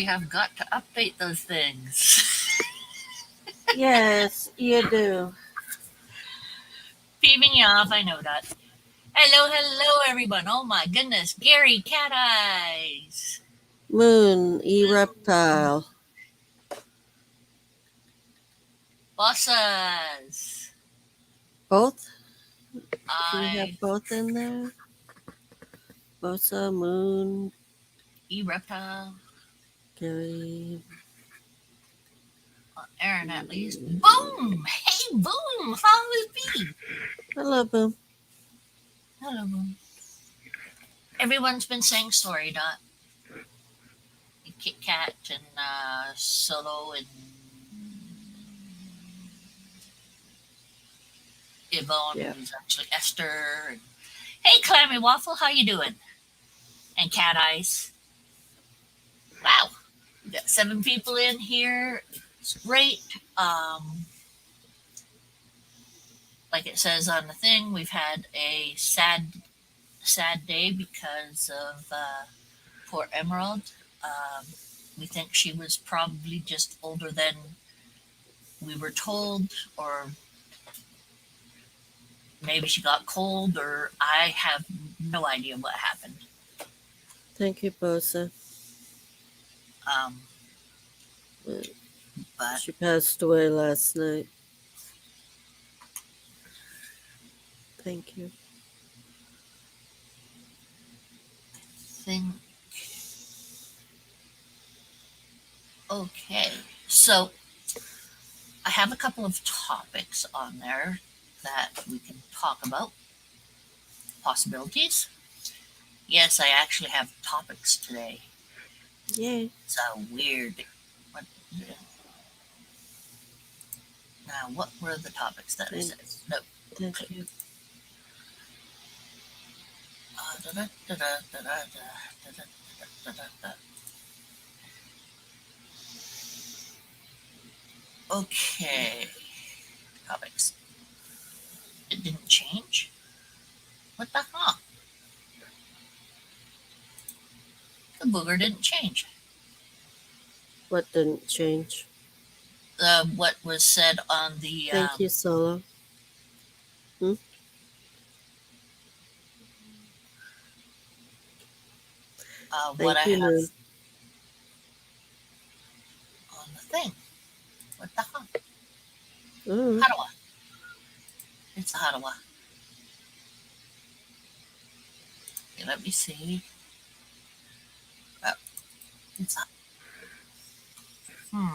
really have got to update those things. Yes, you do. Peeving you off, I know that. Hello, hello, everyone. Oh my goodness, Gary Cat Eyes. Moon, reptile. Bosses. Both? Do we have I, both in there? Bosa, Moon, E-Reptile. Gary. Aaron, at least. Boom! Hey, Boom! Follow me. Hello, Boom. Hello, Boom. Everyone's been saying sorry, Dot. Kit Kat and Solo and Yvonne, Yeah. who's actually Esther. And, hey, Clammy Waffle, how you doing? And Cat Eyes. Wow, we got 7 people in here. It's great. Like it says on the thing, we've had a sad day because of poor Emerald. Um, we think she was probably just older than we were told, or maybe she got cold, or I have no idea what happened. Thank you, Bosa. Um, but She passed away last night. Thank you. think okay, so I have a couple of topics on there that we can talk about. Possibilities. Yes, I actually have topics today. Yay. It's weird. What, now, what were the topics that I said? No. Thank you. Okay. Topics. It didn't change? What the hell? The booger didn't change. What didn't change? What was said on the. Thank you, Solo. What I Thank you, have Moon. on the thing. What the hell? Ooh. Hadawa. It's a Hadawa. Okay, let me see. Oh, it's a. Hmm.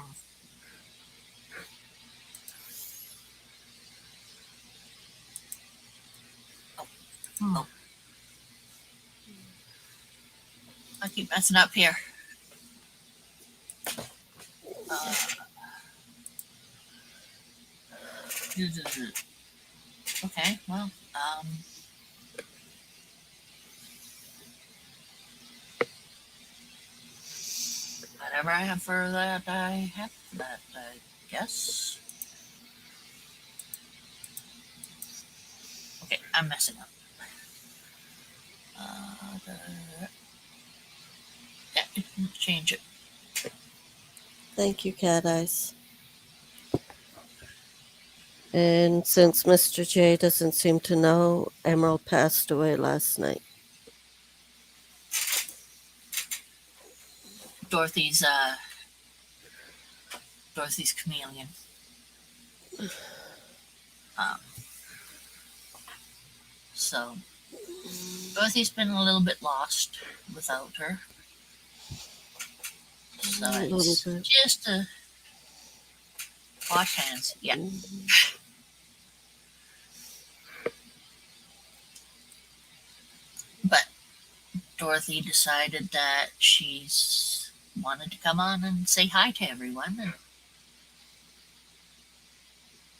Oh. I keep messing up here. Okay, well, whatever I have for that, I have for that, I guess. Okay, I'm messing up. Yeah, it didn't change it. Thank you, Cat Eyes. And since Mr. J doesn't seem to know, Emerald passed away last night. Dorothy's chameleon. So Dorothy's been a little bit lost without her. So A little it's bit. just a wash hands. Yeah. But Dorothy decided that she's wanted to come on and say hi to everyone. And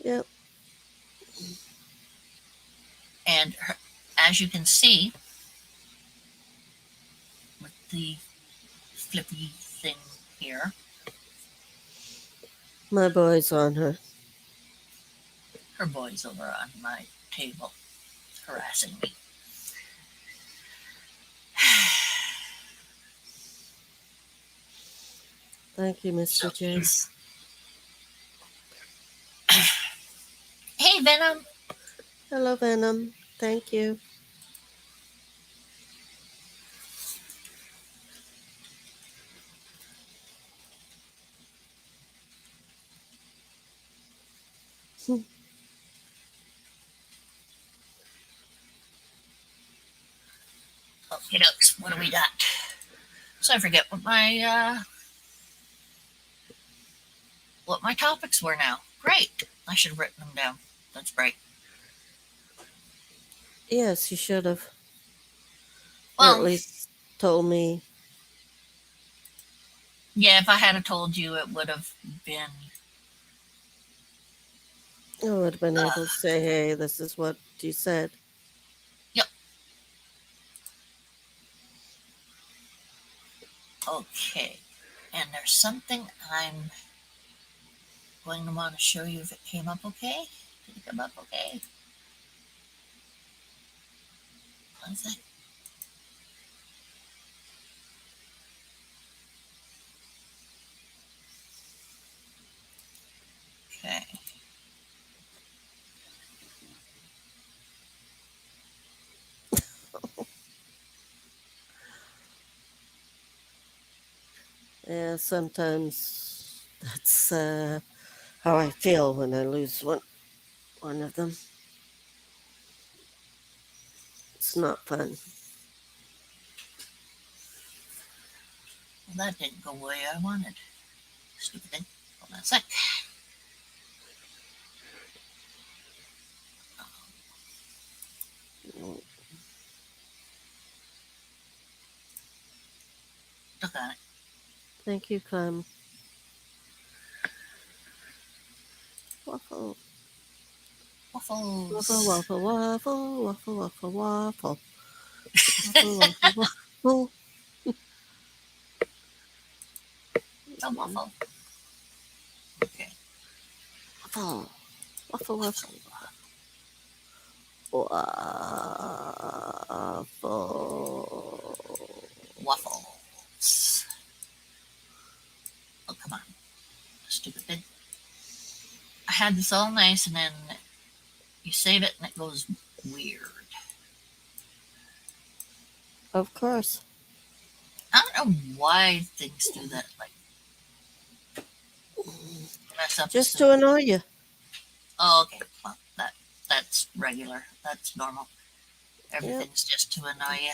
Yep. And her, as you can see, with the flippy thing here, My boy's on her. her boy's over on my table harassing me. Thank you, So Mr. J. he's, hey, Venom. Hello, Venom. Thank you. Okay, dokes. What do we got? So I forget what my topics were now. Great. I should have written them down. That's great. Yes, you should have. Or at Well, least told me. yeah, if I had told you, it would have been. I would have been Uh, able to say, hey, this is what you said. yep. Okay. And there's something I'm going to want to show you if it came up okay. Did it come up okay? One sec. Okay. Yeah, sometimes that's how I feel when I lose one of them. It's not fun. Well, that didn't go the way I wanted. Stupid thing. Hold on a sec. Look on it. Thank you, Clem. Waffle. Waffle, Waffles. waffle, waffle, waffle, waffle, waffle. Waffle, waffle, waffle. A waffle. Okay. Waffle, waffle, Waffle. waffle. Waffle. Waffles. Oh, come on. Stupid thing. I had this all nice, and then you save it, and it goes weird. Of course. I don't know why things do that. Like mess up the Just to system. annoy you. Oh, okay. Well, that's regular. That's normal. Yep. Everything's just to annoy you.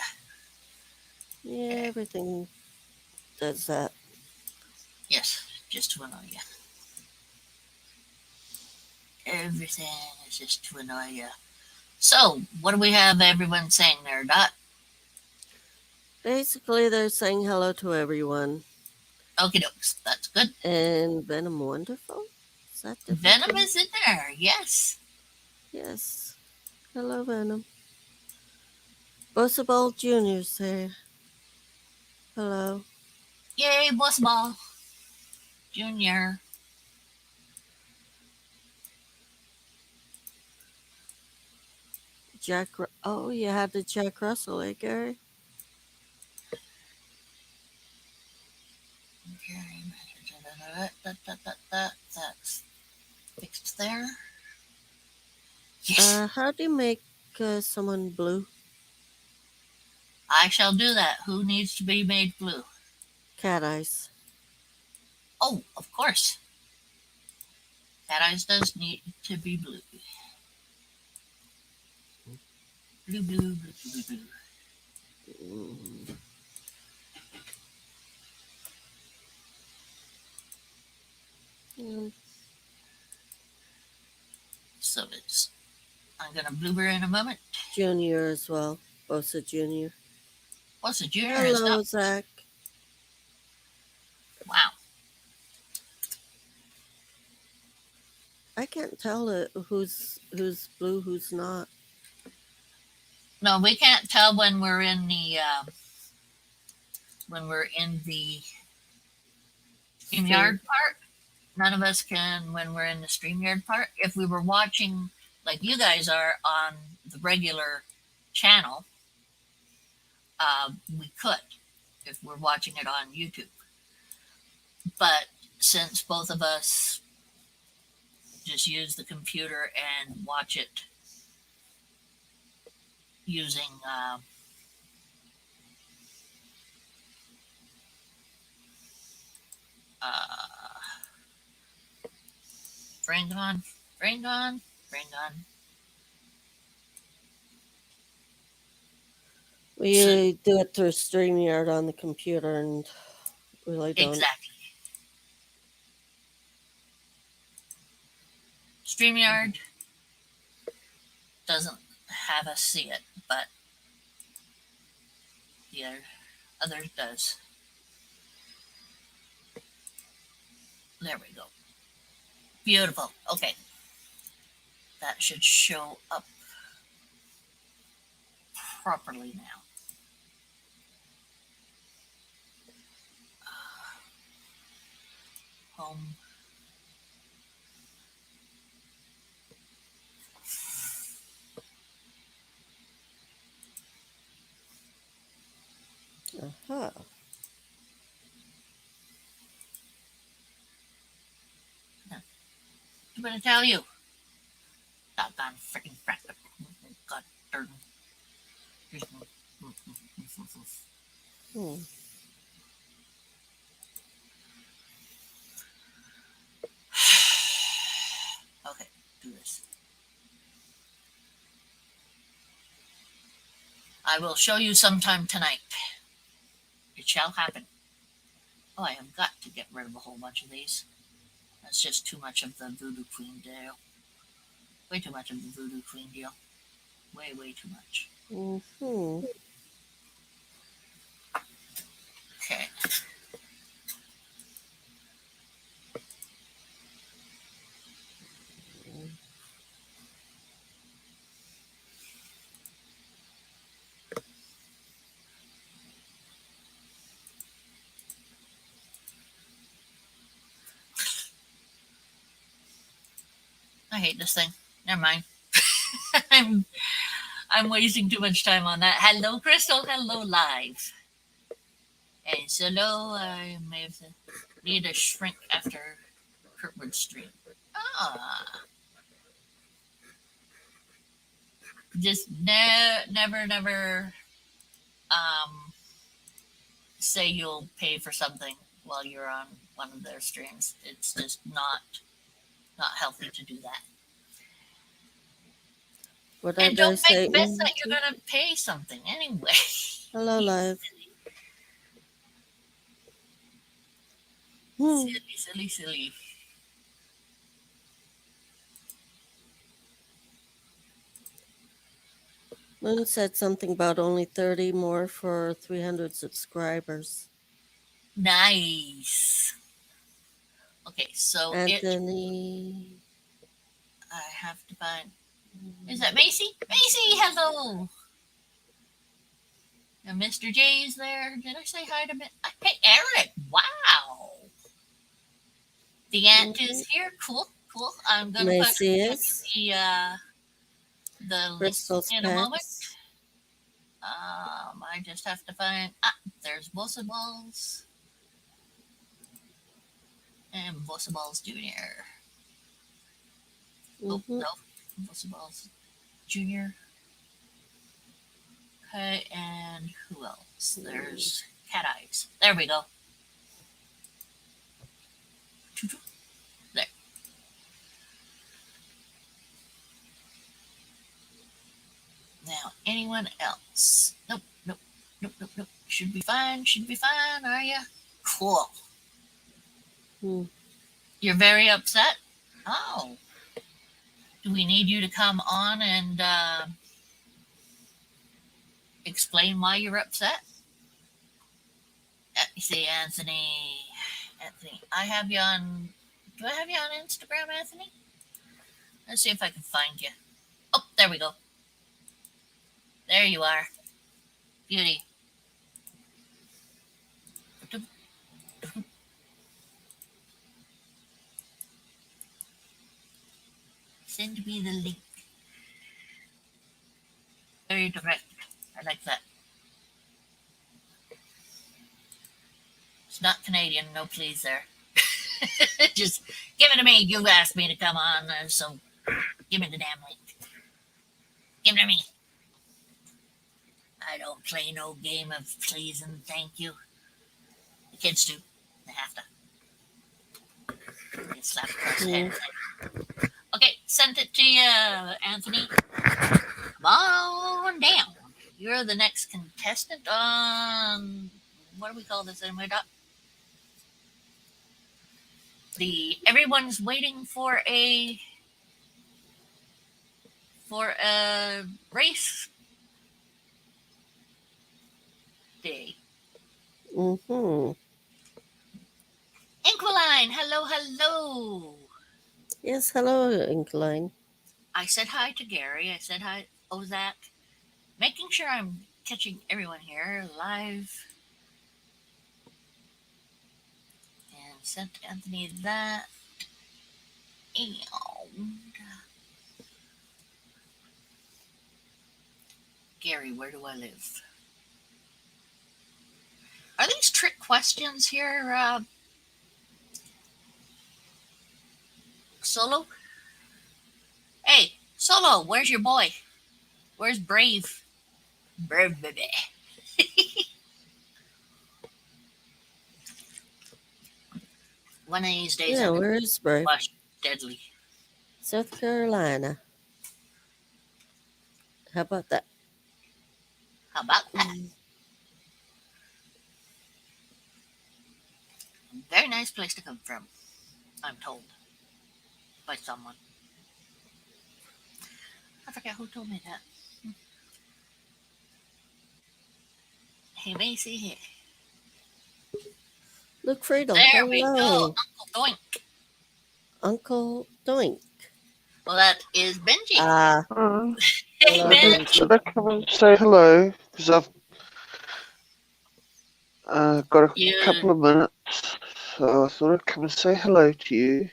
Yeah, Okay. everything does that. Yes, just to annoy you. Everything is just to annoy you. So, what do we have everyone saying there, Dot? Basically, they're saying hello to everyone. Okie dokes. That's good. And Venom Wonderful? Is that different? Venom is in there. Yes. Yes. Hello, Venom. Bossaball Jr.'s here. Hello. Yay, Boss Ball. Junior. Oh, you had the Jack Russell, eh, Gary? Okay. That's fixed there. Yes. How do you make someone blue? I shall do that. Who needs to be made blue? Cat eyes. Oh, of course. Cat Eyes does need to be blue. Blue, blue, blue, blue, blue. Mm. Mm. So I'm going to blooper in a moment. Junior as well. Bossa Jr. What's a junior is Hello, not? Zach. Wow. I can't tell who's blue, who's not. No, we can't tell when we're in the StreamYard part. None of us can when we're in the StreamYard part. If we were watching like you guys are on the regular channel, we could if we're watching it on YouTube. But since both of us just use the computer and watch it using uh, bring on, bring on, bring on. So We do it through StreamYard on the computer and really don't. exactly, StreamYard doesn't have us see it, but the others does. There we go. Beautiful. Okay, that should show up properly now. Home. Aha. I'm gonna tell you. Doggone freaking crap. God darn. Hmm. Okay, do this. I will show you sometime tonight. It shall happen. Oh, I have got to get rid of a whole bunch of these. That's just too much of the Voodoo Queen deal. Way too much of the Voodoo Queen deal. Way, way too much. Hmm. Okay. I hate this thing. Never mind. I'm I'm wasting too much time on that. Hello, Crystal. Hello, live. And so low, I may have to need a shrink after Kurtwood stream. Ah, just never um, say you'll pay for something while you're on one of their streams. It's just not healthy to do that. What And did I don't say? make bets that you're gonna pay something anyway. Hello, live. Hmm. Silly. Lynn said something about only 30 more for 300 subscribers. Nice. Okay, so Anthony. I have to find. Is that Macy? Macy, hello. And Mr. J's there. Did I say hi to Hey, Eric? Wow. The ant is here. Cool. I'm gonna put Macy is. the link Crystal's in a moment. Pets. I just have to find. There's Bosaballs and Bosaballs Junior. Oh Mm-hmm. no, Bosaballs Junior. Okay, and who else? There's Cat Eyes. There we go. There. Now, anyone else? Nope. Should be fine. Are you? Cool. Hmm. You're very upset? Oh. Do we need you to come on and explain why you're upset? Let me see, Anthony. I have you on. Do I have you on Instagram, Anthony? Let's see if I can find you. Oh, there we go. There you are. Beauty. Send me the link. Very direct. I like that. not Canadian. No, please there. Just give it to me. You asked me to come on, so give me the damn link. Give it to me. I don't play no game of please and thank you. The kids do. They have to. Get slapped across the head. Okay, sent it to you, Anthony. Come on down. You're the next contestant on, what do we call this anyway, Doc? Everyone's waiting for a race day. Mm-hmm. Inquiline, hello. Yes, hello, Incline. I said hi to Gary. I said hi, Ozak. Making sure I'm catching everyone here live. And sent Anthony that. And Gary, where do I live? Are these trick questions here, Solo? Hey, Solo, where's your boy? Where's Brave? Brave baby. One of these days, Yeah, I'm where is Brave? watch Deadly. South Carolina. How about that? How about that? Very nice place to come from, I'm told by someone. I forget who told me that. Hey, Macy here. Luke Friedel. There Hello. we go. Uncle Doink. Uncle Doink. Well, that is Benji. Hey, hello, Ben. Benji. Should I come and say hello? Because I've got a couple of minutes, so I thought I'd come and say hello to you.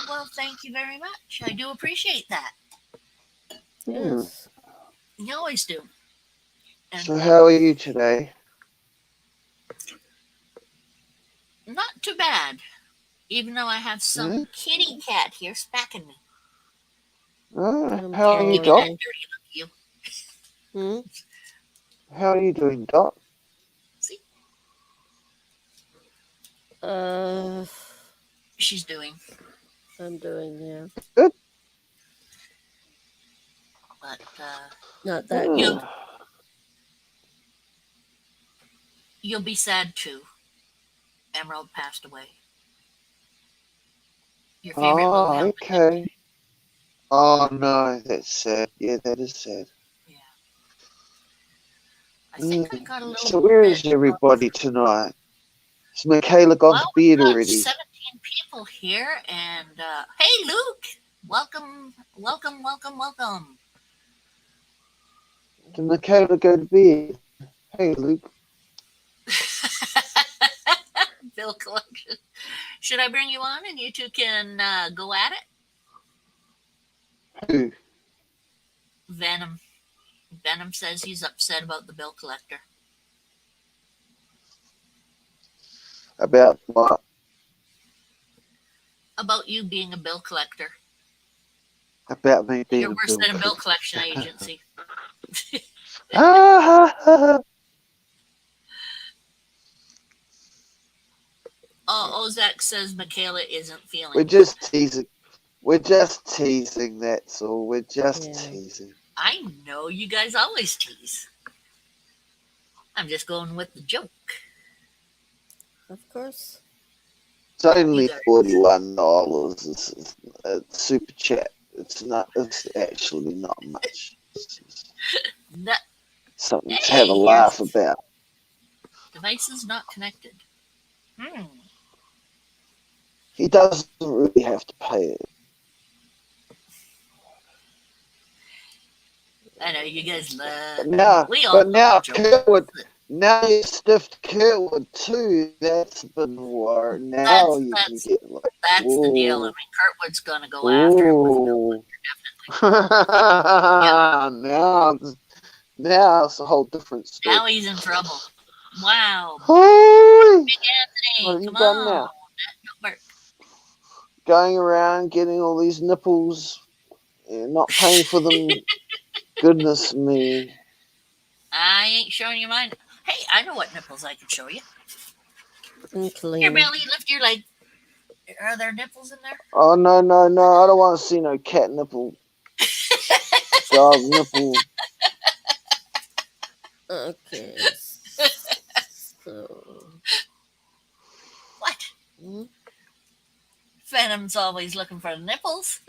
Well, thank you very much. I do appreciate that. Yes. You always do. And So how are you today? not too bad, even though I have some kitty cat here smacking me. How are you, Give me Doc? that dirty look, you. How are you doing, Doc? See, she's doing. I'm doing, yeah. Good. But Not that good. you'll be sad too. Emerald passed away. Your favorite little helper. Okay. Oh no, that's sad. Yeah, that is sad. Yeah. I think I got a little. So where is everybody tonight? Has Michaela gone to bed already? 17 people here, and hey, Luke, welcome. Did Michaela go to bed? Hey, Luke. Bill collection. Should I bring you on and you two can go at it? Who? Venom. Venom says he's upset about the bill collector. About what? About you being a bill collector. About me being You're worse than a bill collection agency. Ozak says Michaela isn't feeling. We're just teasing. We're just teasing, that's all. We're just teasing. I know you guys always tease. I'm just going with the joke. Of course. It's only $41. It's a super chat. It's not. It's actually not much. Something to have a laugh about. Devices not connected. He doesn't really have to pay it. I know you guys love. But now Kurtwood. Now you stiffed Kurtwood too. That's been war. Now you can get like. That's the deal. I mean, Kurtwood's gonna go after it with no definitely. Now it's a whole different story. Now he's in trouble. Wow. Holy! Big What have Anthony, you come done on. now? That don't work. Going around getting all these nipples, not paying for them. Goodness me. I ain't showing you mine. Hey, I know what nipples I can show you. And Here, clean. Billy, lift your leg. Are there nipples in there? Oh, no, no, no. I don't want to see no cat nipple, dog nipple. Okay. So. What? Hmm? Phantom's always looking for the nipples.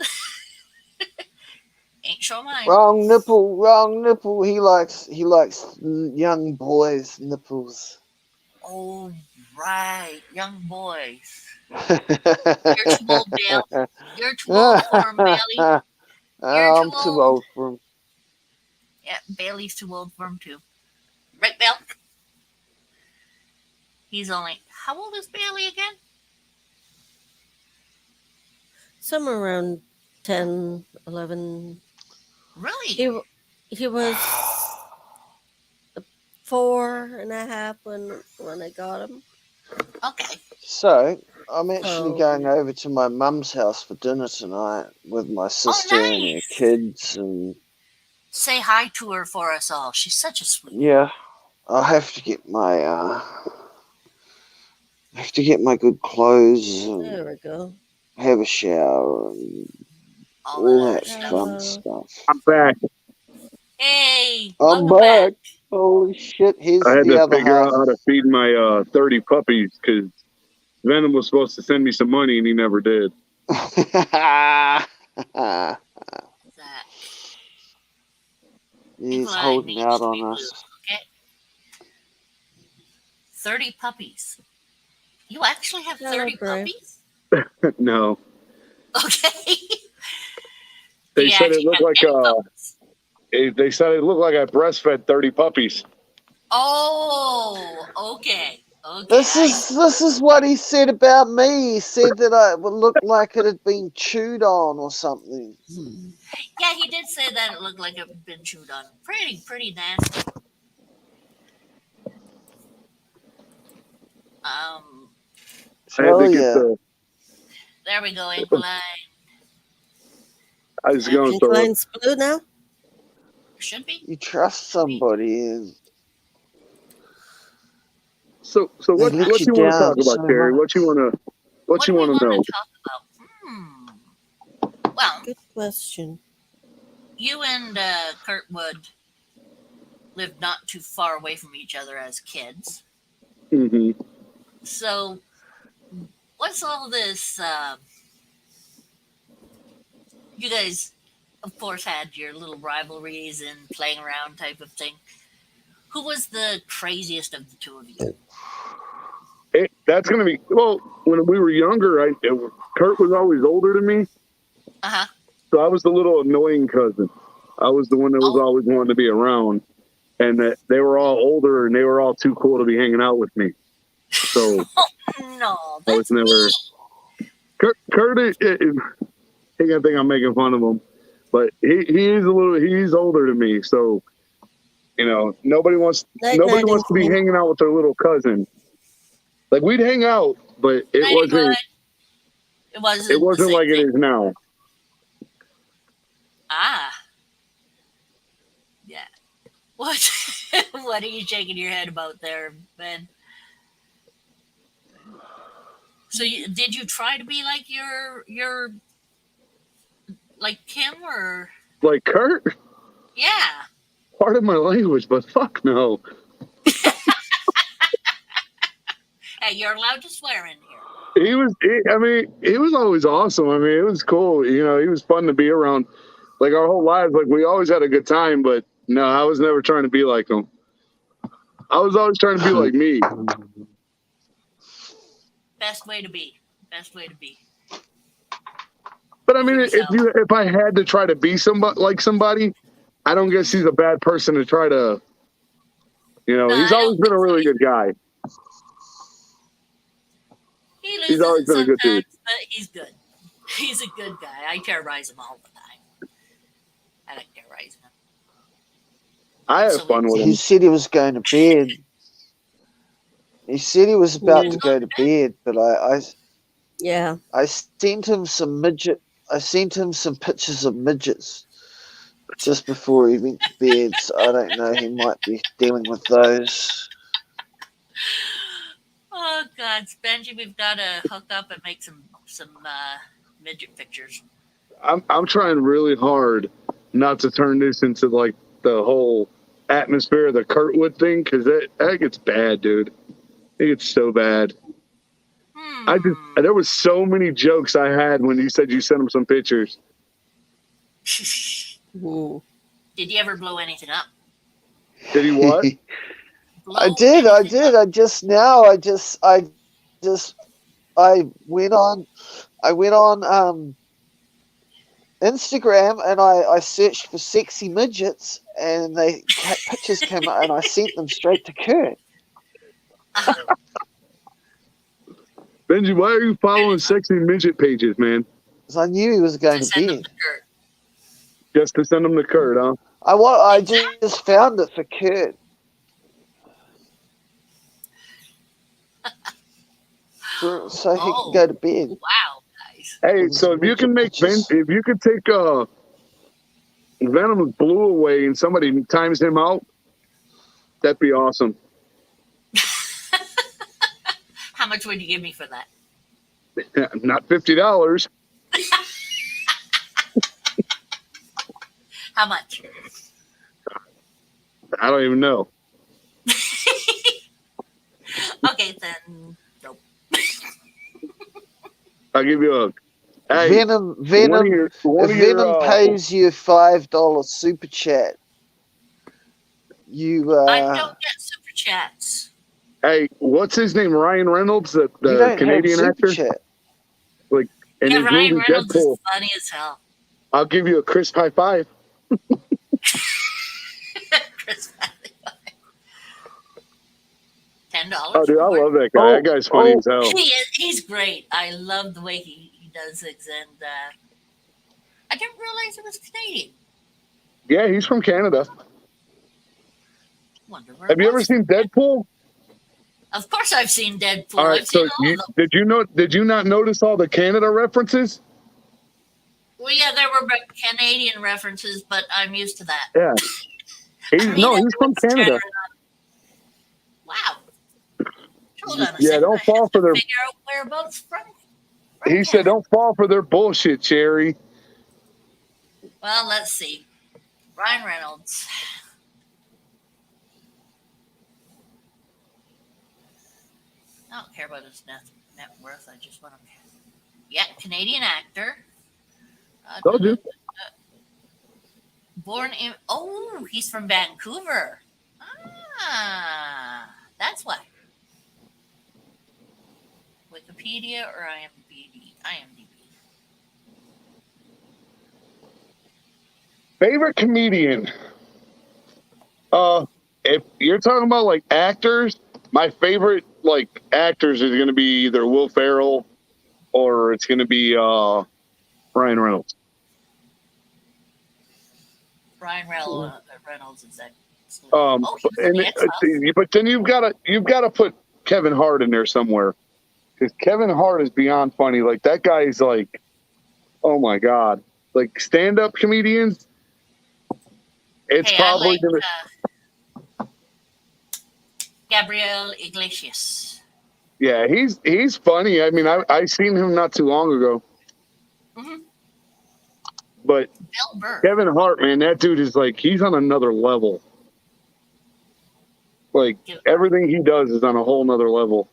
Ain't show mine. Wrong nipple, wrong nipple. He likes young boys' nipples. Oh, right. Young boys. You're too old, Dale. You're too old for him, Bailey. You're too I'm too old. old for him. Yeah, Bailey's too old for him, too. Right, Bill? He's only. How old is Bailey again? Somewhere around 10, 11. Really? He was 4.5 when I got him. Okay. So, I'm actually Oh. going over to my mum's house for dinner tonight with my sister and her nice. kids, and Say hi to her for us all. She's such a sweet. yeah, I have to get my good clothes and There we go. have a shower and All all that that other stuff. fun stuff. I'm back. Hey, I'm welcome back. back. Holy shit! Here's I had the to other figure half. out how to feed my 30 puppies because Venom was supposed to send me some money and he never did. That He's Nikolai holding needs out to be on blue. us. Okay. 30 puppies. You actually have Hello, 30 Brave. puppies? No. Okay. They You said it actually looked have like many puppies. they said it looked like I breastfed 30 puppies. Oh, okay. Okay. This is what he said about me. He said that I would look like it had been chewed on or something. Yeah, he did say that it looked like it had been chewed on. Pretty nasty. Um, I had to Tell get ya. the there we go, Nikolai. I was going Pink so line's blue now? Should be. You trust somebody and so they what let what you you want to down talk about, so Terry? much. What you What do we want want to know? to talk about? Well, Good question. you and Kurtwood lived not too far away from each other as kids. Hmm. So, what's all this? You guys, of course, had your little rivalries and playing around type of thing. Who was the craziest of the two of you? That's gonna be when we were younger. Kurt was always older than me, Uh huh. so I was the little annoying cousin. I was the one that was Oh, always wanting to be around, and that they were all older and they were all too cool to be hanging out with me. So no, I was that's never. Kurt is, I think I'm making fun of him, but he's older than me, so nobody wants Night night, to be Inkling. hanging out with their little cousin. Like we'd hang out, but it pretty wasn't good. It wasn't the same like it thing. is now. Ah, yeah. What? What are you shaking your head about there, Ben? So, did you try to be like your like him or? Like Kurt, Yeah. part of my language, but fuck no. Hey, you're allowed to swear in here. He was always awesome. I mean, it was cool. He was fun to be around. Like our whole lives, like we always had a good time. But no, I was never trying to be like him. I was always trying to be like me. Best way to be. Best way to be. But I Be mean, yourself. if I had to try to be somebody, I don't guess he's a bad person to try to. No, He's I always don't been think a so. really good guy. He He's loses always it been a good dude. sometimes, but he's good. He's a good guy. I terrorize him all the time. I like terrorizing him. I have So fun with he him. said he was going to bed. He said he was about Mm. to go to bed, but Yeah. I sent him some pictures of midgets just before he went to bed. So I don't know. He might be dealing with those. Oh God, Benji, we've got to hook up and make some midget pictures. I'm trying really hard not to turn this into like the whole atmosphere of the Kurtwood thing, because that gets bad, dude. It gets so bad. There was so many jokes I had when you said you sent him some pictures. Mm. Did you ever blow anything up? Did he what? I did. I went on Instagram and I searched for sexy midgets and pictures came up and I sent them straight to Kurt. Benji, why are you following sexy midget pages, man? Because I knew he was going to send them bed. to Kurt. Just to send them to Kurt, huh? I just found it for Kurt. So he can go to bed. Wow, guys. Hey, so if you can make if you could take Venom's blue away and somebody times him out, that'd be awesome. How much would you give me for that? Not $50. How much? I don't even know. Okay, then nope. I'll give you a hey, Venom pays you $5 super chat. I don't get super chats. Hey, what's his name? Ryan Reynolds, the you don't Canadian have super actor. Chat. Like, in his Ryan movie Reynolds Deadpool, is funny as hell. I'll give you a crisp high five. Chris $10. Oh, dude, I love that guy. That guy's funny as hell. He's great. I love the way he does things, and I didn't realize it was Canadian. Yeah, he's from Canada. Wonder where Have you ever seen Deadpool? Of course, I've seen Deadpool. All right, I've seen all of them. Did you not notice all the Canada references? Well, yeah, there were Canadian references, but I'm used to that. Yeah. He's from Canada. Wow. Hold on a Yeah, second. don't fall for their. Figure out whereabouts from. He said, "Don't fall for their bullshit, Cherry." Well, let's see. Ryan Reynolds. I don't care about his net worth. I just want to. Yeah, Canadian actor. Told you. Born in. Oh, he's from Vancouver. That's why. Wikipedia or IMDb? Favorite comedian. If you're talking about like actors, my favorite like actors is going to be either Will Ferrell or it's going to be Ryan Reynolds. Ryan Reynolds is that. But then you've got to put Kevin Hart in there somewhere, because Kevin Hart is beyond funny. Like that guy is like, oh my god, like stand-up comedians. It's probably gonna. Gabriel Iglesias. Yeah, he's funny. I mean, I seen him not too long ago. Mm-hmm. But Bill Burr. Kevin Hart, man, that dude is like, he's on another level. Like everything he does is on a whole nother level.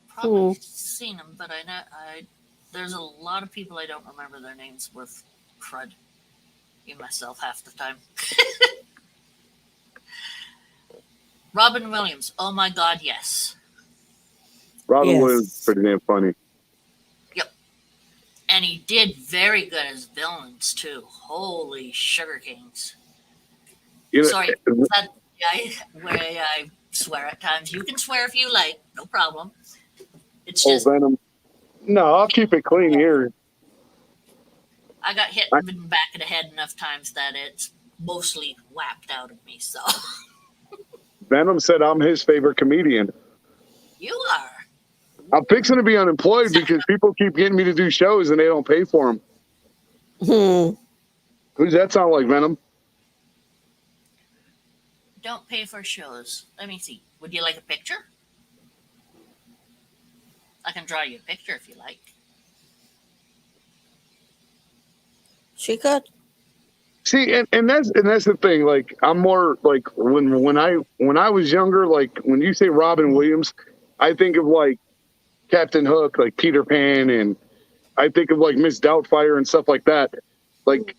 Probably seen him, but there's a lot of people I don't remember their names with crud. Me myself half the time. Robin Williams. Oh my God, yes. Robin Williams is pretty damn funny. Yep. And he did very good as villains too. Holy sugar kings. Sorry, where I swear at times. You can swear if you like, no problem. It's just Venom. No, I'll keep it clean here. I got hit in the back of the head enough times that it's mostly whacked out of me. So Venom said I'm his favorite comedian. You are. I'm fixing to be unemployed because people keep getting me to do shows and they don't pay for them. Who's that sound like, Venom? Don't pay for shows. Let me see. Would you like a picture? I can draw you a picture if you like. She could. See, and that's the thing. Like, I'm more like when I was younger. Like, when you say Robin Williams, I think of like Captain Hook, like Peter Pan, and I think of like Miss Doubtfire and stuff like that. Like,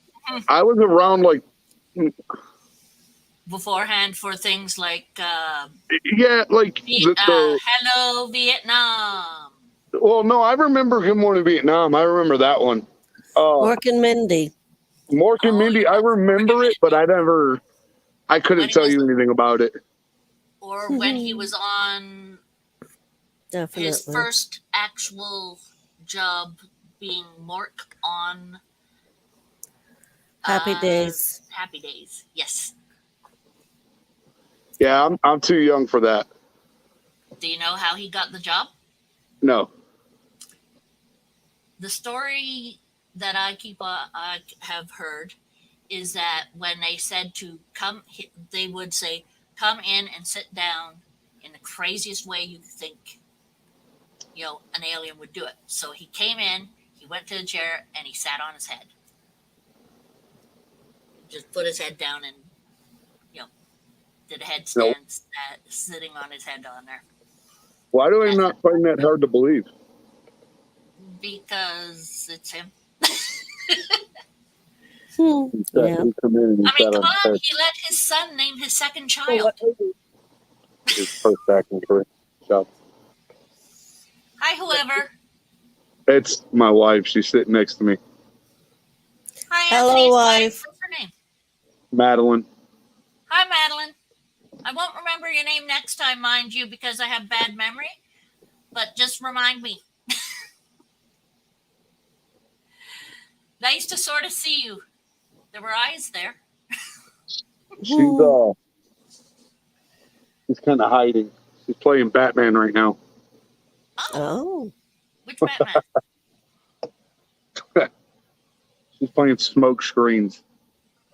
I was around like Beforehand for things like yeah, like Hello Vietnam. well, no, I remember Good Morning Vietnam. I remember that one. Mork and Mindy. Mork and Mindy, I remember it, but I couldn't tell you anything about it. Or when he was on Definitely. his first actual job being Mork on Happy Days. Happy Days, yes. Yeah, I'm too young for that. Do you know how he got the job? No. The story that I have heard is that when they said to come, they would say, "Come in and sit down," in the craziest way you think, an alien would do it. So he came in, he went to the chair, and he sat on his head. Just put his head down and, did a headstand, sitting on his head on there. Why do I not find that hard to believe? Because it's him. Yeah. I mean, come on, he let his son name his second child. His first acting career job. Hi, whoever. It's my wife. She's sitting next to me. Hi, Hello, Anthony's wife. What's her name? Madeline. Hi, Madeline. I won't remember your name next time, mind you, because I have bad memory. But just remind me. Nice to sort of see you. There were eyes there. She's kind of hiding. She's playing Batman right now. Oh. Which Batman? She's playing Smoke Screens.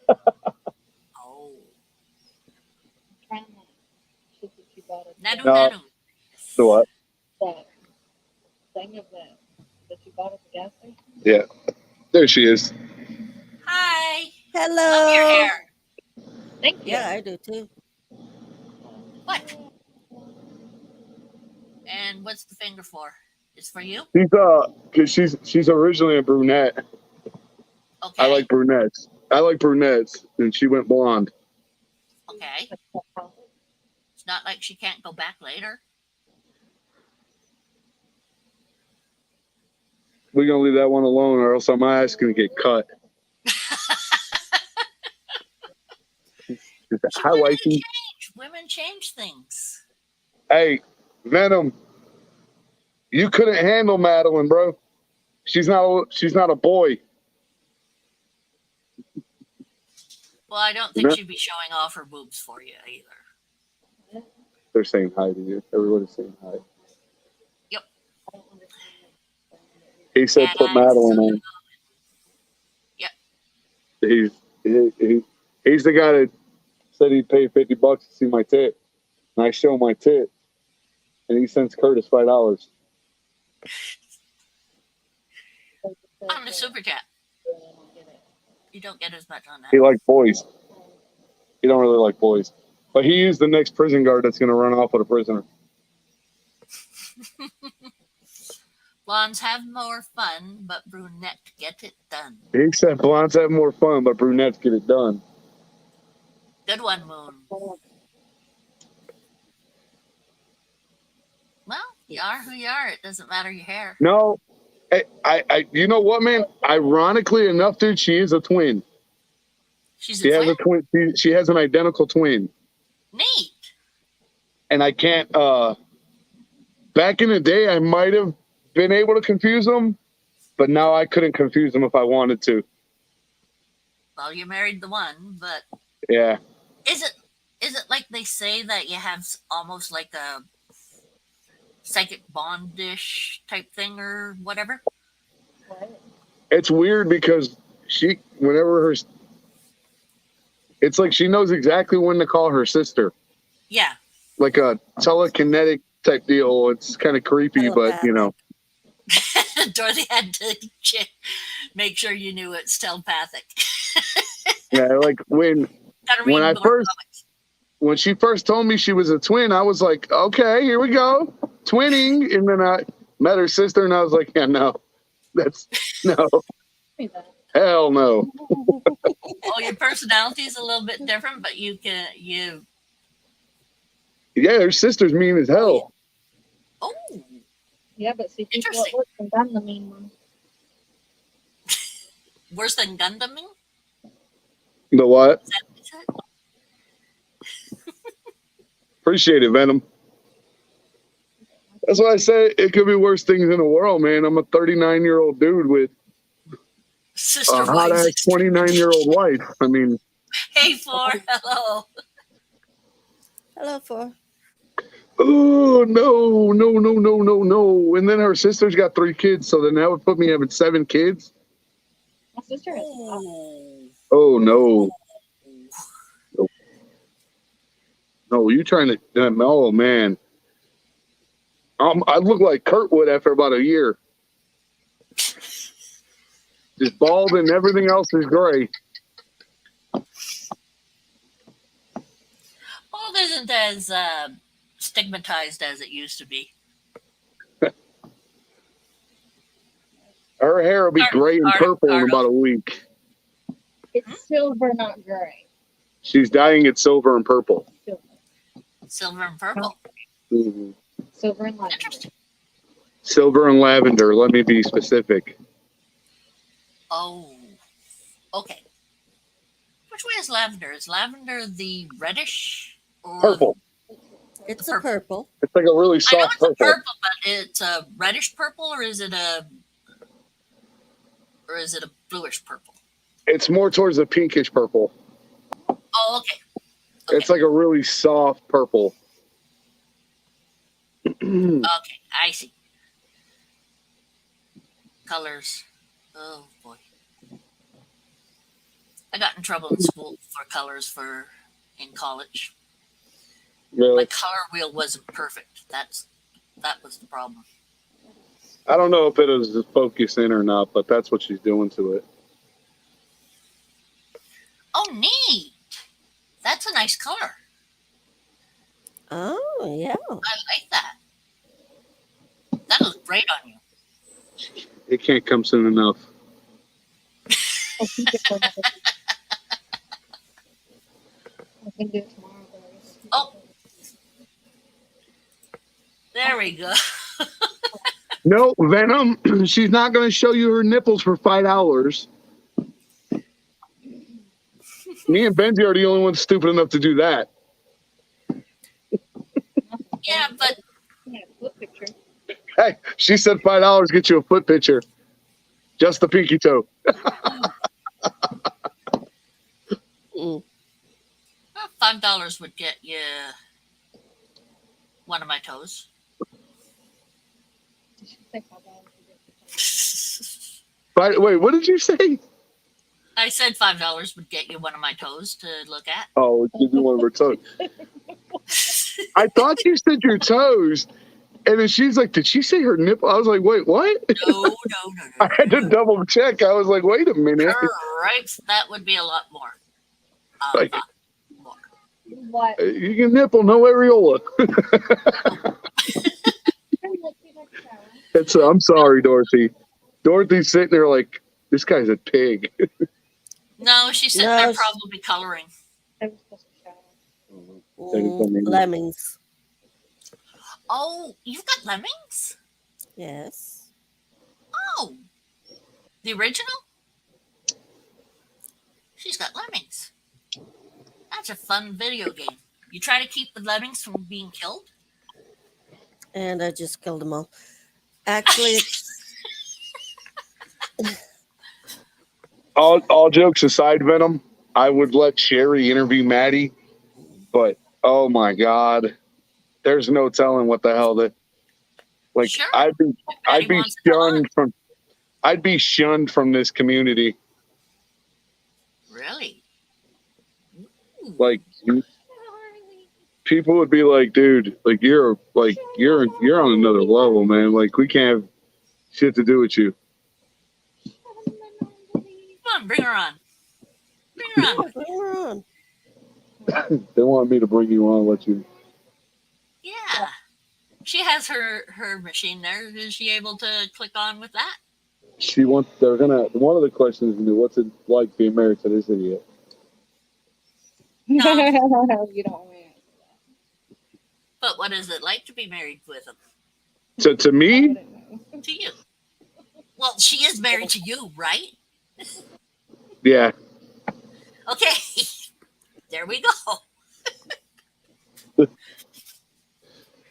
Oh. Nanu, No. Nanu. So what? That thing of that you bought at the gas station? Yeah. There she is. Hi. Hello. Love your hair. Thank you. Yeah, I do too. What? And what's the finger for? It's for you? Cause she's originally a brunette. Okay. I like brunettes, and she went blonde. Okay. It's not like she can't go back later. We're gonna leave that one alone, or else my ass gonna get cut. Hi, wifey. Women change things. Hey, Venom. You couldn't handle Madeline, bro. She's not a boy. Well, I don't think she'd be showing off her boobs for you either. They're saying hi to you. Everybody's saying hi. Yep. He said put Madeline on. Yep. He's the guy that said he'd pay $50 to see my tit. And I show my tit. And he sends Curtis $5. On the super chat. You don't get as much on that. He likes boys. He don't really like boys. But he is the next prison guard that's going to run off with a prisoner. Blondes have more fun, but brunette get it done. He said blondes have more fun, but brunettes get it done. Good one, Moon. Well, you are who you are. It doesn't matter your hair. No, I you know what, man? Ironically enough, dude, she is a twin. She has a twin. She has an identical twin. Neat. And I can't. Back in the day, I might have been able to confuse them, but now I couldn't confuse them if I wanted to. Well, you married the one, but Yeah. is it Is it like they say that you have almost like a psychic bondish type thing or whatever? What? It's weird because it's like she knows exactly when to call her sister, Yeah. like a telekinetic type deal. It's kind of creepy, but Telepathic. Dorothy had to make sure you knew it's telepathic. yeah, like when Gotta read when I more first comics. when she first told me she was a twin, I was like, okay, here we go, twinning. And then I met her sister, and I was like, yeah, no, that's no, Me that. hell no. Oh, your personality is a little bit different, but you. Yeah, her sister's mean as hell. Oh, Yeah, but see, people Interesting. at work think I'm the mean one. worse than Gundaming? The what? Is that what you said? Appreciate it, Venom. That's why I say it could be worse things in the world, man. I'm a 39-year-old dude with Sister a hot ass wives. 29-year-old wife. I mean, Hey, Four. Hello. Hello, for. oh no. And then her sister's got 3 kids, so then that would put me having 7 kids. My sister has five. Oh no. No, you trying to oh man. I look like Kurtwood after about a year. Just bald and everything else is gray. Bald isn't as stigmatized as it used to be. Her hair will be gray and purple in about a week. It's silver, not gray. She's dyeing it silver and purple. Silver. Silver and purple. Mhm. Silver and lavender. Interesting. Silver and lavender. Let me be specific. Oh, okay. Which way is lavender? Is lavender the reddish or Purple. It's a purple. It's like a really I know soft it's a purple. purple, but it's a reddish purple, or is it a bluish purple? It's more towards the pinkish purple. Oh, okay. It's like a really soft purple. Okay, I see. Colors. Oh boy. I got in trouble in school for colors in college. My Really? color wheel wasn't perfect. That was the problem. I don't know if it is focusing or not, but that's what she's doing to it. Oh, neat. That's a nice color. Oh, yeah. I like that. That looks great on you. It can't come soon enough. I'll keep it for another week. I can do it tomorrow, guys. Oh. There we go. No, Venom, she's not going to show you her nipples for $5. Me and Benji are the only ones stupid enough to do that. Yeah, but Yeah, foot picture. Hey, she said $5 get you a foot picture. Just the pinky toe. Mm. $5 would get you one of my toes. Did she say $5? Wait, what did you say? I said $5 would get you one of my toes to look at. Oh, give me one of her toes. I thought you said your toes. And then she's like, did she say her nipple? I was like, wait, what? No. I had to double check. I was like, wait a minute. Right, that would be a lot more. Like- More. What? You can nipple, no areola. I'm sorry, Dorothy. Dorothy's sitting there like, this guy's a pig. No, she's sitting No, there she- probably coloring. I was supposed to shower. Lemmings. Oh, you've got lemmings? Yes. Oh, the original? She's got lemmings. That's a fun video game. You try to keep the lemmings from being killed? And I just killed them all. Actually, it's All jokes aside, Venom, I would let Sherry interview Maddie But oh my god, there's no telling what the hell that. Like Sure. I'd Everybody be wants to come on. I'd be shunned from this community. Really? Ooh. Like people would be like, dude, like you're on another level, man. Like we can't have shit to do with you. Come on, bring her on. Bring her on. Bring her on. They want me to bring you on, let you. Yeah. She has her machine there. Is she able to click on with that? One of the questions is gonna be, what's it like being married to this idiot? No. You don't want to. But what is it like to be married with him? So to me, To you? Well, she is married to you, right? yeah. Okay. There we go.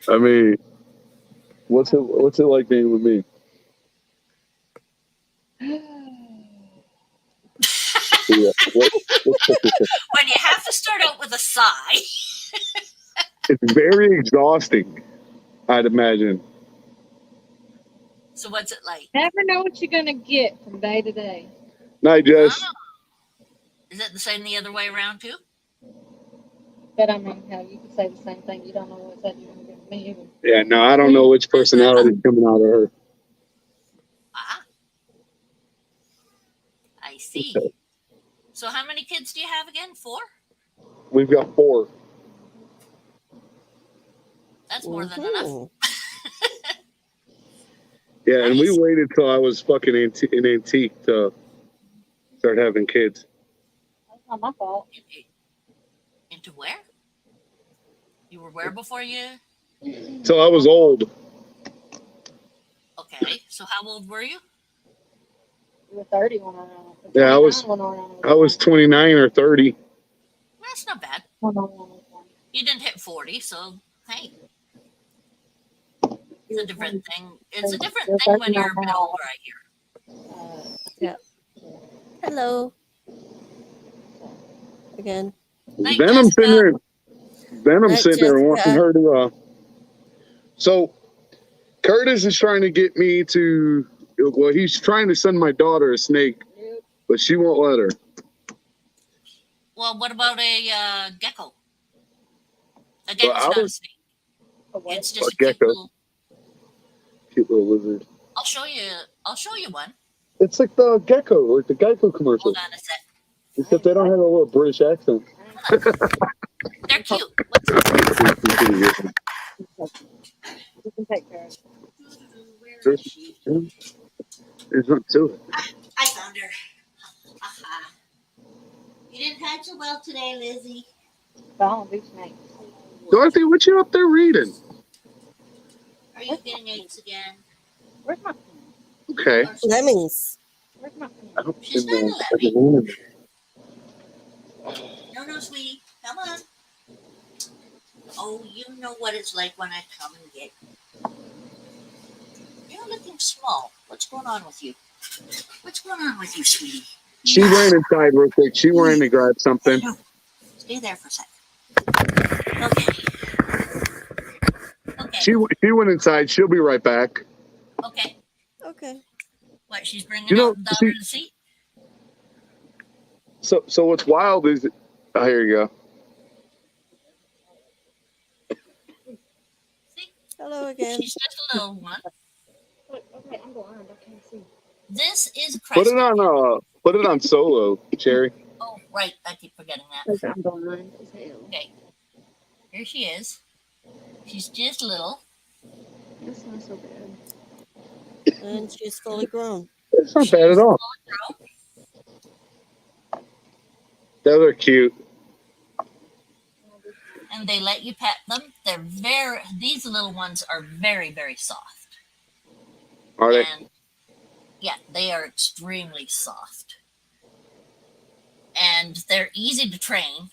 I mean, what's it like being with me? Yeah. When you have to start out with a sigh. It's very exhausting, I'd imagine. So what's it like? Never know what you're gonna get from day to day. Not just Oh. Is it the same the other way around too? But I mean, how you could say the same thing. You don't know what's that you're gonna get from me either. yeah, no, I don't know which personality is coming out of her. Ah. I see. So how many kids do you have again? 4? We've got 4. That's more than enough. Mhm. Yeah, and we Nice. waited till I was fucking an antique to start having kids. That's not my fault. Into where? You were where before you? Till I was old. Okay. So how old were you? You were 30 when I Yeah, I was 29 or 30. That's not bad. You didn't hit 40, so hey. It's a different thing. It's a different thing when you're a bit older, I hear. Hello. Again. Night, Venom's sitting Jessica. there. Night, Sitting there wanting Jessica. her to. So, Curtis is trying to get me to. Well, he's trying to send my daughter a snake, but she won't let her. Well, what about a gecko? A Well, gecko's I not a was- snake. A what? It's just A a cute gecko. little. Cute little lizard. I'll show you one. It's like the gecko, like the Geico commercial, Hold on a sec. except they don't have a little British accent. They're cute. What's You can take care of it. Where is she? There's not to it. I found her. Aha. You didn't hide so well today, Lizzie. But I don't do snakes. Dorothy, what you up there reading? Are you getting eggs again? Where's my pen? Okay. Lemmings. Where's my I pen? don't She's see not the- a lemming. No, sweetie. Come on. Oh, you know what it's like when I come and get you. You're looking small. What's going on with you? What's going on with you, sweetie? She ran inside real quick. She ran to grab something. Stay there for a second. Okay. Okay. She went inside. She'll be right back. Okay. Okay. What, she's bringing You know, out down to the seat? So what's wild is, oh, here you go. See? Hello again. She's just a little one. Look, okay, I'm blind. I can't see. This is Put Christ. it on solo, Cherry. Oh, right. I keep forgetting that. Because I'm blind as hell. Okay. Here she is. She's just little. That's not so bad. And she's fully grown. It's not bad at all. They're cute. And they let you pet them. These little ones are very, very soft. Are they? And yeah, they are extremely soft. And they're easy to train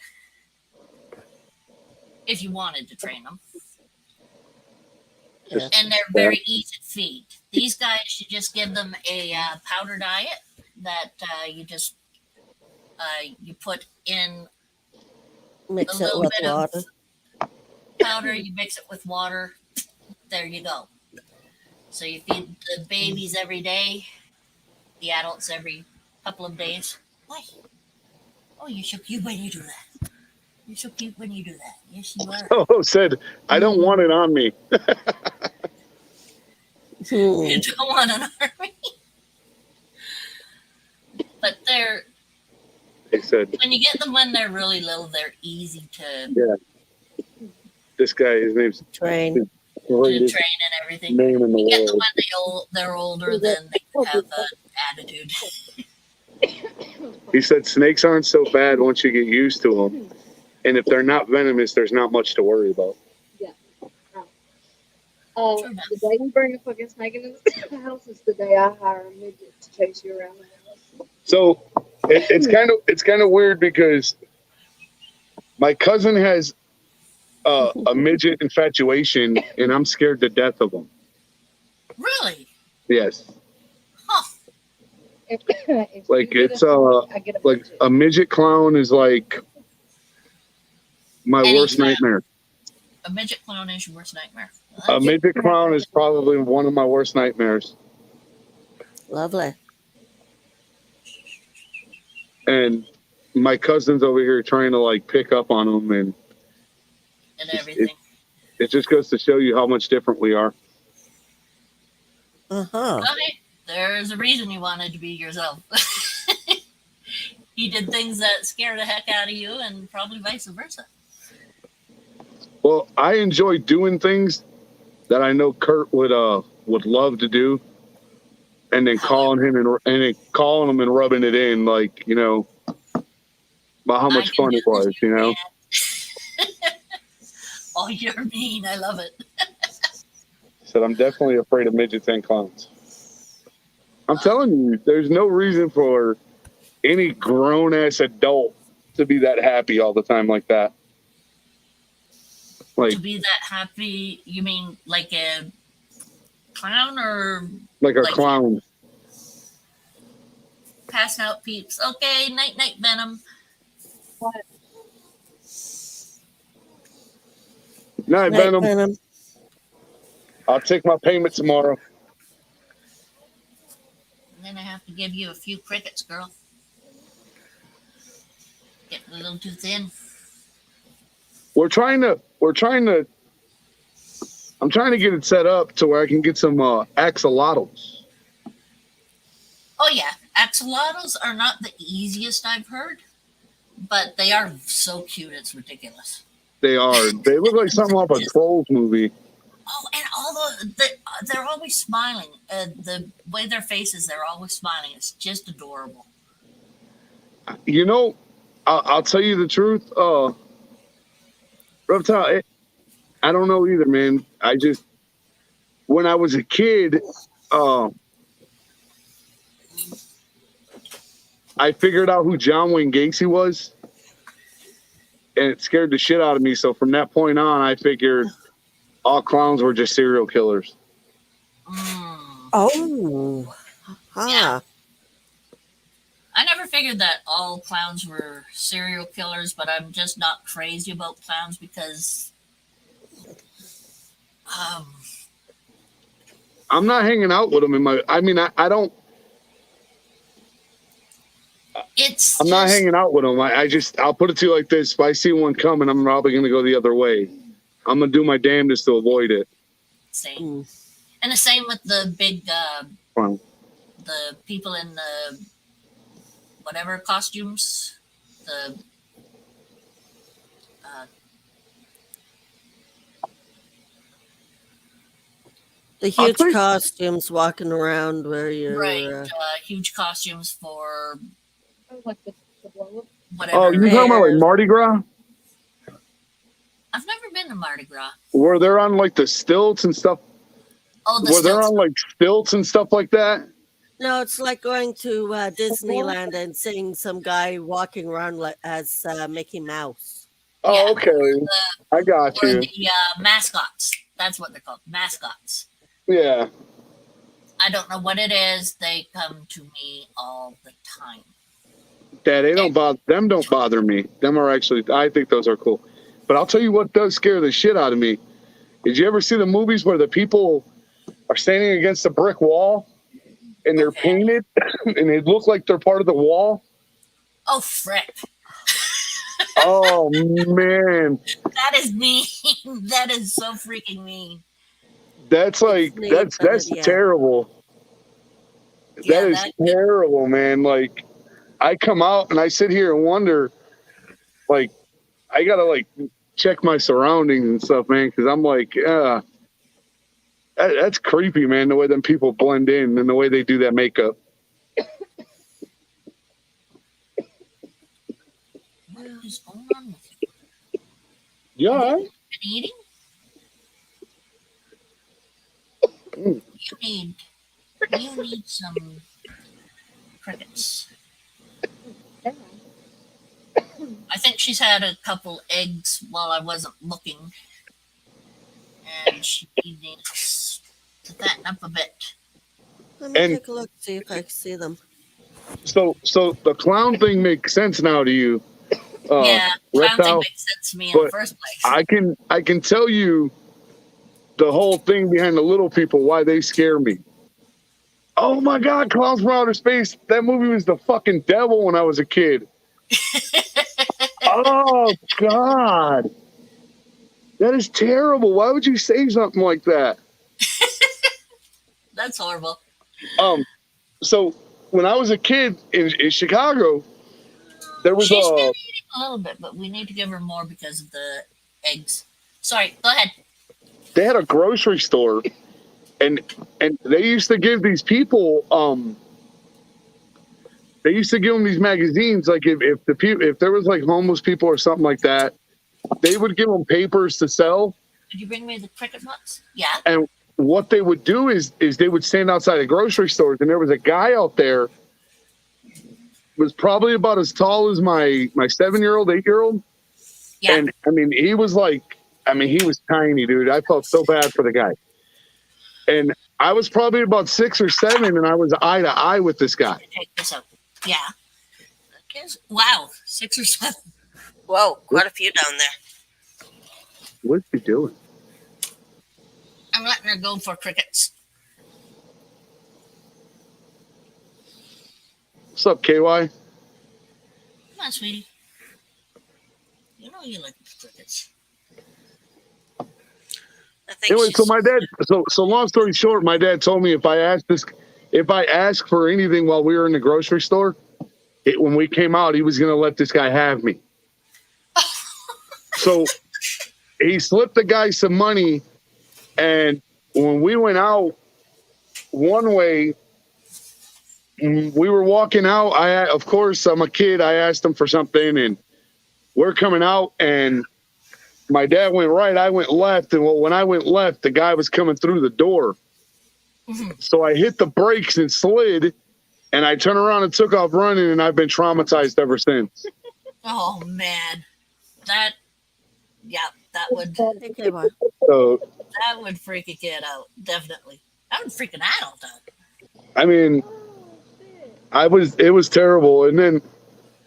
if you wanted to train them. Yeah. And they're very easy to feed. These guys, you just give them a powder diet that you put in Mix A it little with bit of water. powder, you mix it with water. There you go. So you feed the babies every day, the adults every couple of days. Why? Oh, you're so cute when you do that. You're so cute when you do that. Yes, you are. Oh, said, I don't want it on me. You don't want an army. But they're, He said, when you get them when they're really little, they're easy to yeah, this guy, his name's Train. the greatest train and everything. name in the You get them world. when they're older, then they can have an attitude. He said snakes aren't so bad once you get used to them. And if they're not venomous, there's not much to worry about. Yeah. The day you bring a fucking snake into the house is the day I hire a midget to chase you around the house. So it's kind of weird because my cousin has a midget infatuation, and I'm scared to death of him. Really? Yes, Huh. If like you get it's I get a like midget. a midget clown is like my worst Anytime. nightmare. A midget clown is your worst nightmare. A midget clown is probably one of my worst nightmares. Lovely. And my cousin's over here trying to like pick up on him, and And everything. it just goes to show you how much different we are. Uh-huh. Okay, there's a reason you wanted to be yourself. He did things that scare the heck out of you, and probably vice versa. Well, I enjoy doing things that I know Kurt would love to do, and then calling him and rubbing it in, like, you know, about how much fun it was, you know. Oh, you're mean. I love it. Said I'm definitely afraid of midgets and clowns. I'm telling you, there's no reason for any grown ass adult to be that happy all the time like that. Like To be that happy, you mean like a clown or like a like clown. passing out peeps? Okay, night night Venom. Night, Night, Venom. Venom. I'll take my payment tomorrow. And then I have to give you a few crickets, girl. Getting a little too thin. I'm trying to get it set up to where I can get some axolotls. Oh yeah, axolotls are not the easiest I've heard, but they are so cute. It's ridiculous. They are. They look like something off a Trolls movie. Oh, and although they're always smiling, the way their faces, they're always smiling. It's just adorable. You know, I'll tell you the truth. Reptile, I don't know either, man. I just, when I was a kid, I figured out who John Wayne Gacy was, and it scared the shit out of me. So from that point on, I figured all clowns were just serial killers. Oh. Yeah. I never figured that all clowns were serial killers, but I'm just not crazy about clowns because I'm not hanging out with them I don't. I'm not hanging out with them. I'll put it to you like this: if I see one coming, I'm probably going to go the other way. I'm going to do my damnedest to avoid it. Same. And the same with the big, Wow. the people in the whatever costumes, The huge costumes walking around where you're... right, huge costumes for Like the blow up. whatever. Oh, you're talking about like Mardi Gras? I've never been to Mardi Gras. Where they're on like the stilts and stuff? Oh, Where they're on like stilts and stuff like that? No, it's like going to Disneyland and seeing some guy walking around like as Mickey Mouse. Oh, okay. I got or you. the mascots. That's what they're called, mascots. Yeah. I don't know what it is. They come to me all the time. Yeah, they don't bother. Them don't bother me. Them are actually. I think those are cool. But I'll tell you what does scare the shit out of me. Did you ever see the movies where the people are standing against a brick wall and they're painted and they look like they're part of the wall? Oh, frick. Oh man, That is mean. That is so freaking mean. that's like neat, that's but, yeah. terrible. Yeah, That is terrible, man. Like I come out and I sit here and wonder, like I gotta like check my surroundings and stuff, man, because I'm like, that's creepy, man. The way them people blend in and the way they do that makeup. What is going on with you? Yeah. Been eating? Mm. You need some crickets. I think she's had a couple eggs while I wasn't looking, and she needs to fatten up a bit. Let me And- take a look, see if I can see them. So the clown thing makes sense now to you. Yeah, clown thing Reptile, makes sense to me in the but first place. I can tell you the whole thing behind the little people, why they scare me. Oh my God, Clowns from Outer Space. That movie was the fucking devil when I was a kid. Oh God. That is terrible. Why would you say something like that? That's horrible. So when I was a kid in Chicago, there was She's been eating a little bit, but we need to give her more because of the eggs. Sorry, go ahead. they had a grocery store and they used to give these people they used to give them these magazines, like if there was like homeless people or something like that, they would give them papers to sell. Did you bring me the cricket nuts? Yeah. And what they would do is they would stand outside of grocery stores, and there was a guy out there, was probably about as tall as my 7-year-old, 8-year-old. Yeah. And I mean, he was tiny, dude. I felt so bad for the guy. And I was probably about 6 or 7, and I was eye to eye with this guy. Take this out. Yeah. Wow, 6 or 7. Whoa, quite a few down there. What's he doing? I'm letting her go for crickets. What's up, KY? Come on, sweetie. You know you like crickets. I think Anyway, so she's- my dad. So long story short, my dad told me if I ask for anything while we were in the grocery store, when we came out, he was going to let this guy have me. So he slipped the guy some money, and when we went out one way, we were walking out. Of course, I'm a kid. I asked him for something, and we're coming out, and my dad went right, I went left, and when I went left, the guy was coming through the door. So I hit the brakes and slid, and I turned around and took off running, and I've been traumatized ever since. Oh man, that would Okay, well, So freak a kid out. Definitely, that would freak an adult out. I mean, it was terrible. And then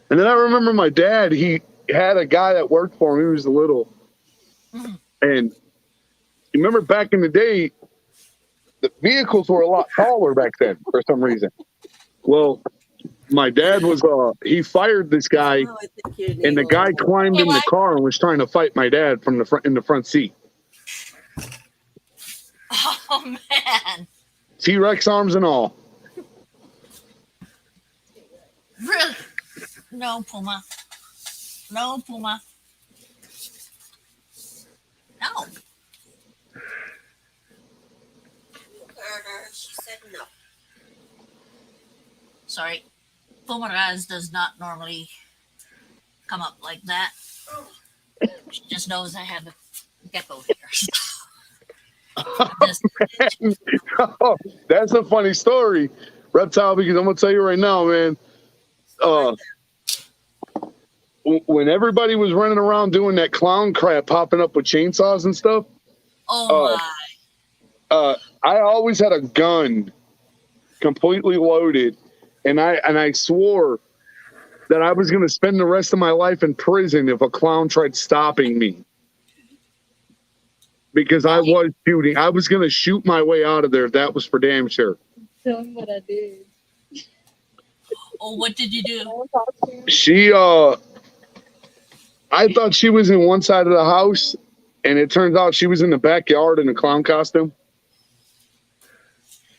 I remember my dad, he had a guy that worked for him. He was little. And you remember back in the day, the vehicles were a lot taller back then for some reason. Well, my dad was, he fired this guy, oh, I think you need and the a guy little more. climbed in the car and was trying to fight my dad from in the front seat. Oh man, T-Rex arms and all. really? No, Puma. No, Puma. No. She said no. Sorry, Puma Raz does not normally come up like that. She just knows I have a gecko here. Just- Oh, that's a funny story, Reptile, because I'm gonna tell you right now, man. When everybody was running around doing that clown crap, popping up with chainsaws and stuff, oh my. I always had a gun completely loaded, and I swore that I was going to spend the rest of my life in prison if a clown tried stopping me. Because I was shooting. I was going to shoot my way out of there. That was for damn sure. Tell him what I did. Oh, what did you do? Don't talk to him. She, I thought she was in one side of the house, and it turns out she was in the backyard in a clown costume.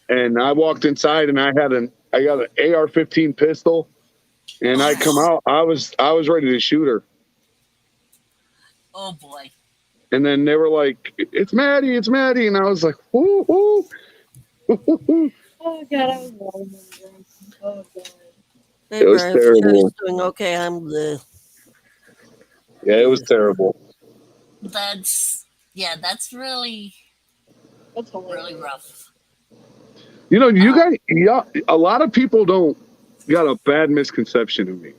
And I walked inside, and I got an AR-15 pistol, and I come out. I was ready to shoot her. Oh boy. And then they were like, "It's Maddie, it's Maddie," and I was like, "Whoo, whoo." Oh God, I was rolling. Oh God. Hey, It was Brian, terrible. doing okay. I'm the. Yeah, it was terrible. That's really That's hilarious. really rough. You know, you guys, yeah, a lot of people got a bad misconception of me.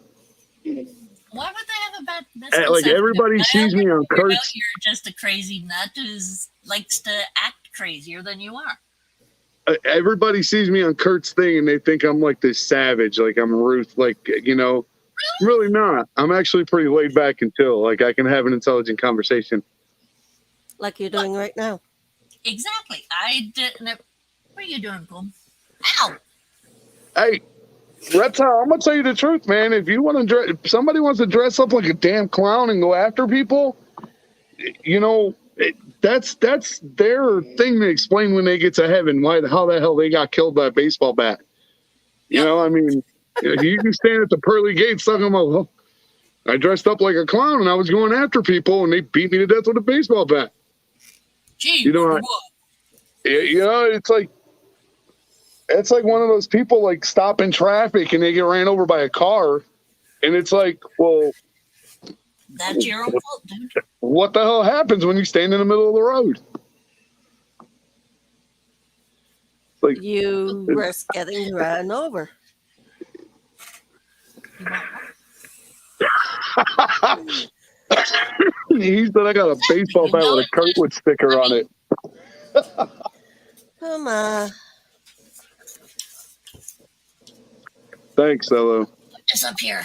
Why would they have a bad misconception? Like everybody sees me on Kurt's. You're just a crazy nut who likes to act crazier than you are. Everybody sees me on Kurt's thing and they think I'm like this savage, like I'm Ruth, like, you know, really not. I'm actually pretty laid back and chill. Like I can have an intelligent conversation. Like you're doing right now. Exactly. I didn't. What are you doing, Boom? Ow! Hey, Reptile, I'm gonna tell you the truth, man. If you want to, if somebody wants to dress up like a damn clown and go after people, you know, that's their thing to explain when they get to heaven. How the hell they got killed by a baseball bat? You know, I mean, you can stand at the pearly gates talking about, well, I dressed up like a clown and I was going after people and they beat me to death with a baseball bat. Gee, You know, it's like one of those people like stop in traffic and they get ran over by a car, and it's like, well, that's your own fault, dude. what the hell happens when you stand in the middle of the road? Like You risk getting run over. he said I got a baseball bat with a Kurtwood sticker on it. Come on. Thanks, Elo. It's up here.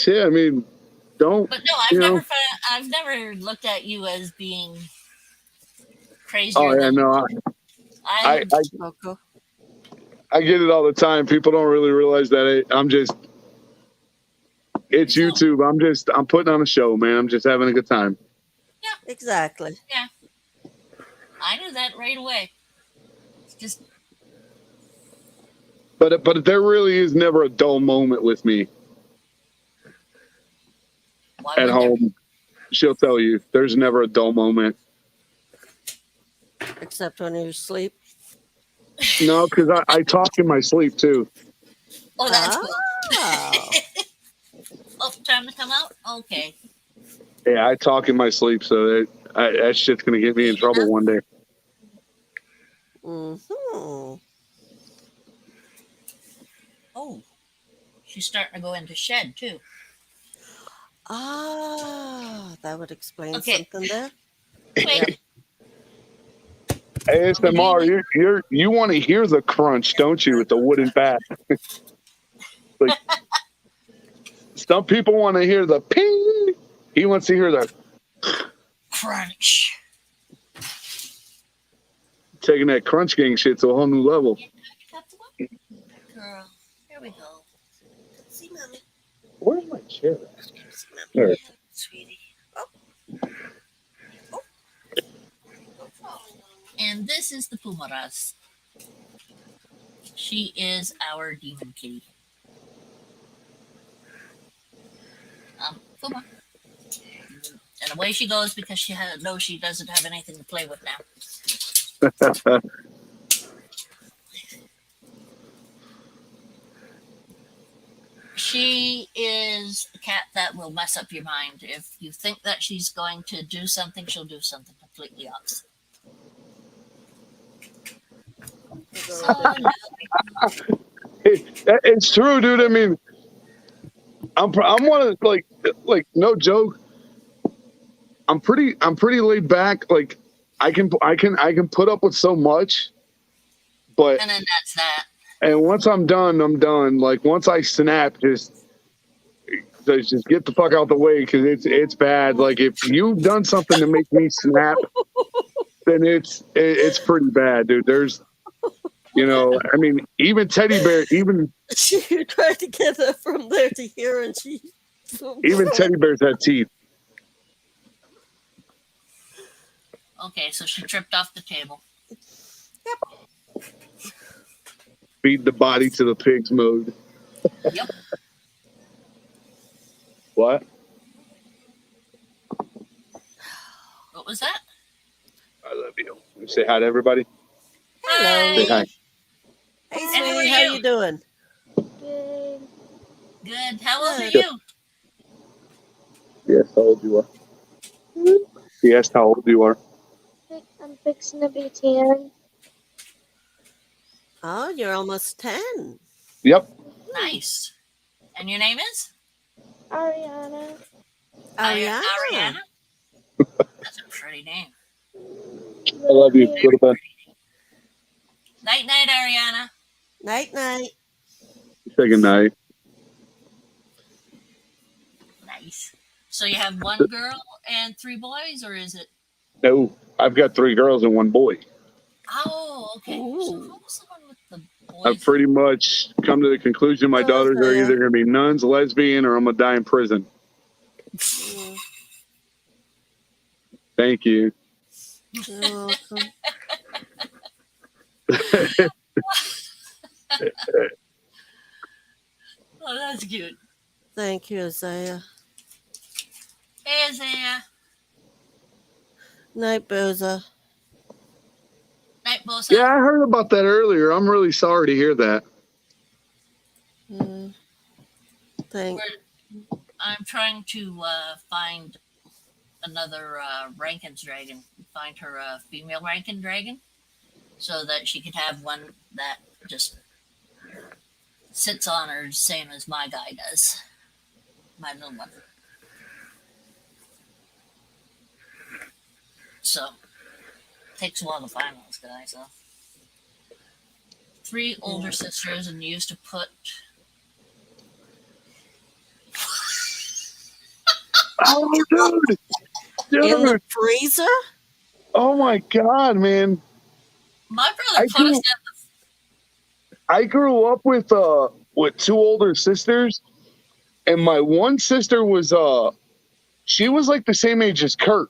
Yeah, I mean, don't. But no, I've never looked at you as being crazy. Oh yeah, no, I get it all the time. People don't really realize that it's YouTube. I'm putting on a show, man. I'm just having a good time. Yeah, Exactly. yeah. I knew that right away. It's just. But there really is never a dull moment with me at home. She'll tell you there's never a dull moment. Except when you're asleep. No, because I talk in my sleep too. Oh, that's cool. Oh. Oh, time to come out? Okay. Yeah, I talk in my sleep, so that shit's gonna get me in trouble one day. Mm-hmm. Oh, she's starting to go into shed too. Ah, that would explain Okay. something there. Wait, ASMR, you want to hear the crunch, don't you, with the wooden bat? Like, some people want to hear the ping. He wants to hear the crunch. taking that crunch gang shit to a whole new level. Girl, here we go. See, mommy. Where's my chair? See, mommy. There. Sweetie. Oh. And this is the Pumaras. She is our demon kitty. Puma. And away she goes because she knows she doesn't have anything to play with now. She is a cat that will mess up your mind. If you think that she's going to do something, she'll do something completely opposite. It's true, dude. I mean, I'm one of like no joke. I'm pretty laid back. Like I can put up with so much, but And then that's that. And once I'm done, I'm done. Like once I snap, just get the fuck out the way because it's bad. Like if you've done something to make me snap, then it's pretty bad, dude. There's I mean, even teddy bear, even She tried to get her from there to here, and she. teddy bears have teeth. Okay, so she tripped off the table. Feed the body to the pigs mode. Yep. What? What was that? I love you. Say hi to everybody. Hello. Say hi. Hey, How are sweetie, how you? you doing? Good. Good. How old are Good. you? Yes, how old you are. He asked how old you are. I'm fixing to be 10. Oh, you're almost 10. Yep. Nice. And your name is? Ariana. Ariana. Ariana? That's a pretty name. I love you. Go to bed. Night, night, Ariana. Night, night. Say good night. Nice. So you have one girl and 3 boys, or is it? No, I've got 3 girls and 1 boy. Oh, okay. So Ooh. who was the one with the boys? I've pretty much come to the conclusion my daughters are Isaiah. either going to be nuns, lesbian, or I'm going to die in prison. Mm, Thank you. you're welcome. Oh, that's cute. Thank you, Isaiah. Hey, Isaiah. Night, Boza. Night, Bosa. Yeah, I heard about that earlier. I'm really sorry to hear that. Mm. Thank. I'm trying to find another Rankin's dragon. Find her a female Rankin dragon, so that she could have one that just sits on her, same as my guy does. My little one. So takes a while to find those guys. So 3 older sisters, and used to put. Oh, dude. In the Dude. freezer? Oh, my God, man. My brother put us at I grew up with 2 older sisters, and my one sister was she was like the same age as Kurt.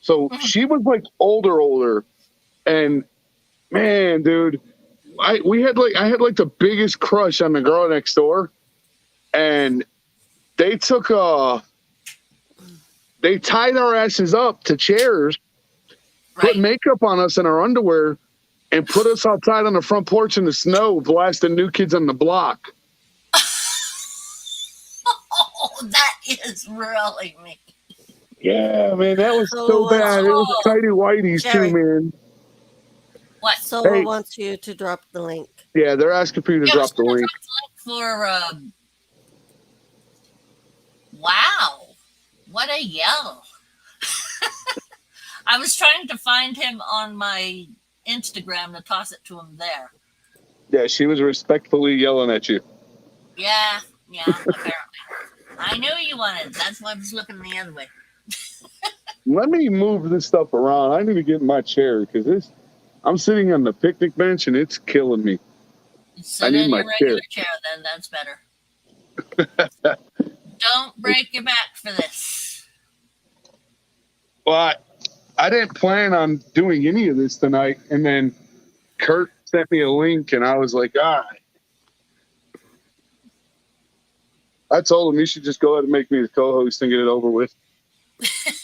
So she was like older. And man, dude, I had like the biggest crush on the girl next door. And they took they tied our asses up to chairs, put right. makeup on us in our underwear, and put us outside on the front porch in the snow, blasting New Kids on the Block. Oh, that is really me. Yeah, man, that was Solo so wants bad. you It was to, tighty whities Jerry. too, man. What? Solo Hey. wants you to drop the link. Yeah, they're asking for you to Yeah, drop the we're link. for wow, what a yell. I was trying to find him on my Instagram to toss it to him there. Yeah, she was respectfully yelling at you. Yeah, apparently. I knew you wanted. That's why I was looking the other way. Let me move this stuff around. I need to get in my chair because I'm sitting on the picnic bench and it's killing me. Sit need in my your regular chair. chair, then that's better. Don't break your back for this. Well, I didn't plan on doing any of this tonight, and then Kurt sent me a link, and I was like, all right. I told him you should just go ahead and make me the co-host and get it over with. That's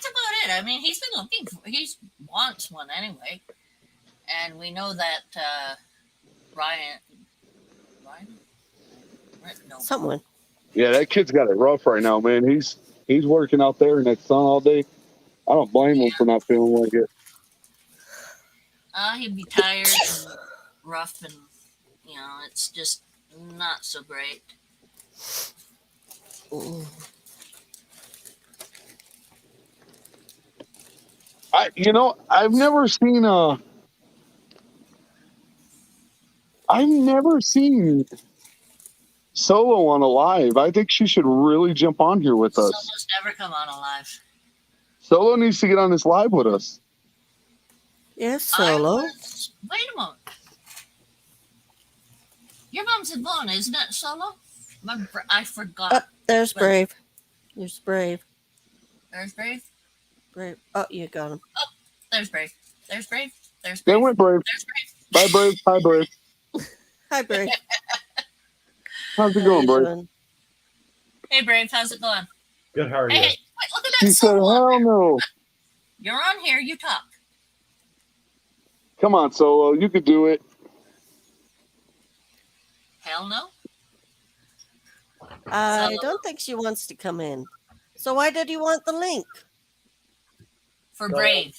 about it. I mean, he's been looking for. He wants one anyway, and we know that Ryan. No. Someone. Yeah, that kid's got it rough right now, man. He's working out there in that sun all day. I don't blame him for not feeling like it. He'd be tired and rough, and it's just not so great. Mm. I've never seen I've never seen Solo on a live. I think she should really jump on here with us. Solo's never come on alive. Solo needs to get on this live with us. Yes, Solo. Wait a moment. Your mom's in Vaughan, isn't it, Solo? I forgot. There's Brave. There's Brave. There's Brave. Brave. Oh, you got him. There's Brave. There's Brave. There's They Brave. went Brave. There's Brave. Bye, Brave. Hi, Brave. Hi, Brave. How's it How going, you Brave? doing? Hey, Brave, how's it going? Good, how are Hey, you? hey, wait, look at She that said, Solo. hell no. You're on here. You talk. Come on, Solo. You could do it. Hell no. I Solo. don't think she wants to come in. So why did you want the link? For So- Brave.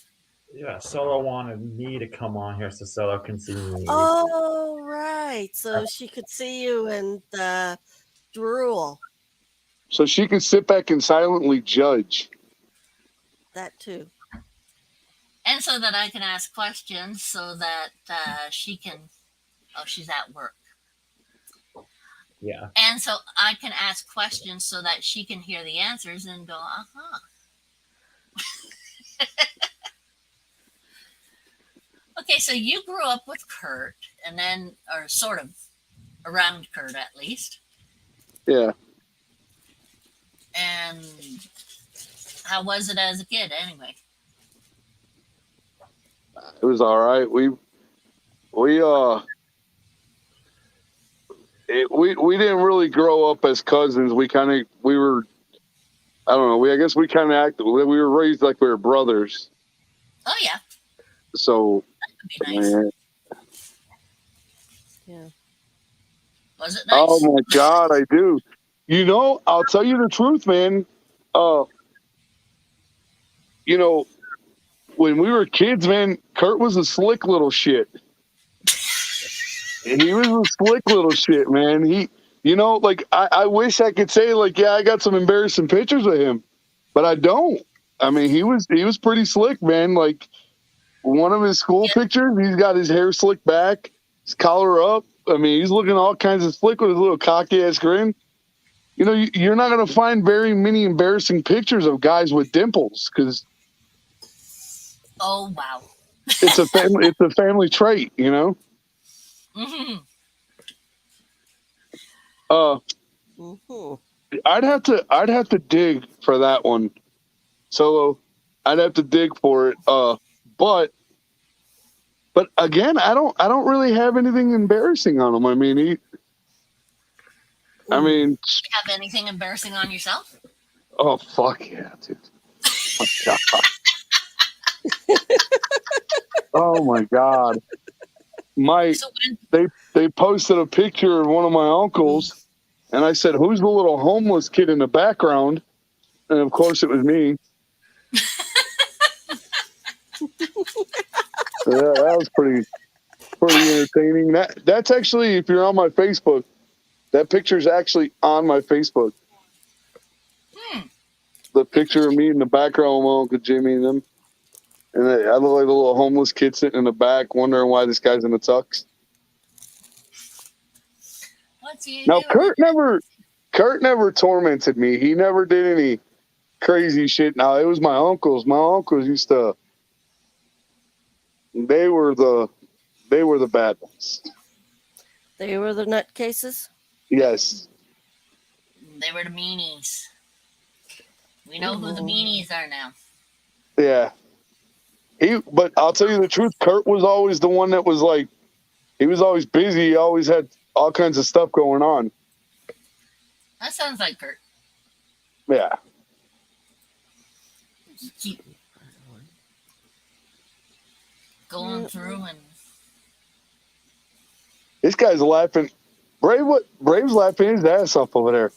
Yeah, Solo wanted me to come on here so Solo can see me. Oh, right. So she could see you and drool. So she can sit back and silently judge. That too. And so that I can ask questions so that she can. Oh, she's at work. Yeah. And so I can ask questions so that she can hear the answers and go, uh-huh. Okay, so you grew up with Kurt and then, or sort of around Kurt at least. Yeah. And how was it as a kid anyway? It was all right. We didn't really grow up as cousins. We were, I don't know. I guess we kind of acted. We were raised like we were brothers. Oh, yeah. So, That'd be nice. man, Yeah. Was it nice? oh my God, I do. You know, I'll tell you the truth, man. You know, when we were kids, man, Kurt was a slick little shit. He was a slick little shit, man. Like I wish I could say, like, yeah, I got some embarrassing pictures of him, but I don't. I mean, he was pretty slick, man. Like one of his school pictures, he's got his hair slicked back, his collar up. I mean, he's looking all kinds of slick with his little cocky ass grin. You know, you're not gonna find very many embarrassing pictures of guys with dimples because Oh, wow. it's a family trait, you know. Hmm. Mm-hmm. I'd have to dig for that one, Solo. I'd have to dig for it. But again, I don't really have anything embarrassing on him. I mean, Do you have anything embarrassing on yourself? oh fuck yeah, dude. Oh, God. Oh my God. So when, They posted a picture of one of my uncles, and I said, "Who's the little homeless kid in the background?" And of course, it was me. Yeah, that was pretty entertaining. That's actually, if you're on my Facebook, that picture's actually on my Facebook. The picture of me in the background with my Uncle Jimmy and them. And I look like a little homeless kid sitting in the back wondering why this guy's in the tux. what's he Now, doing? Kurt never tormented me. He never did any crazy shit. Now, it was my uncles. My uncles used to, they were the bad ones. They were the nutcases? Yes. They were the meanies. We know who the meanies are now. Yeah. But I'll tell you the truth, Kurt was always the one that was like, he was always busy. He always had all kinds of stuff going on. That sounds like Kurt. Yeah. Keep going through and This guy's laughing. Brave's laughing his ass off over there.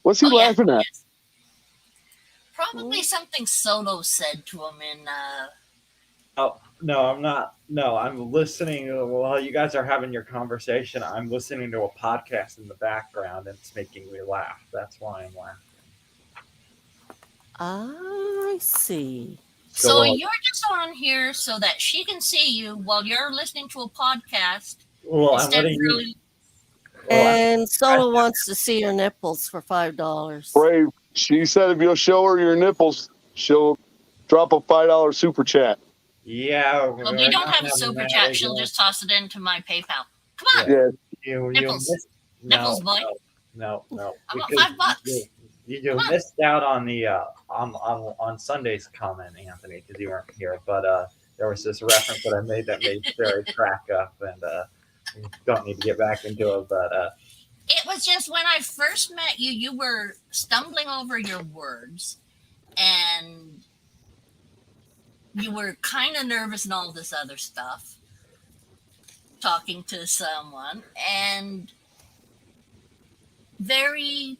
What's he Oh, yeah, laughing at? yes. Probably something Solo said to him in Oh, no, I'm not. No, I'm listening. While you guys are having your conversation, I'm listening to a podcast in the background and it's making me laugh. That's why I'm laughing. I see. So on. you're just on here so that she can see you while you're listening to a podcast Well, and Instead what of do you? really, Well, And Solo wants to see your nipples for $5. Brave. She said if you'll show her your nipples, she'll drop a $5 super chat. yeah, well, we we're don't not have a having super that chat. She'll again. just toss it into my PayPal. Come on, Yeah, Yeah. you nipples, missed. nipples, boy. No, I want because $5. you Come on. missed out on the on Sunday's comment, Anthony, because you weren't here. But there was this reference that I made that made Sarah crack up, and we don't need to get back into it. But It was just when I first met you, you were stumbling over your words and you were kind of nervous and all this other stuff, talking to someone, and very,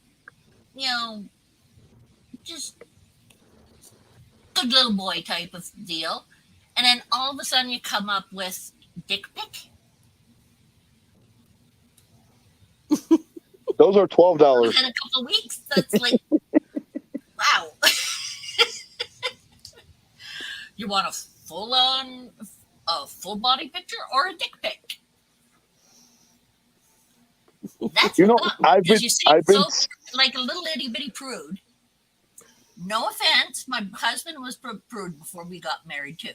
you know, just good little boy type of deal. And then all of a sudden you come up with dick pic. Those are $12. Within a couple of weeks, that's like, wow. You want a full body picture or a dick pic? That's You know, fun, I've because been, you seem I've been, so like a little itty bitty prude. No offense, my husband was prude before we got married too.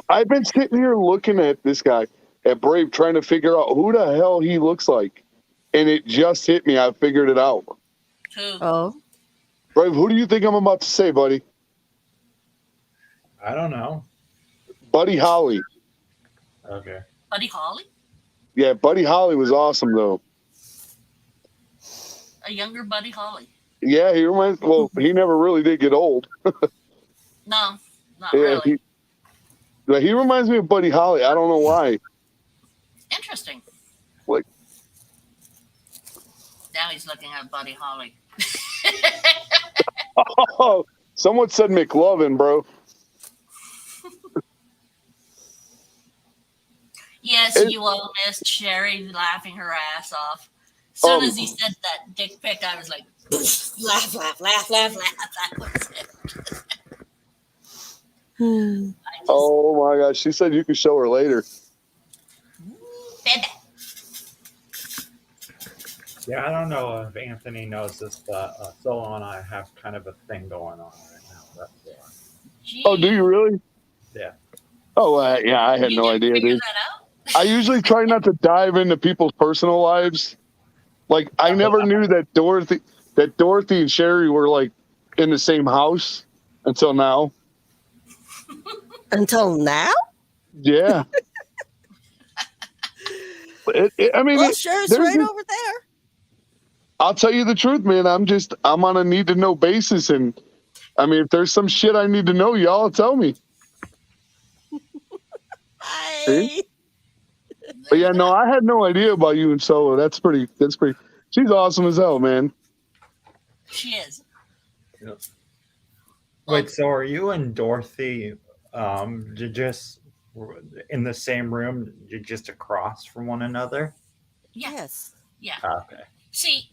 I've been sitting here looking at this guy at Brave, trying to figure out who the hell he looks like, and it just hit me. I figured it out. Who? Oh, Brave, who do you think I'm about to say, buddy? I don't know. Buddy Holly. Okay. Buddy Holly? Yeah, Buddy Holly was awesome though. A younger Buddy Holly? Yeah, he reminds. Well, he never really did get old. No, not Yeah, really. he reminds me of Buddy Holly. I don't know why. Interesting. Like- Now he's looking at Buddy Holly. Oh, someone said McLovin, bro. Yes, It- you all missed Sherry laughing her ass off. As soon as he said that dick pic, I was like, laugh, laugh, laugh, laugh, laugh. That was it. I just, Oh my gosh, she said you could show her later. baby. Yeah, I don't know if Anthony knows this, but Solo and I have kind of a thing going on right now. That's why. Oh, do you really? Yeah. Oh, yeah, I had You no didn't idea, figure dude. that out? I usually try not to dive into people's personal lives. Like, I never knew that Dorothy and Sherry were like in the same house until now. until now? Yeah. I mean, Well, Sherry's there's right a- over there. I'll tell you the truth, man. I'm on a need to know basis, and I mean, if there's some shit I need to know, y'all tell me. Hi. But yeah, no, I had no idea about you and Solo. That's pretty. She's awesome as hell, man. She is. Wait, so are you and Dorothy just in the same room, just across from one another? Yeah. Yes. Yeah. Okay. See,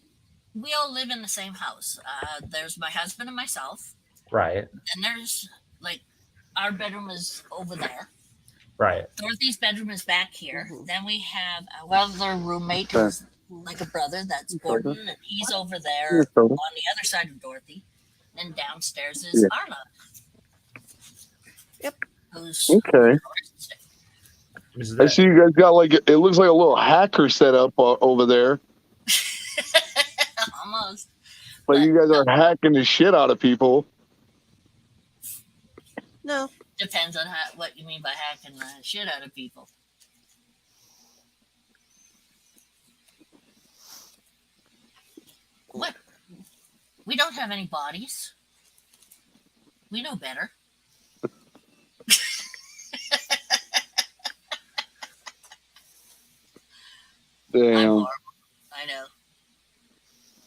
we all live in the same house. There's my husband and myself, Right. and there's like our bedroom is over there. Right. Dorothy's bedroom is back here. Mhm. Then we have our other roommate who's like a brother. That's Gordon, and he's over there on the other side of Dorothy. And downstairs is Arla. Yep. Who's Okay. Is I that, see you guys got like it looks like a little hacker set up over there. almost. Like you guys are hacking the shit out of people. No. Depends on what you mean by hacking the shit out of people. What? We don't have any bodies. We know better. I'm Damn. horrible. I know.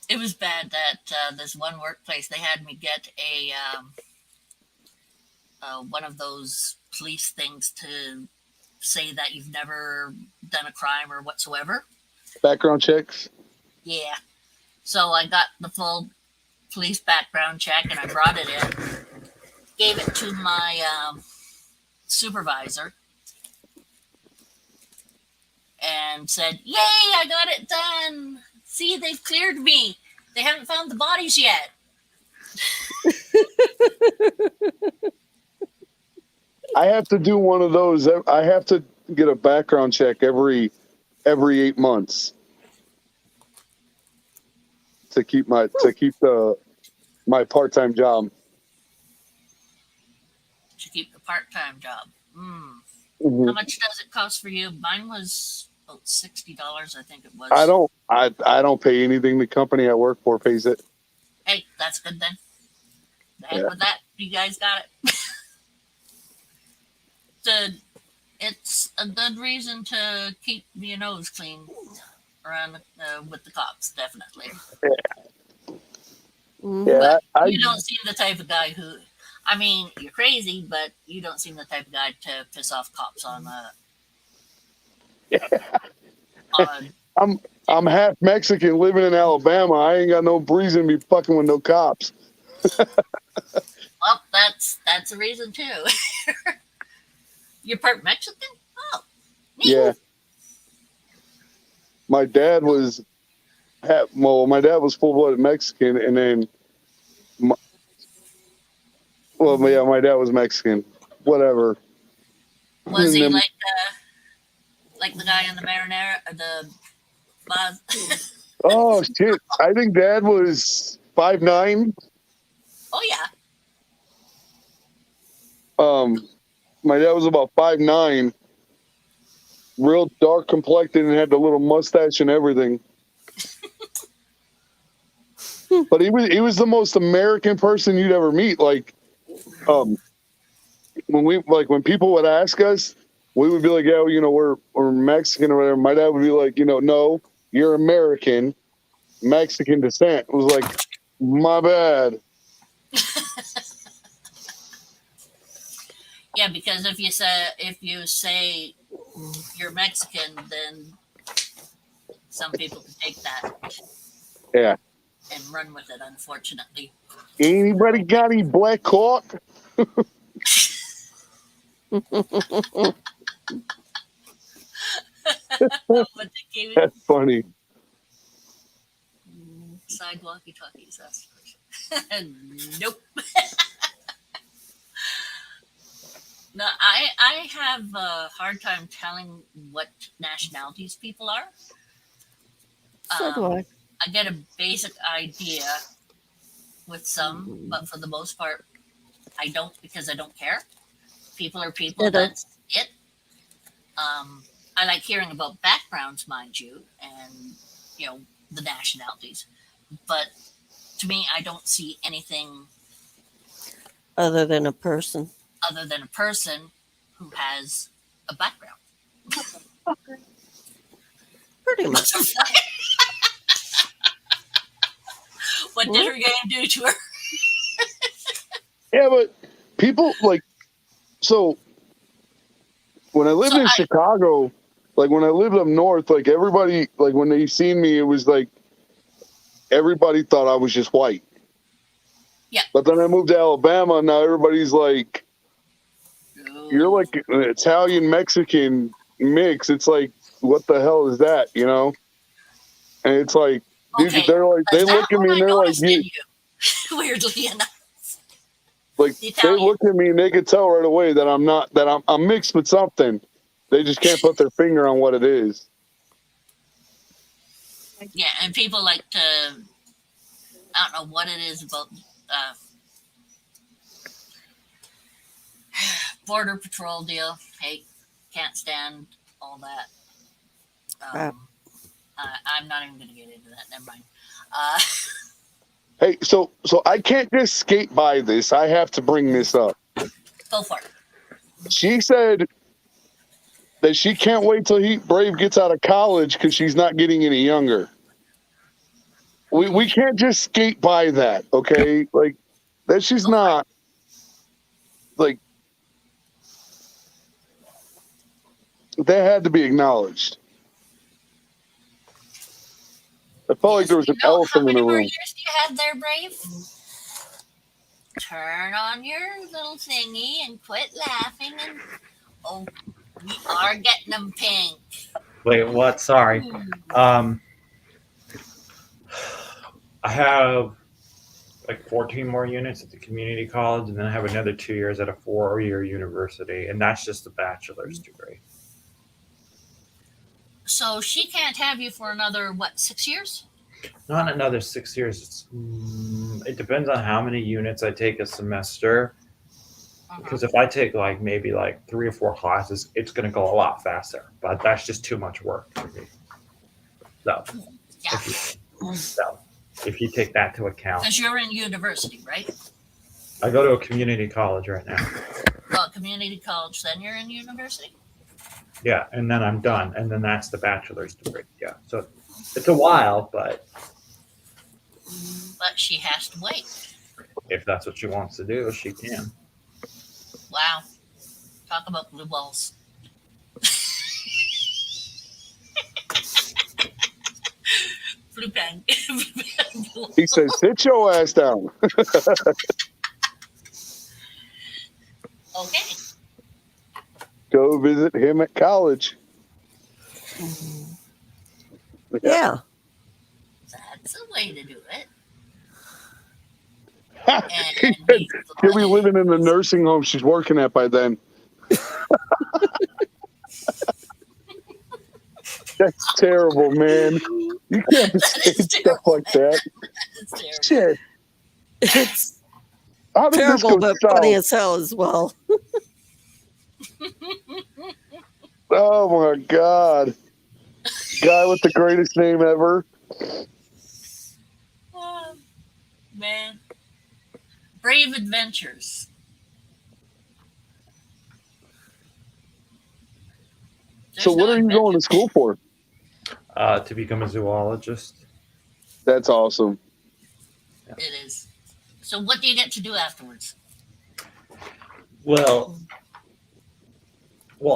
It was bad that this one workplace, they had me get a one of those police things to say that you've never done a crime or whatsoever. Background checks. Yeah. So I got the full police background check and I brought it in, gave it to my supervisor. and said, "Yay, I got it done. See, they've cleared me. They haven't found the bodies yet." I have to do one of those. I have to get a background check every 8 months to keep my my part-time job. To keep the part-time job. Mhm. How much does it cost for you? Mine was about $60, I think it was. I don't pay anything. The company I work for pays it. Hey, that's good then. The heck Yeah. with that. You guys got it. It's a good reason to keep your nose clean around with the cops, definitely. Mhm. Yeah, But you don't seem the type of guy who, I mean, you're crazy, but you don't seem the type of guy to piss off cops on a. I'm half Mexican living in Alabama. I ain't got no reason to be fucking with no cops. Well, that's a reason too. You're part Mexican? Oh, neat. Yeah. My dad was my dad was full-blooded Mexican, and then my dad was Mexican. Whatever. Was And he then- like the guy in the marinara, the Oh shit! I think Dad was 5'9". Oh yeah. My dad was about 5'9", real dark complected, and had the little mustache and everything. But he was the most American person you'd ever meet. Like, when people would ask us, we would be like, "Yeah, we're Mexican or whatever." My dad would be like, "No, you're American, Mexican descent." It was like, my bad. Yeah, because if you say you're Mexican, then some people can take that Yeah. and run with it, unfortunately. Anybody got any black cock? But they gave it That's funny. side walkie-talkies. That's nope. No, I have a hard time telling what nationalities people are. So do I. I get a basic idea with some, but for the most part, I don't, because I don't care. People are people. Ditto. That's it. I like hearing about backgrounds, mind you, and the nationalities. But to me, I don't see anything Other than a person. other than a person who has a background. Pretty much. What did her game do to her? Yeah, but people so when I lived in Chicago, when I lived up north, everybody, when they seen me, it was like everybody thought I was just white. Yeah. But then I moved to Alabama, and now everybody's like, you're like an Italian Mexican mix. It's like, what the hell is that? And it's like, dude, Okay, they look at me and they're like, you. Weirdly enough. They look at me and they can tell right away that I'm mixed with something. They just can't put their finger on what it is. Yeah, and people like to, I don't know what it is about border patrol deal. Hey, can't stand all that. I'm not even going to get into that. Never mind. Hey, so I can't just skate by this. I have to bring this up. Go for it. She said that she can't wait till Brave gets out of college because she's not getting any younger. We can't just skate by that, okay? That she's not that had to be acknowledged. I felt like there was an elephant in the How many more room. years do you have there, Brave? Turn on your little thingy and quit laughing. And we are getting them pink. Wait, what? Sorry. I have like 14 more units at the community college, and then I have another 2 years at a 4-year university, and that's just a bachelor's degree. So she can't have you for another, what, 6 years? Not another 6 years. It depends on how many units I take a semester. Because if I take like maybe like 3 or 4 classes, it's going to go a lot faster. But that's just too much work for me. So, Yeah. if you take that to account, Because you're in university, right? I go to a community college right now. Well, community college, then you're in university? Yeah, and then I'm done, and then that's the bachelor's degree. Yeah, so it's a while, but But she has to wait. if that's what she wants to do, she can. Wow. Talk about blue balls. Blue pen. He says, "Sit your ass down." Okay. Go visit him at college. Yeah. That's a way to do it. He And said, "She'll be living in the nursing home she's working at by then." That's terrible, man. You can't That say is stuff terrible. like that. That's terrible. Shit. It's How did this terrible, go but funny south? as hell as well. Oh my god. Guy with the greatest name ever. Oh, man. Brave adventures. So There's what no are you going to adventure. school for? To become a zoologist. That's awesome. It is. So what do you get to do afterwards? Well,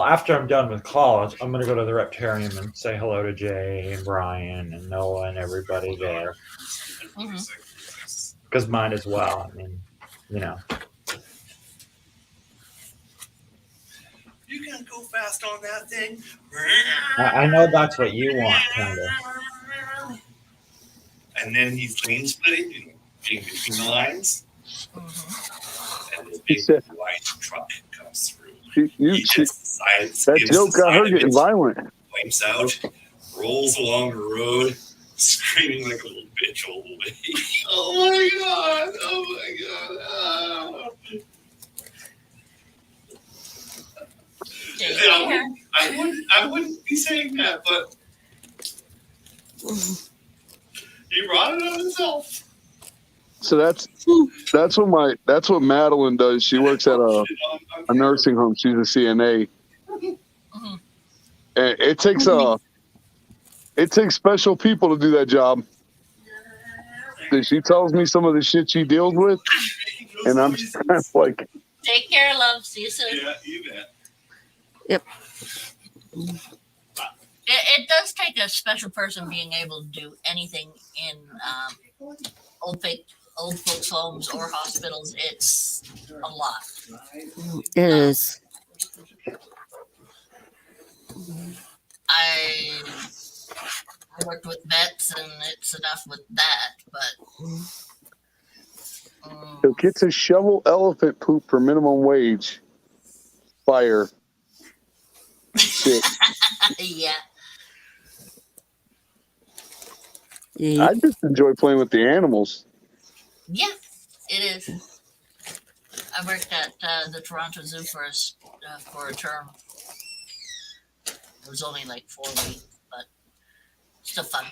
after I'm done with college, I'm going to go to the Reptarium and say hello to Jay and Brian and Noah and everybody there. Because mine as well. I mean, you know. You can go fast on that thing. I know that's what you want, kind of. And then he's lane splitting, getting between the lines, and this He big said- white truck comes through. She, you, He she, just decides that joke got her getting violent. Wipes out, rolls along the road, screaming like a little bitch all the way. Oh my god! Oh my god! Oh. Take Yeah, care. I wouldn't be saying that, but he brought it on himself. So that's what Madeline does. She works at a nursing home. She's a CNA. Mhm. And it takes special people to do that job. And she tells me some of the shit she deals with, and I'm just kind of like, Take care, love. See you soon. Yeah, you bet. Yep. It does take a special person being able to do anything in old folks' homes or hospitals. It's a lot. It is. I worked with vets, and it's enough with that. But who gets a shovel elephant poop for minimum wage? Fire. Shit. yeah, Yeah. I just enjoy playing with the animals. yeah, it is. I worked at the Toronto Zoo for a term. It was only like 4 weeks, but still fun.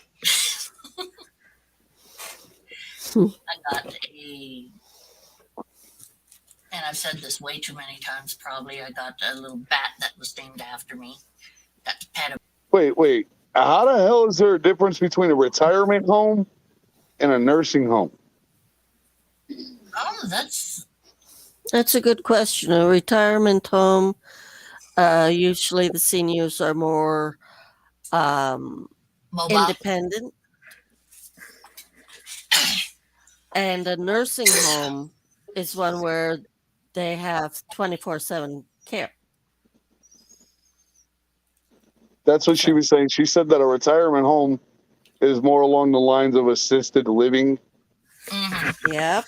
I got and I've said this way too many times probably, I got a little bat that was named after me. Got to pet him. Wait. How the hell is there a difference between a retirement home and a nursing home? Oh, that's That's a good question. A retirement home, usually the seniors are more mobile. independent. And a nursing home is one where they have 24/7 care. That's what she was saying. She said that a retirement home is more along the lines of assisted living, Yep.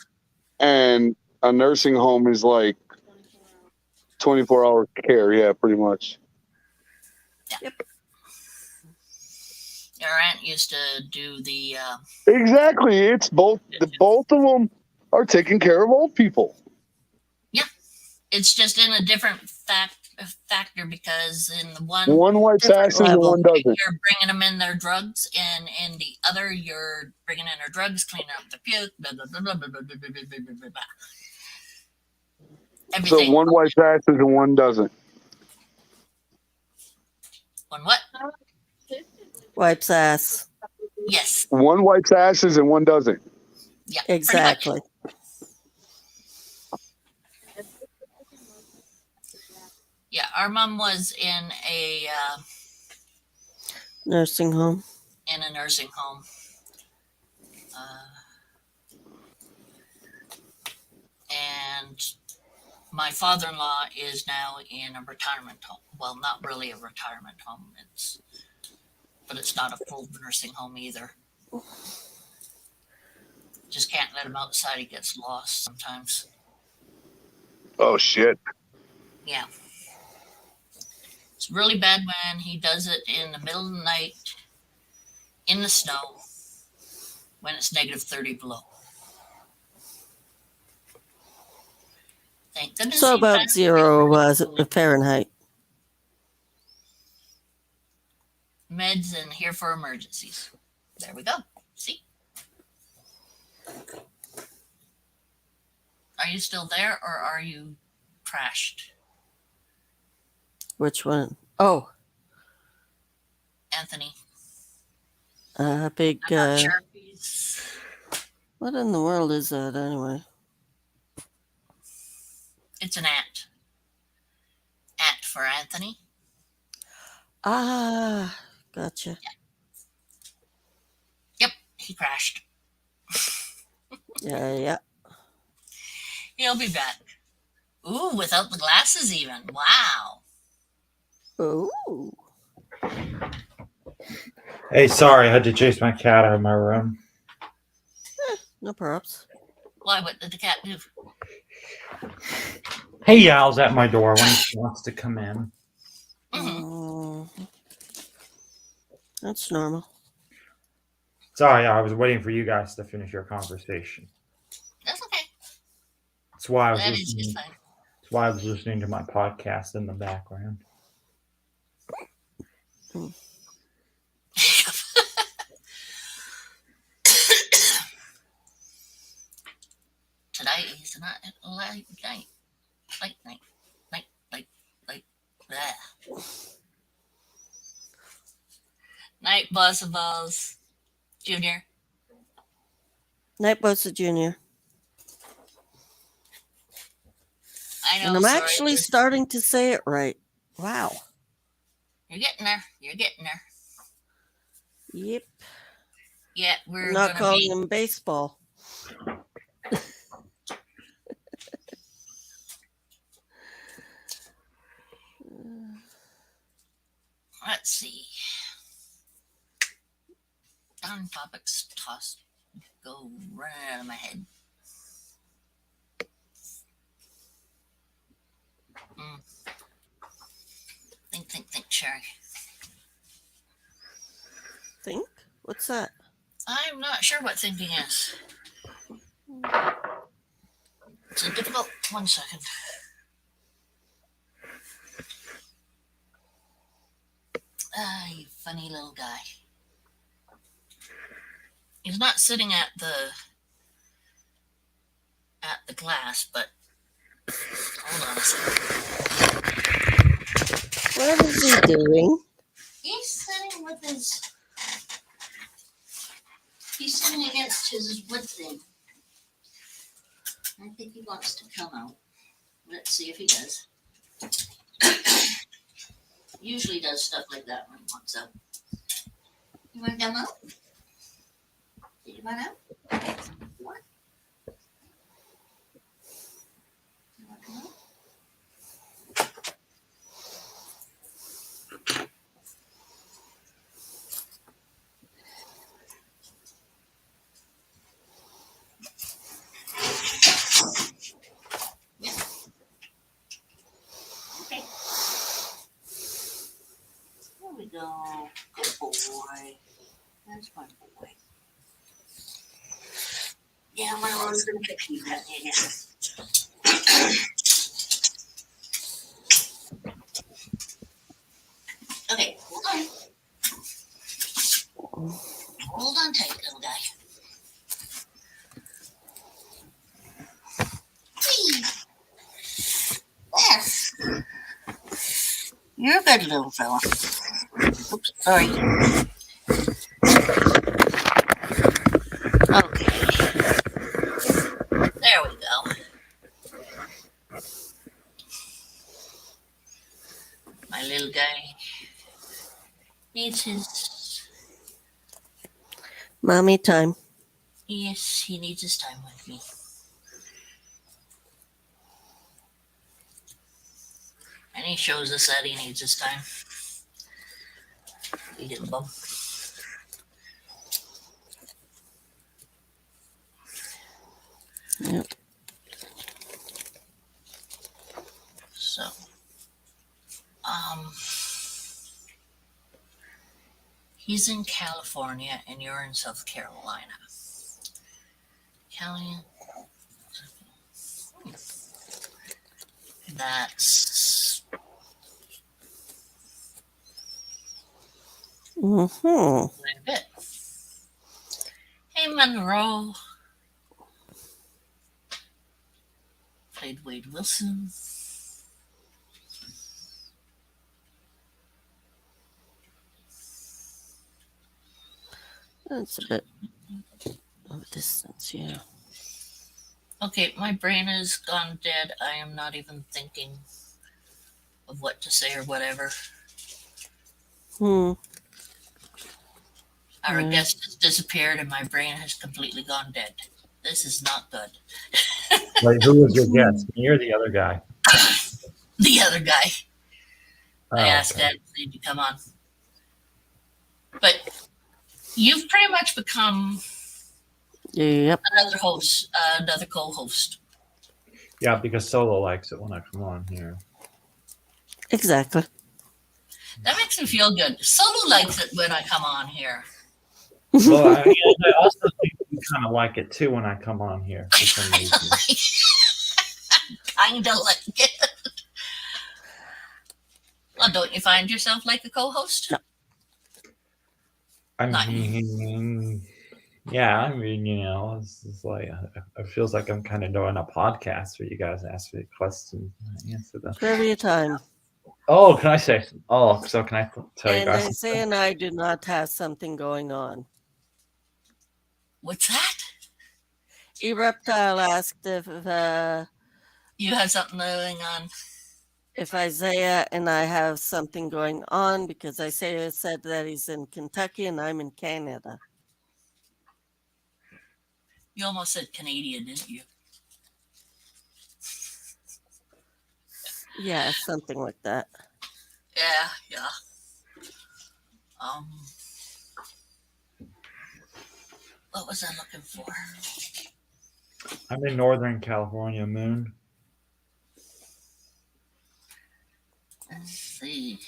and a nursing home is like 24-hour care. Yeah, pretty much. Our aunt used to do the Exactly. It's both. Both of them are taking care of old people. it's just in a different factor because in the one One wipes Different asses and level. one doesn't. you're bringing them in their drugs, and in the other you're bringing in their drugs, cleaning up the puke, blah, blah, blah, blah, blah, blah, blah, blah, blah, blah, blah, blah. So Everything. one wipes asses and one doesn't. One what? Wipes ass. Yes. One wipes asses and one doesn't. Yeah. pretty much. Exactly. Yeah, our mom was in a Nursing home. nursing home. And my father-in-law is now in a retirement home. Well, not really a retirement home. But it's not a full nursing home either. Just can't let him outside. He gets lost sometimes. Oh shit. Yeah. It's really bad when he does it in the middle of the night in the snow when it's negative 30 below. Thank goodness. So he about passed 0 Fahrenheit. meds and here for emergencies. There we go. See? Are you still there or are you crashed? Which one? Oh, Anthony. big. I'm not sure if he's. What in the world is that anyway? It's an ant. Ant for Anthony. Ah, gotcha. Yep, he crashed. Yeah. He'll be back. Ooh, without the glasses even. Wow. Ooh. Hey, sorry, I had to chase my cat out of my room. No props. Why, what did the cat do? He yowls at my door when he wants to come in. That's normal. Sorry, I was waiting for you guys to finish your conversation. That's okay. That's why I was That is listening. just fine. That's why I was listening to my podcast in the background. Today is not late night. Night, boss of balls. Junior. Night Bosa Jr. I know. And I'm sorry, actually Liz. starting to say it right. Wow. You're getting there. You're getting there. Yep. Yeah, we're I'm not gonna calling be. him baseball. Let's see. Darn topics tossed. Go right out of my head. Think, Sherry. Think? What's that? I'm not sure what thinking is. It's a difficult 1 second. You funny little guy. He's not sitting at the glass, but hold on a second. What is he doing? He's sitting with his. He's sitting against his wood thing. I think he wants to come out. Let's see if he does. Usually does stuff like that when he wants out. You want to come out? Did you want out? What? You want to come out? we go. Good boy. That's my boy. Yeah, my mom's gonna fix you that again. Okay, hold on. Hold on tight, little guy. Whee! There. You're a good little fella. Oops, sorry. Okay. There we go. My little guy needs his. Mommy time. Yes, he needs his time with me. And he shows us that he needs his time. He didn't bum. Yep. So, he's in California and you're in South Carolina. That's Mm-hmm. a little bit. Hey, Monroe. Played Wade Wilson. That's a bit of a distance, yeah. Okay, my brain has gone dead. I am not even thinking of what to say or whatever. Hmm. Our Yeah. guest has disappeared and my brain has completely gone dead. This is not good. Wait, who was your guest? Me or the other guy? The other guy. I asked okay. Ashley to come on. But you've pretty much become Yep. another host, another co-host. Yeah, because Solo likes it when I come on here. Exactly. That makes me feel good. Solo likes it when I come on here. Well, I also think you kind of like it too when I come on here for some reason. Kinda like it. Well, don't you find yourself like a co-host? No. I Not- mean, yeah, I mean, you know, it's like it feels like I'm kind of doing a podcast where you guys ask me questions and I answer them. Trivia time. Oh, can I say? Oh, so can I tell you And guys? Isaiah and I do not have something going on. What's that? Ereptile asked You have something going on. if Isaiah and I have something going on because Isaiah said that he's in Kentucky and I'm in Canada. You almost said Canadian, didn't you? Yeah, something like that. Yeah. What was I looking for? I'm in Northern California, Moon. Let's see.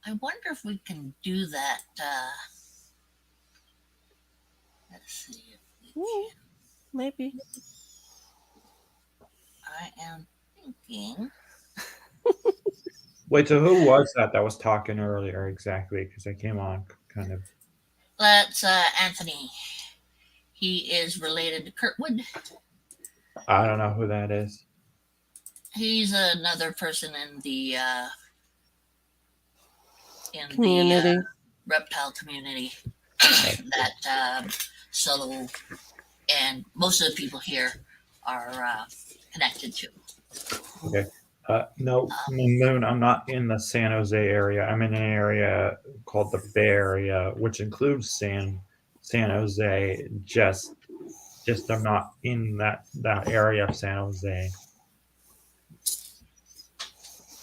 I wonder if we can do that. Let's see. If we can. Maybe. I am thinking. Wait, so who was that was talking earlier exactly? Because I came on kind of. That's Anthony. He is related to Kurtwood. I don't know who that is. He's another person in the Community. reptile community that Solo and most of the people here are connected to. Okay. No, Moon, I'm not in the San Jose area. I'm in an area called the Bay Area, which includes San Jose. Just I'm not in that area of San Jose.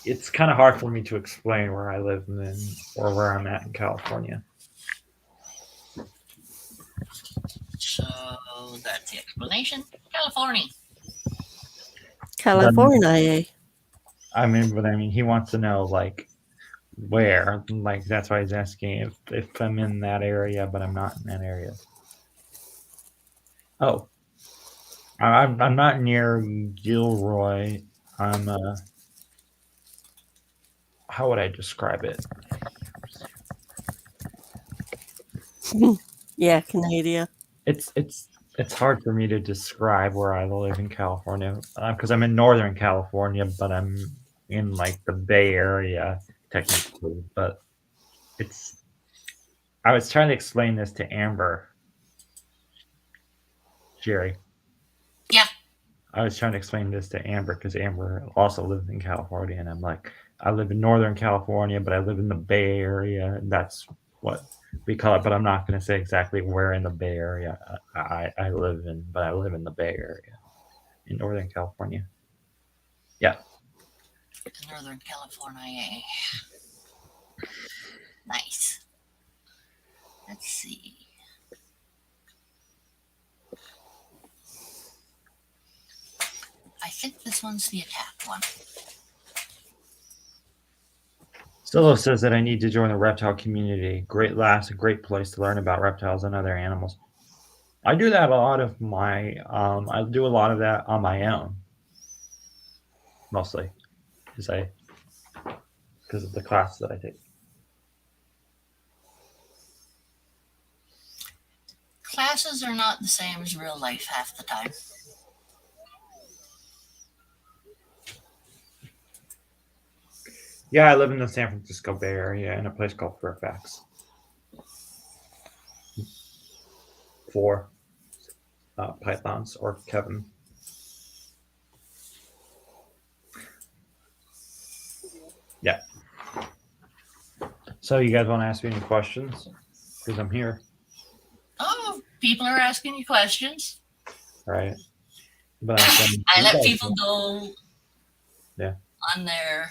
It's kind of hard for me to explain where I live or where I'm at in California. So that's the explanation. California. California. I mean, he wants to know, like, Where? Like that's why he's asking if I'm in that area, but I'm not in that area. Oh, I'm not near Gilroy. I'm how would I describe it? Yeah, Canada. It's hard for me to describe where I live in California because I'm in Northern California, but I'm in like the Bay Area technically. But it's I was trying to explain this to Amber, Jerry. Yeah. I was trying to explain this to Amber because Amber also lives in California, and I'm like, I live in Northern California, but I live in the Bay Area, and that's what we call it. But I'm not going to say exactly where in the Bay Area I live in, but I live in the Bay Area in Northern California. Yeah. Northern California. Nice. Let's see. I think this one's the attack one. Solo says that I need to join the reptile community. Great laughs, a great place to learn about reptiles and other animals. I do that a lot of my I do a lot of that on my own. Mostly. Because of the class that I take. Classes are not the same as real life half the time. Yeah, I live in the San Francisco Bay Area in a place called Fairfax. For pythons or Kevin. Yeah. So you guys want to ask me any questions? Because I'm here. Oh, people are asking you questions. Right. But I let people go on their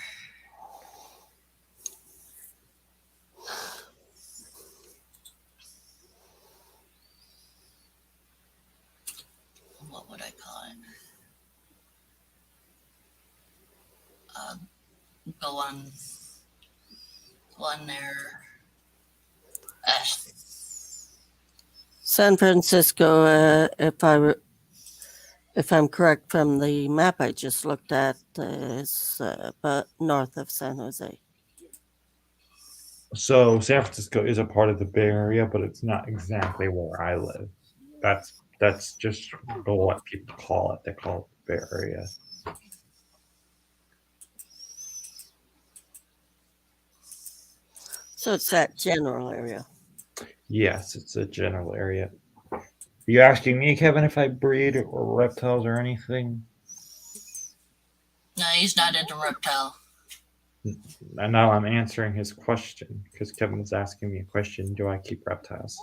what would I call it? Go on their San Francisco, if I'm correct from the map I just looked at, is about north of San Jose. So San Francisco is a part of the Bay Area, but it's not exactly where I live. That's just what people call it. They call it the Bay Area. So it's that general area. Yes, it's a general area. Are you asking me, Kevin, if I breed or reptiles or anything? No, he's not into reptile. And now I'm answering his question because Kevin was asking me a question. Do I keep reptiles?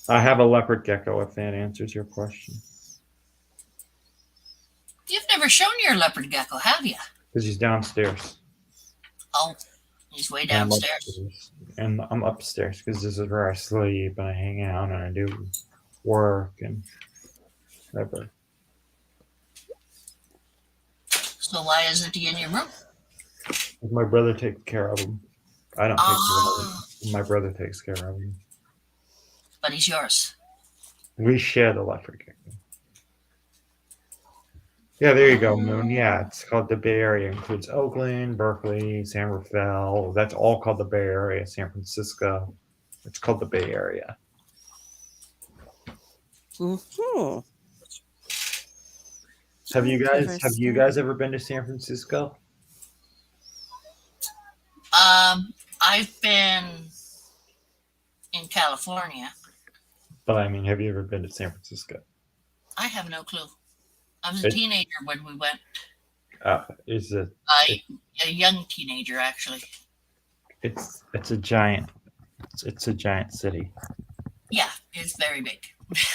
I have a leopard gecko, if that answers your question. You've never shown your leopard gecko, have you? Because he's downstairs. Oh, he's way downstairs. And I'm upstairs because this is where I sleep and I hang out and I do work and whatever. So why isn't he in your room? My brother takes care of him. I don't take care of him. My brother takes care of him. But he's yours. We share the leopard gecko. Yeah, there you go, Moon. Yeah, it's called the Bay Area. It includes Oakland, Berkeley, San Rafael. That's all called the Bay Area. San Francisco. It's called the Bay Area. Mm-hmm. Have you guys ever been to San Francisco? I've been in California. But I mean, have you ever been to San Francisco? I have no clue. I was a teenager when we went. Is it a young teenager, actually? It's a giant city. Yeah, it's very big.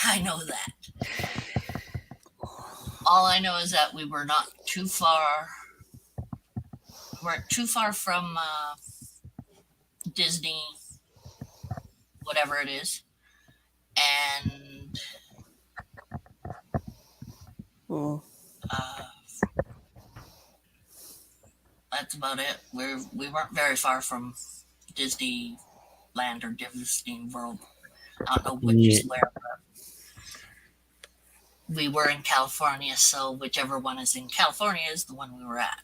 I know that. All I know is that we were not too far. Weren't too far from Disney, whatever it is, and that's about it. We weren't very far from Disneyland or Disney World. I don't know which Yeah. is where, but we were in California, so whichever one is in California is the one we were at.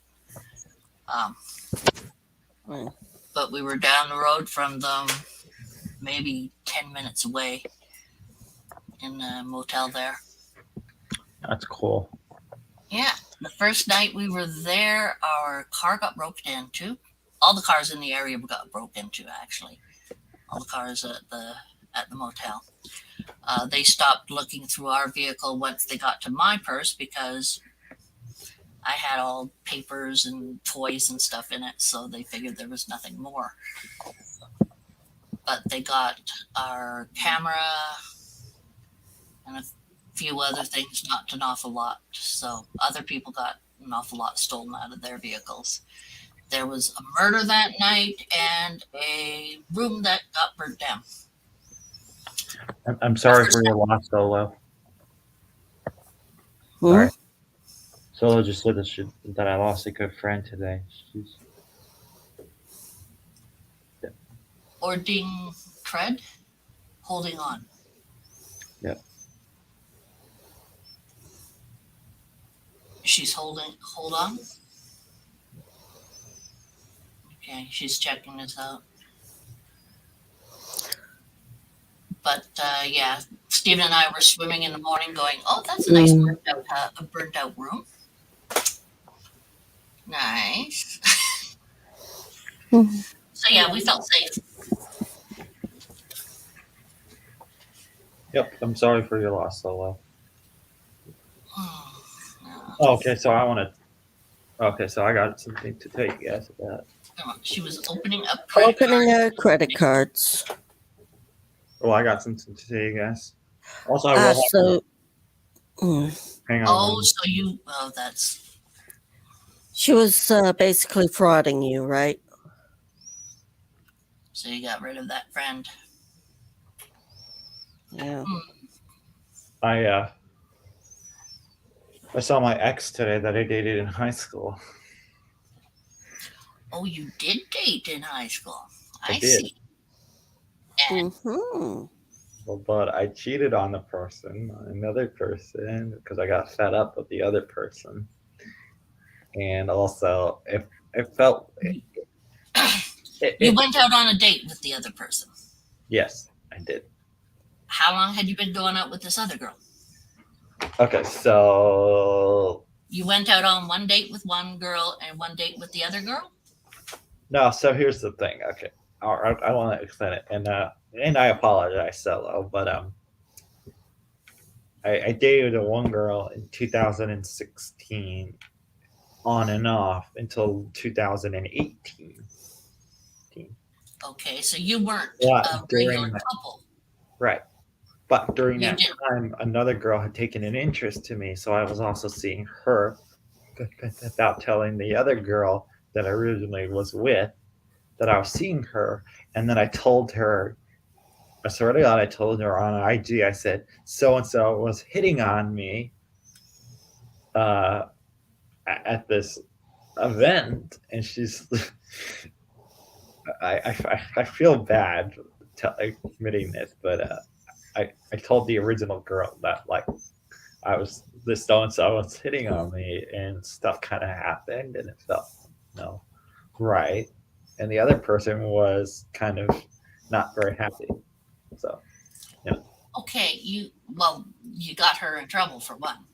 Mm. But we were down the road from them, maybe 10 minutes away in the motel there. That's cool. Yeah, the first night we were there, our car got broken into. All the cars in the area got broken into, actually. All the cars at the motel. They stopped looking through our vehicle once they got to my purse because I had all papers and toys and stuff in it, so they figured there was nothing more. But they got our camera and a few other things, not an awful lot. So other people got an awful lot stolen out of their vehicles. There was a murder that night and a room that got burnt down. I'm sorry for your loss, Solo. Hmm? Sorry. Solo just said that I lost a good friend today. She's, Ording Cred, holding on. Yep. She's hold on. Okay, she's checking this out. But yeah, Stephen and I were swimming in the morning going, oh, that's a nice burnt out room. Nice. So yeah, we felt safe. Yep, I'm sorry for your loss, Solo. No. Okay, so I got something to tell you guys about. She was opening up Credit cards. Well, I got something to tell you guys. Also, I will hang on. Oh, so you? Oh, that's. She was basically frauding you, right? So you got rid of that friend. Yeah. I saw my ex today that I dated in high school. Oh, you did date in high school. I did. see. And But I cheated on another person, because I got fed up with the other person, and also it felt. You went out on a date with the other person. Yes, I did. How long had you been going out with this other girl? Okay, so You went out on one date with one girl and one date with the other girl? no. So here's the thing. Okay, I want to explain it, and I apologize, Solo, but I dated one girl in 2016, on and off until 2018. Okay, so you weren't Yeah, a regular couple. Right. But during You that did. time, another girl had taken an interest to me, so I was also seeing her without telling the other girl that I originally was with that I was seeing her. And then I told her, I swear to God, I told her on IG, I said, so-and-so was hitting on me at this event. And she's, I feel bad admitting this, but I told the original girl that, like, this so-and-so was hitting on me and stuff kind of happened and it felt right. And the other person was kind of not very happy. So, Okay, you got her in trouble for one.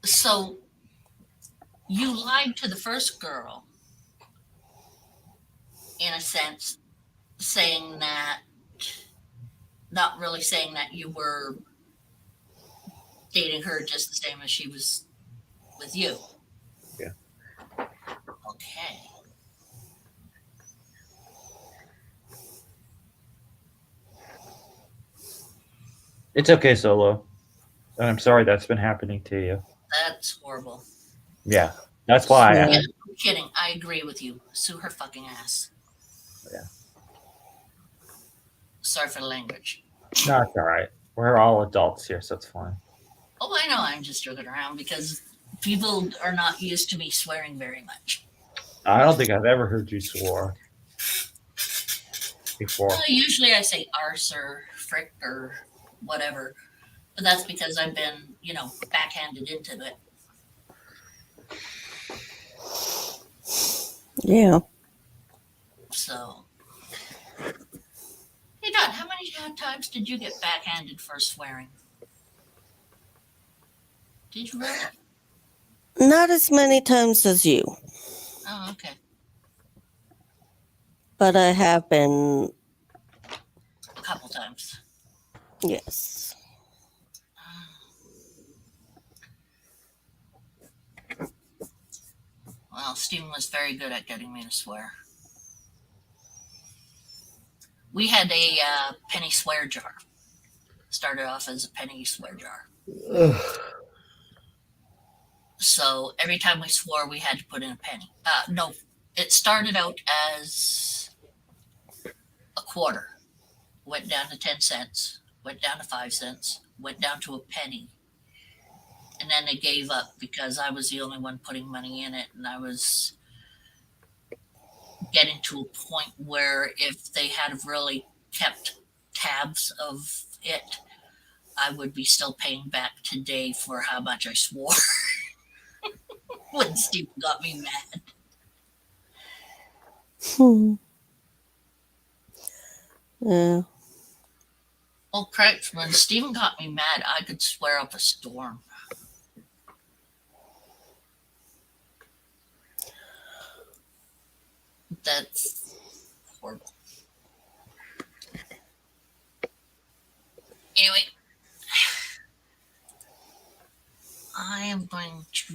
So you lied to the first girl, in a sense, saying that, not really saying that you were dating her just the same as she was with you. Yeah. Okay. it's okay, Solo. And I'm sorry that's been happening to you. That's horrible. Yeah. That's why Yeah. Yeah, I'm kidding. I agree with you. Sue her fucking ass. Yeah. Sorry for the language. No, it's all right. We're all adults here, so it's fine. Oh, I know. I'm just joking around because People are not used to me swearing very much. I don't think I've ever heard you swear before. Usually I say arse or frick or whatever, but that's because I've been, backhanded into it. Yeah. So, hey, Dot, how many times did you get backhanded for swearing? Did you really? Not as many times as you, Oh, okay. but I have been, A couple times. yes. Well, Stephen was very good at getting me to swear. We had a penny swear jar. Started off as a penny swear jar. So every time we swore, we had to put in a penny. No, it started out as a quarter, went down to 10 cents, went down to 5 cents, went down to a penny. And then they gave up because I was the only one putting money in it. And I was getting to a point where if they had really kept tabs of it, I would be still paying back today for how much I swore when Steve got me mad. Yeah. Oh, correct. When Stephen got me mad, I could swear up a storm. That's horrible. Anyway, I am going to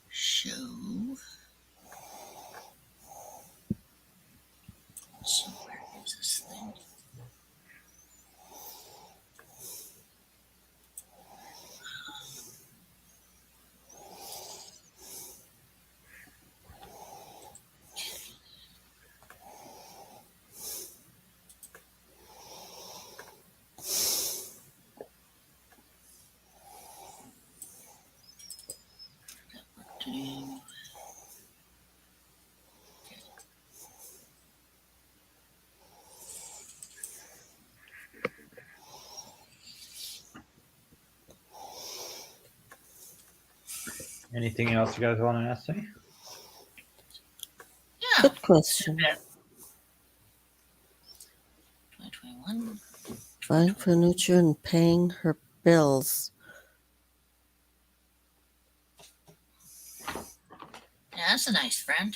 show. So where is this thing? What to do? Anything else you guys want to ask me? Yeah. Good question. 2021. Buying furniture and paying her bills. Yeah, that's a nice friend.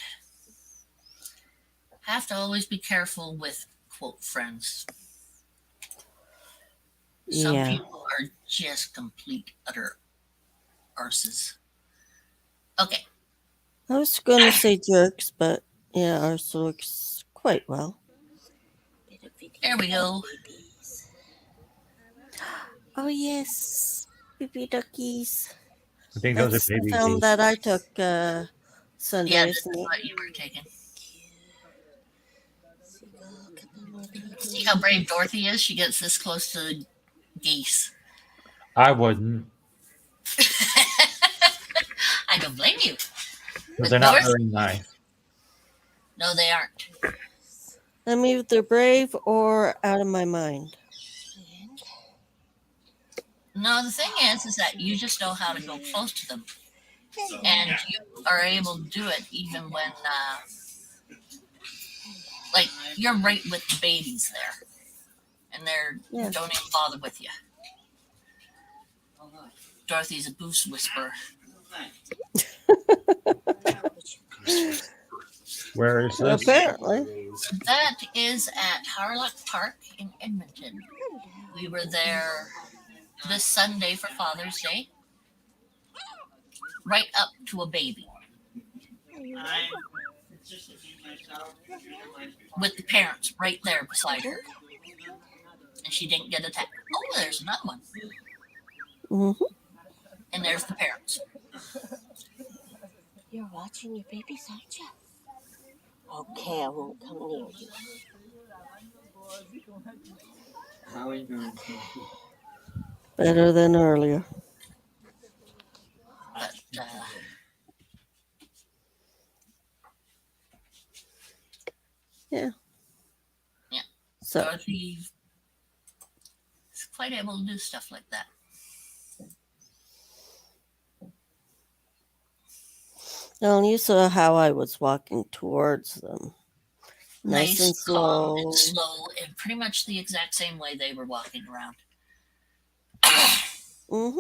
Have to always be careful with quote friends. Some Yeah. people are just complete utter arses. Okay. I was going to say jerks, but yeah, ours works quite well. There we go. Oh, yes. Baby duckies. I think That's those are the baby film feet. that I took Sunday, Yeah, that's isn't it? what you were taking. See how brave Dorothy is? She gets this close to geese. I wouldn't. I don't blame you. But they're not very nice. No, they aren't. I'm either brave or out of my mind. No, the thing is that you just know how to go close to them. And you are able to do it even when, like, you're right with the babies there. And they're don't even bother with you. Dorothy's a goose whisperer. Where is this? Apparently. That is at Harlock Park in Edmonton. We were there this Sunday for Father's Day. Right up to a baby. With the parents right there beside her. And she didn't get attacked. Oh, there's another one. Mm-hmm. And there's the parents. You're watching your babies, aren't you? Okay, I won't come near you. How are you doing? Better than earlier. But Yeah. Yeah. So Dorothy is quite able to do stuff like that. well, you saw how I was walking towards them. Nice and calm, slow. and slow, and pretty much the exact same way they were walking around. Mm-hmm.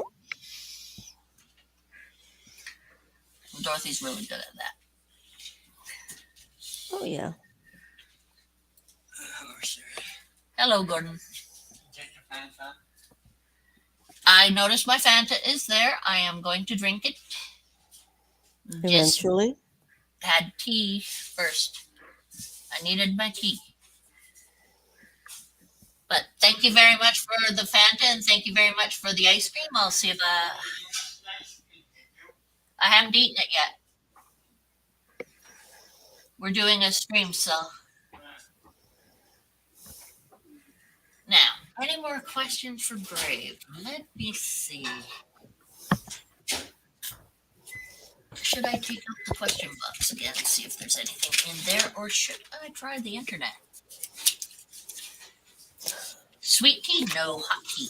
Dorothy's really good at that. Oh yeah. Hello, Gordon. I noticed my Fanta is there. I am going to drink it. Just Eventually. had tea first. I needed my tea. But thank you very much for the Fanta, and thank you very much for the ice cream. I'll see if I haven't eaten it yet. We're doing a stream, so. Now, any more questions for Brave? Let me see. Should I take out the question box again and see if there's anything in there, or should I try the internet? Sweet tea? No, hot tea.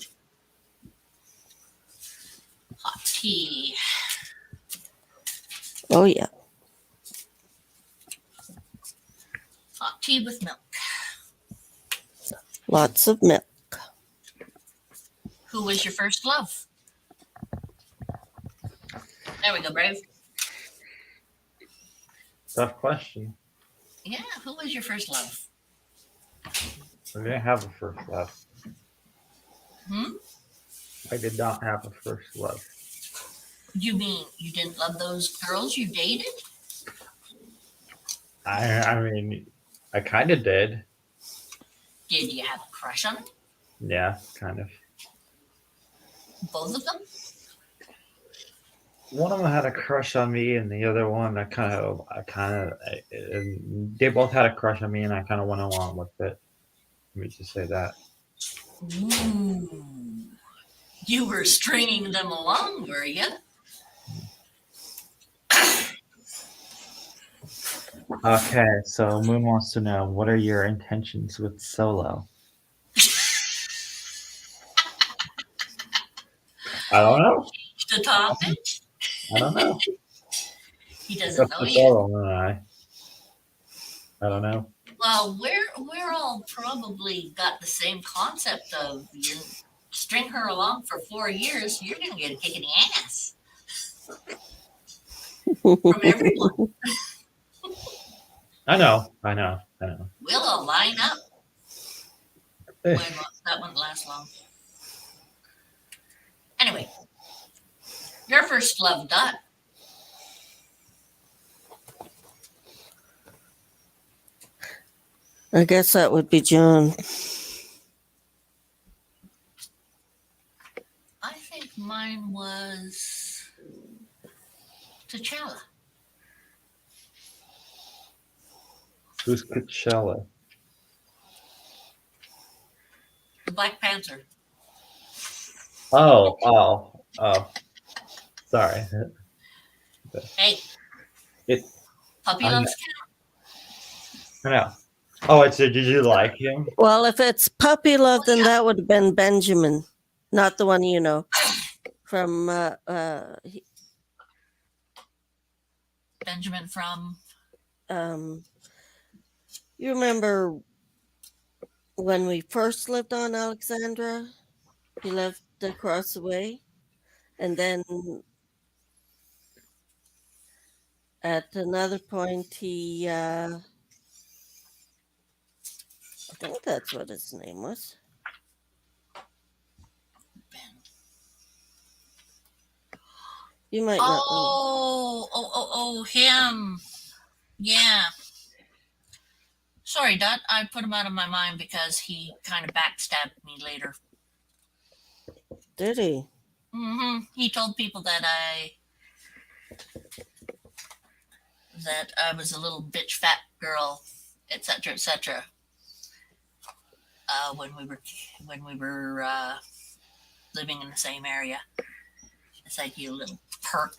Hot tea. Oh yeah. Hot tea with milk. Lots of milk. Who was your first love? There we go, Brave. Tough question. Yeah, who was your first love? I didn't have a first love. Hmm? I did not have a first love. You mean you didn't love those girls you dated? I mean, I kind of did. Did you have a crush on them? Yeah, kind of. Both of them? One of them had a crush on me, and the other one, they both had a crush on me, and I kind of went along with it. Let me just say that. Ooh. You were stringing them along, were you? Okay, so Moon wants to know, what are your intentions with Solo? I don't know. The topic? I don't know. He doesn't know yet. Solo, I don't know. Well, we're all probably got the same concept of you string her along for 4 years, you're gonna get a kick in the ass from everyone. I know. We'll all line up. That wouldn't last long. Anyway, your first love done. I guess that would be June. I think mine was T'Challa. Who's Coachella? The Black Panther. Oh. Sorry. Hey. Puppy I loves I know. Oh, so did you like him? Well, if it's puppy love, then that would have been Benjamin, not the one you know from. Benjamin from. You remember when we first lived on Alexandra? He lived across the way, and then at another point, he. I think that's what his name was. You might not know. Oh, him. Yeah. Sorry, Dot. I put him out of my mind because he kind of backstabbed me later. Did he? Mm-hmm. He told people that I was a little bitch fat girl, etc., etc. When we were living in the same area. It's like you little perk.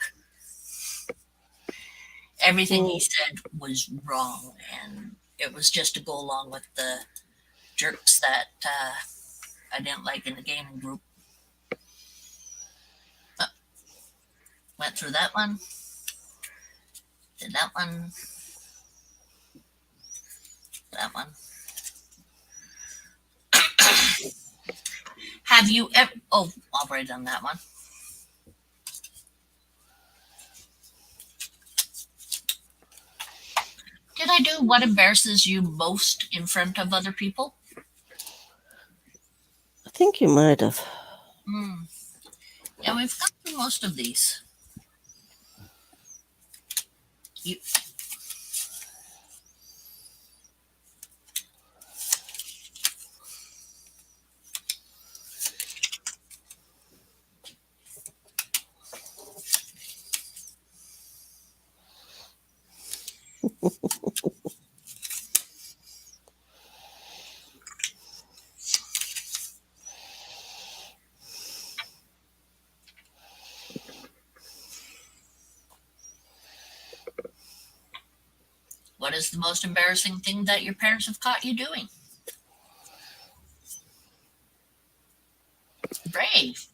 Everything he said was wrong, and it was just to go along with the jerks that I didn't like in the gaming group. Went through that one. Did that one. That one. Have you ever? Oh, I'll write on that one. Did I do what embarrasses you most in front of other people? I think you might have. Yeah, we've got through most of these. You. What is the most embarrassing thing that your parents have caught you doing? Brave.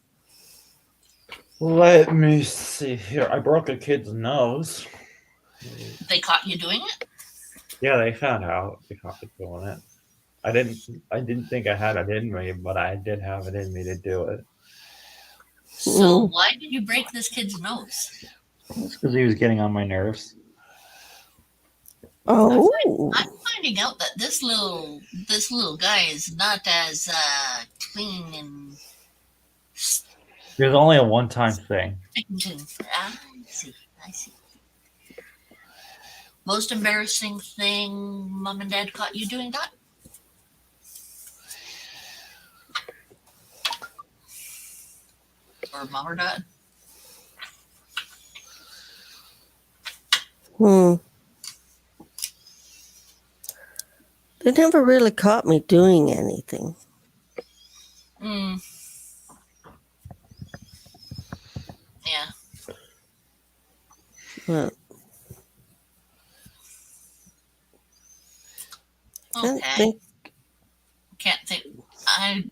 Let me see here. I broke a kid's nose. They caught you doing it? Yeah, they found out. They caught me doing it. I didn't think I had it in me, but I did have it in me to do it. So why did you break this kid's nose? It's because he was getting on my nerves. Oh. I'm finding out that this little guy is not as clean and. It was only a one-time thing. I see. Most embarrassing thing mom and dad caught you doing, Dot? Or mom or dad? They never really caught me doing anything. Yeah. Well, Okay. Can't think. I.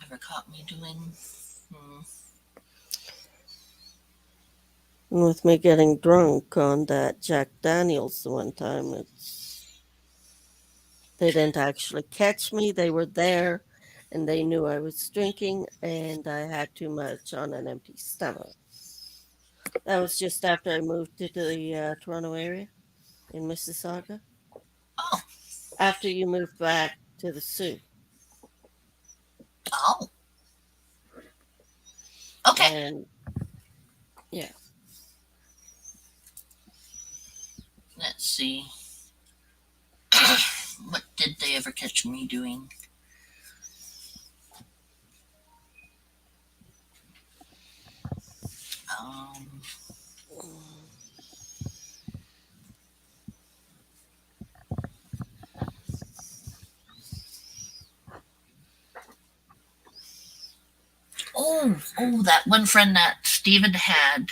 Never caught me doing. With me getting drunk on that Jack Daniels the one time, they didn't actually catch me. They were there, and they knew I was drinking, and I had too much on an empty stomach. That was just after I moved to the Toronto area in Mississauga. Oh. After you moved back to the Sioux. Oh. Okay. And yeah. Let's see. What did they ever catch me doing? Oh, that one friend that Steven had.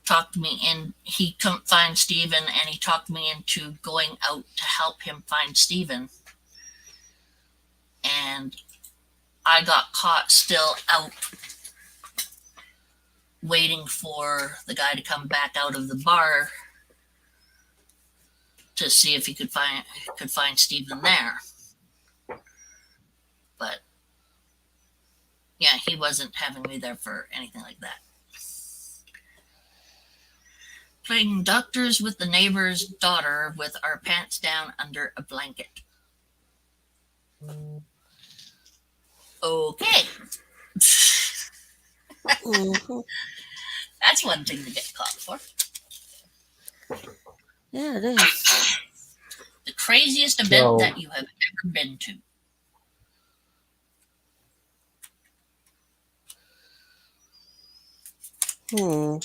Talked me in. He couldn't find Steven, and he talked me into going out to help him find Steven. And I got caught still out waiting for the guy to come back out of the bar to see if he could find Steven there. But yeah, he wasn't having me there for anything like that. Playing doctors with the neighbor's daughter with our pants down under a blanket. Okay. That's one thing to get caught for. Yeah, it is. The craziest event that you have ever been to. Hmm.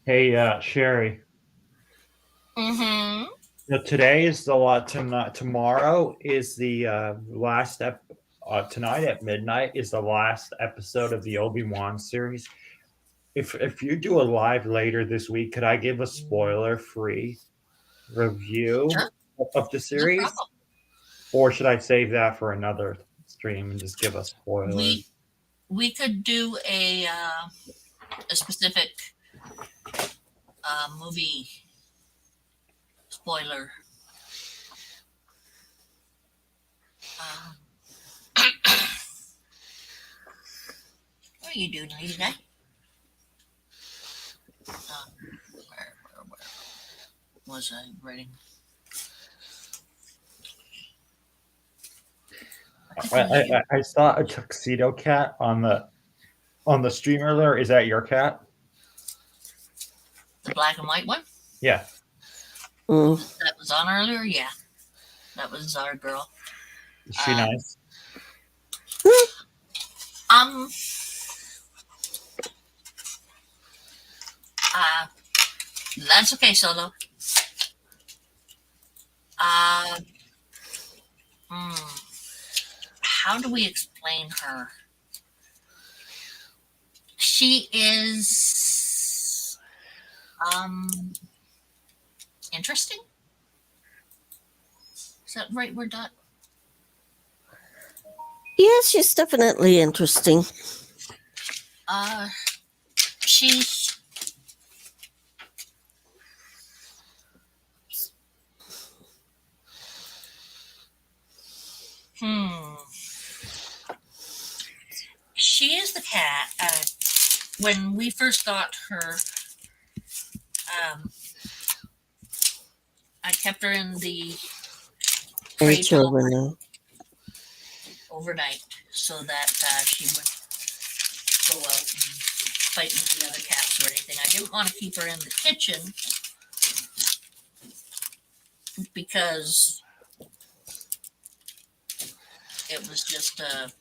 Hey, Sherry. Mm-hmm. So today is the lot. Tomorrow is the last tonight at midnight is the last episode of the Obi-Wan series. If you do a live later this week, could I give a spoiler-free review Sure. of the No series, problem. or should I save that for another stream and just give a spoiler? We could do a specific movie spoiler. What are you doing, lady guy? Where was I writing? I saw a tuxedo cat on the stream earlier. Is that your cat? The black and white one Yeah. Mm. that was on earlier. Yeah, that was our girl. Is she nice? That's okay, Solo. How do we explain her? She is interesting. Is that right word, Dot? Yeah, she's definitely interesting. She's she is the cat. When we first got her, I kept her in the Hey, crate children. overnight so that she would go out and fight with the other cats or anything. I didn't want to keep her in the kitchen because it was just a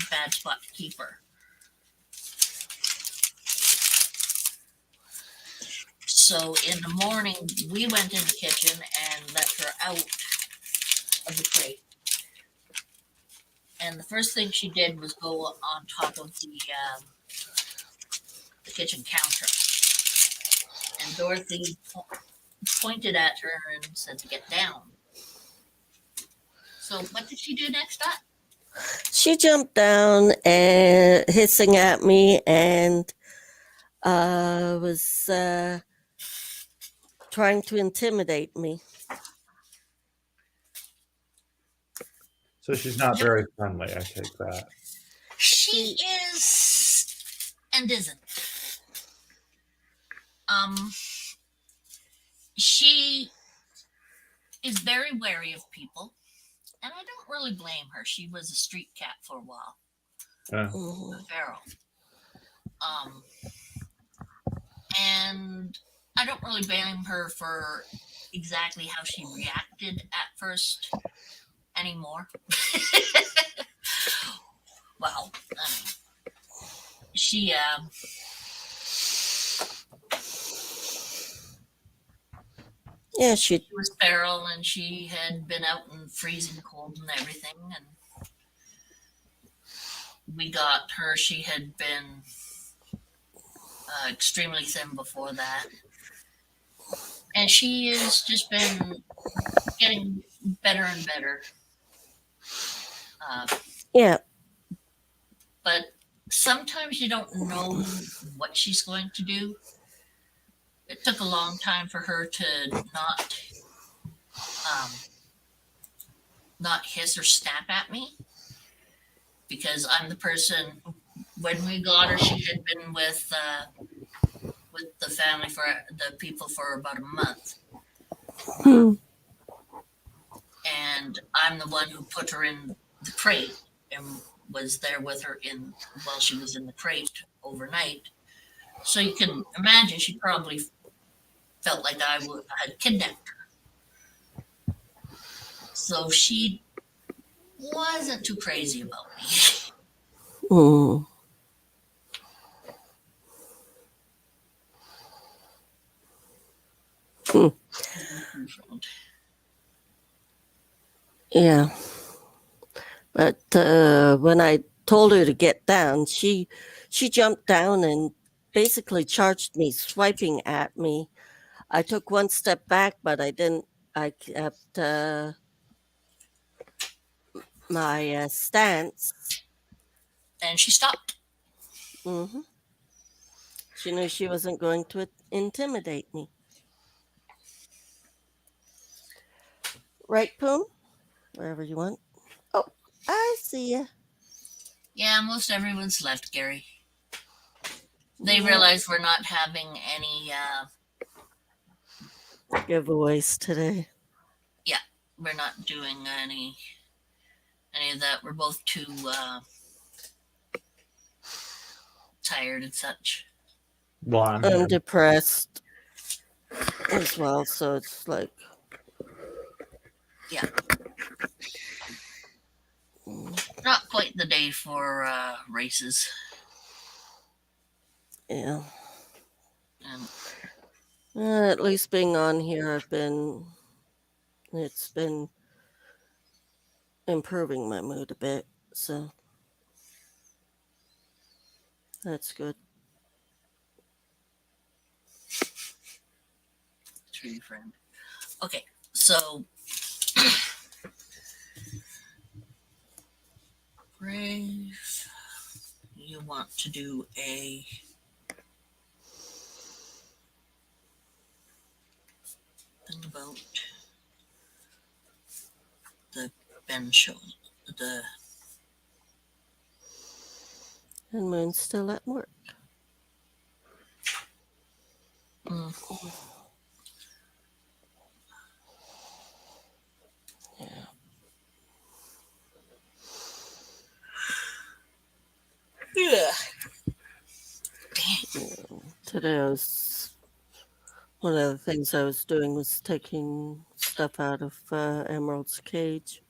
bad spot to keep her. So in the morning, we went in the kitchen and let her out of the crate. And the first thing she did was go on top of the kitchen counter. And Dorothy pointed at her and said to get down. So what did she do next, Dot? She jumped down and hissing at me and was trying to intimidate me. So she's not very friendly, I take that. She is and isn't. She is very wary of people, and I don't really blame her. She was a street cat for a while, a feral. And I don't really blame her for exactly how she reacted at first anymore. Well, I mean, she Yeah, she was feral and she had been out in freezing cold and everything. And we got her. She had been extremely thin before that. And she has just been getting better and better. yeah. But sometimes you don't know what she's going to do. It took a long time for her to not hiss or snap at me, because I'm the person. When we got her, she had been with the family for the people for about a month. I'm the one who put her in the crate and was there with her while she was in the crate overnight. So you can imagine she probably felt like I had kidnapped her. So she wasn't too crazy about me. Mm. Hmm. Yeah. But when I told her to get down, she jumped down and basically charged me, swiping at me. I took one step back, but I didn't. I kept my stance. And she stopped. Hmm. She knew she wasn't going to intimidate me. Right, Poom? Wherever you want. Oh, I see ya. Yeah, most everyone's left, Gary. They Yeah. realize we're not having any Giveaways today. we're not doing any of that. We're both too tired and such. Well, I'm depressed as well, so it's like, Yeah. mm, Not quite the day for races. yeah. And At least being on here, it's been improving my mood a bit, so that's good. true friend. Okay, so Brave, you want to do a thing about the Ben show, the And Moon's still at work. mm, Yeah. yeah. Today one of the things I was doing was taking stuff out of Emerald's cage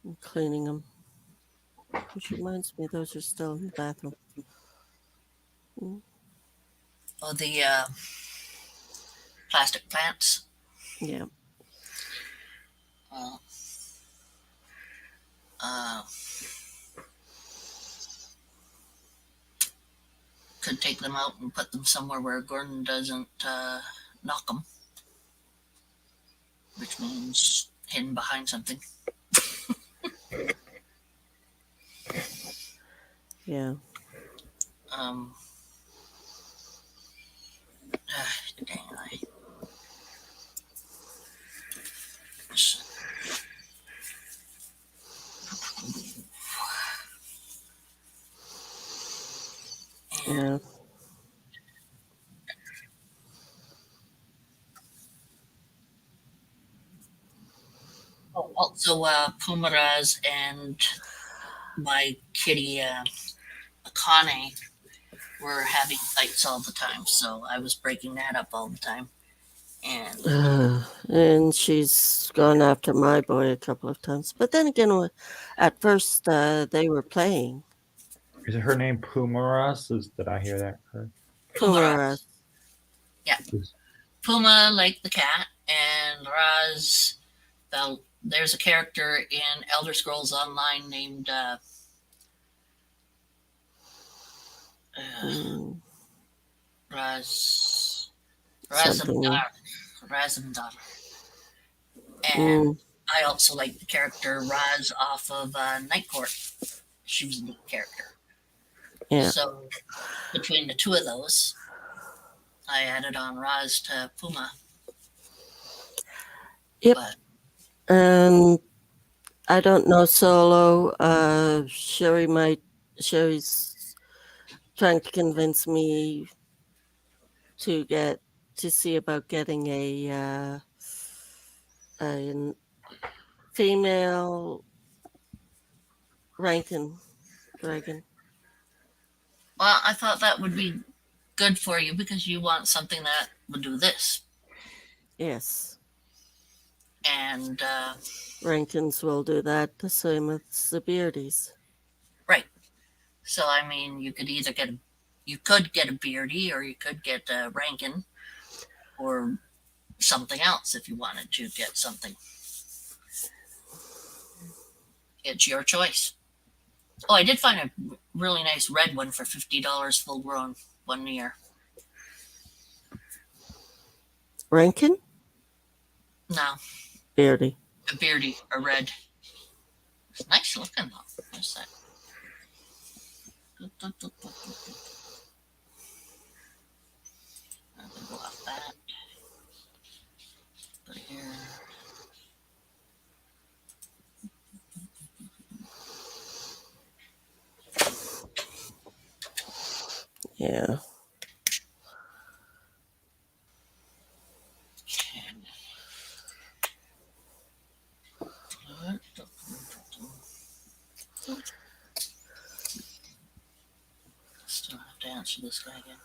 and cleaning them. Which reminds me, those are still in the bathroom. Oh, the plastic plants. Yeah. Uh, could take them out and put them somewhere where Gordon doesn't knock them, which means hidden behind something. Yeah. Dang, Yeah. Oh, also, Pumaraz and my kitty Akane were having fights all the time, so I was breaking that up all the time. And she's gone after my boy a couple of times. But then again, at first they were playing. Is her name Pumaras? Did I hear that correct? Pumaraz. Yeah. Puma, like the cat, and Raz. There's a character in Elder Scrolls Online named Razamdar. And I also like the character Raz off of Night Court. She was a neat character. Yeah. So between the two of those, I added on Raz to Puma. Yep. And I don't know Solo. Sherry's trying to convince me to see about getting a female Rankin dragon. Well, I thought that would be good for you because you want something that would do this. Yes. And Rankins will do that, the same as the Beardies. right. So I mean, you could either get a Beardy, or you could get a Rankin, or something else if you wanted to get something. It's your choice. Oh, I did find a really nice red one for $50 full grown, 1 year. Rankin? No, Beardy. a Beardy, a red. It's nice looking though. What's that? I'm gonna go off that. Put it here. Yeah. Still have to answer this guy again.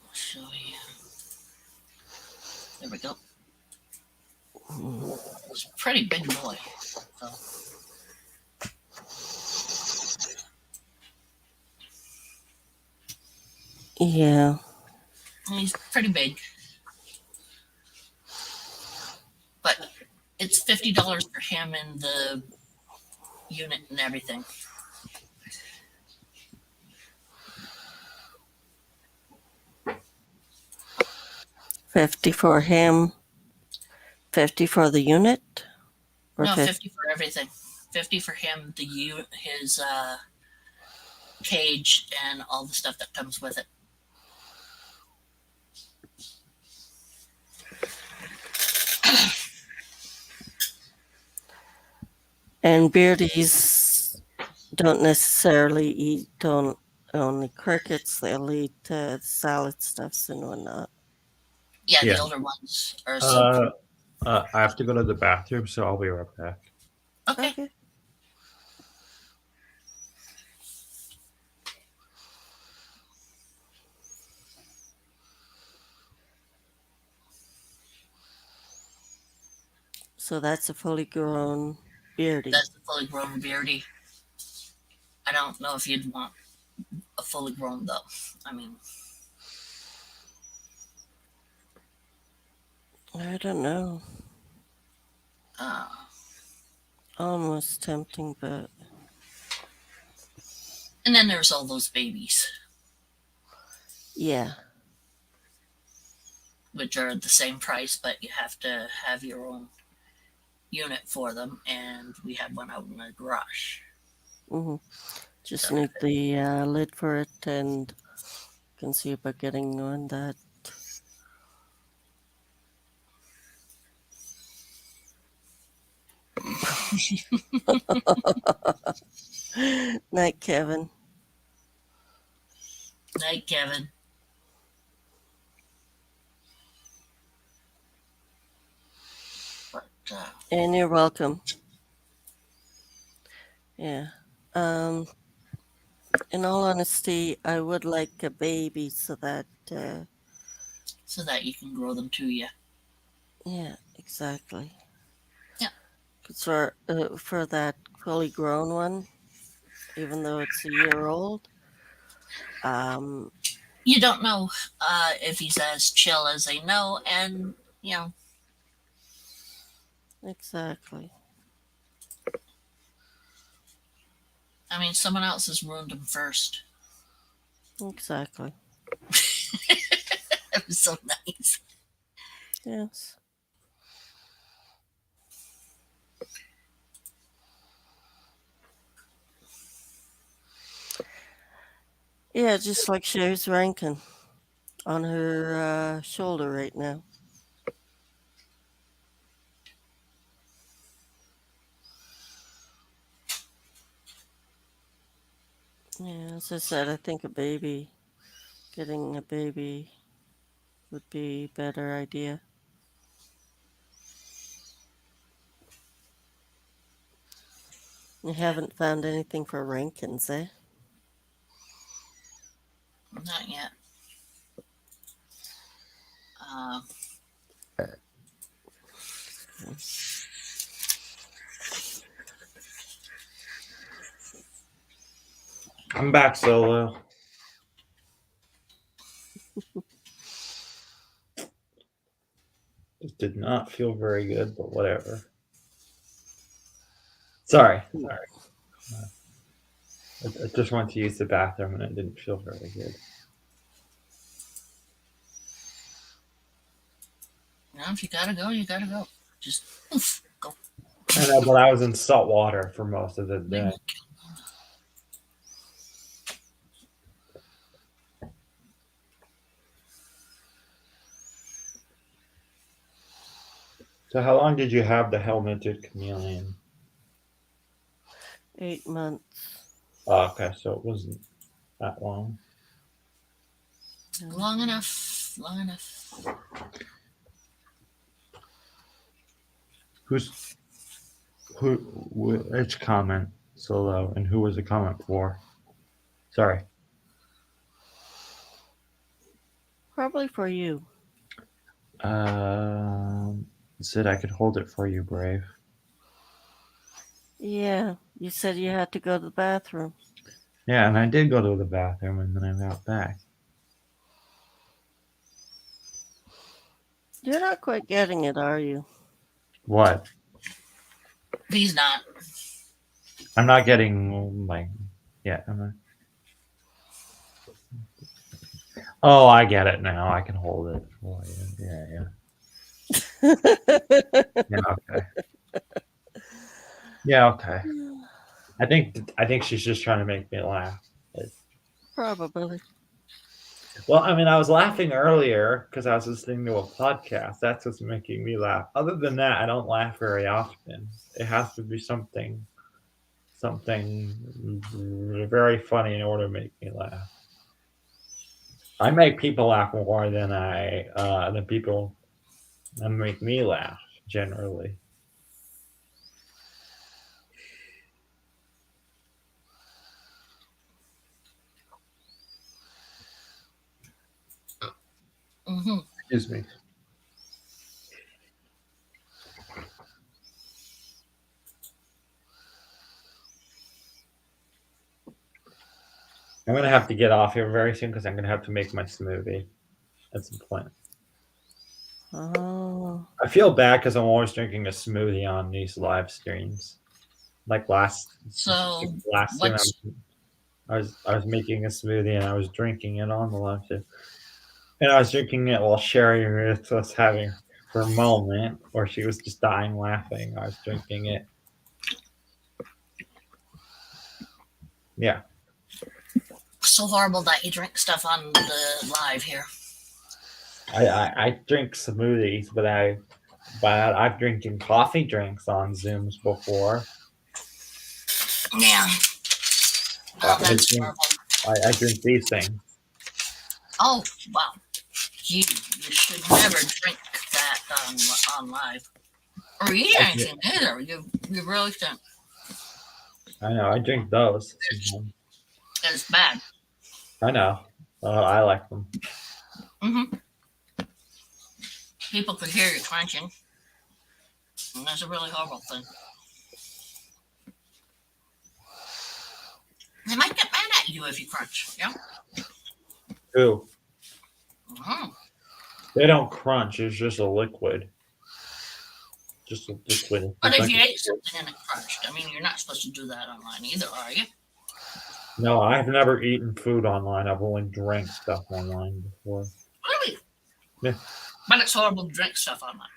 I'll show you. There we go. It's a pretty big boy. So. Yeah. He's pretty big. But it's $50 for him and the unit and everything. $50 for him. $50 for the unit? Or No, 50 for everything. 50 for him, his cage, and all the stuff that comes with it. And Beardies don't necessarily eat only crickets. They'll eat salad stuffs and whatnot. Yeah, Yeah. the older ones are I have to go to the bathroom, so I'll be right back. okay. So that's a fully grown Beardy. That's the fully grown Beardy. I don't know if you'd want a fully grown though. I mean, I don't know. Almost tempting, but and then there's all those babies, yeah. which are the same price, but you have to have your own unit for them, and we have one out in the garage. Just need the lid for it, and can see about getting one that. Night, Kevin. Night, Kevin. But And you're welcome. Yeah. In all honesty, I would like a baby so that. so that you can grow them to you. Yeah, exactly. Yeah. 'Cause for that fully grown one, even though it's a year old, You don't know if he's as chill as they know, and you know. Exactly. I mean, someone else has ruined him first. Exactly. It was so nice. Yes. Yeah, just like Sherry's Rankin on her shoulder right now. Yeah, as I said, I think getting a baby would be a better idea. You haven't found anything for Rankins, eh? Not yet. Uh, I'm back solo. It did not feel very good, but whatever. Sorry. I just went to use the bathroom and it didn't feel very good. if you gotta go, you gotta go. Just oof, go. I know, but I was in salt water for most of the day. So how long did you have the helmeted chameleon? 8 months. Oh, okay, so it wasn't that long. Long enough. Long enough. Which comment solo and who was the comment for? Sorry. Probably for you. Said I could hold it for you, Brave. Yeah, you said you had to go to the bathroom. Yeah, and I did go to the bathroom and then I got back. You're not quite getting it, are you? What? He's not. I'm not getting yeah. I'm not. Oh, I get it now. I can hold it for you. Yeah. Okay. Yeah. Okay. I think she's just trying to make me laugh. Probably. Well, I mean, I was laughing earlier because I was listening to a podcast. That's what's making me laugh. Other than that, I don't laugh very often. It has to be something very funny in order to make me laugh. I make people laugh more than people make me laugh generally. Mm-hmm. Excuse me. I'm gonna have to get off here very soon because I'm gonna have to make my smoothie at some point. Oh. I feel bad because I'm always drinking a smoothie on these live streams. Like last stream, I was making a smoothie and I was drinking it on the live stream, and I was drinking it while Sherry was having her moment where she was just dying laughing. I was drinking it. Yeah. So horrible that you drink stuff on the live here. I drink smoothies, but I've drinking coffee drinks on Zooms before. Yeah. Oh, that's horrible. I drink these things. Oh, wow. You should never drink that on live. Or eat anything either. You really shouldn't. I know. I drink those. It's bad. I know. I like them. Mm-hmm. People could hear you crunching. And that's a really horrible thing. They might get mad at you if you crunch. Yeah. Who? Mm-hmm. They don't crunch. It's just a liquid. Just a liquid. But if you ate something and it crunched, I mean, you're not supposed to do that online either, are you? No, I've never eaten food online. I've only drank stuff online before. Really? Yeah. But it's horrible to drink stuff online.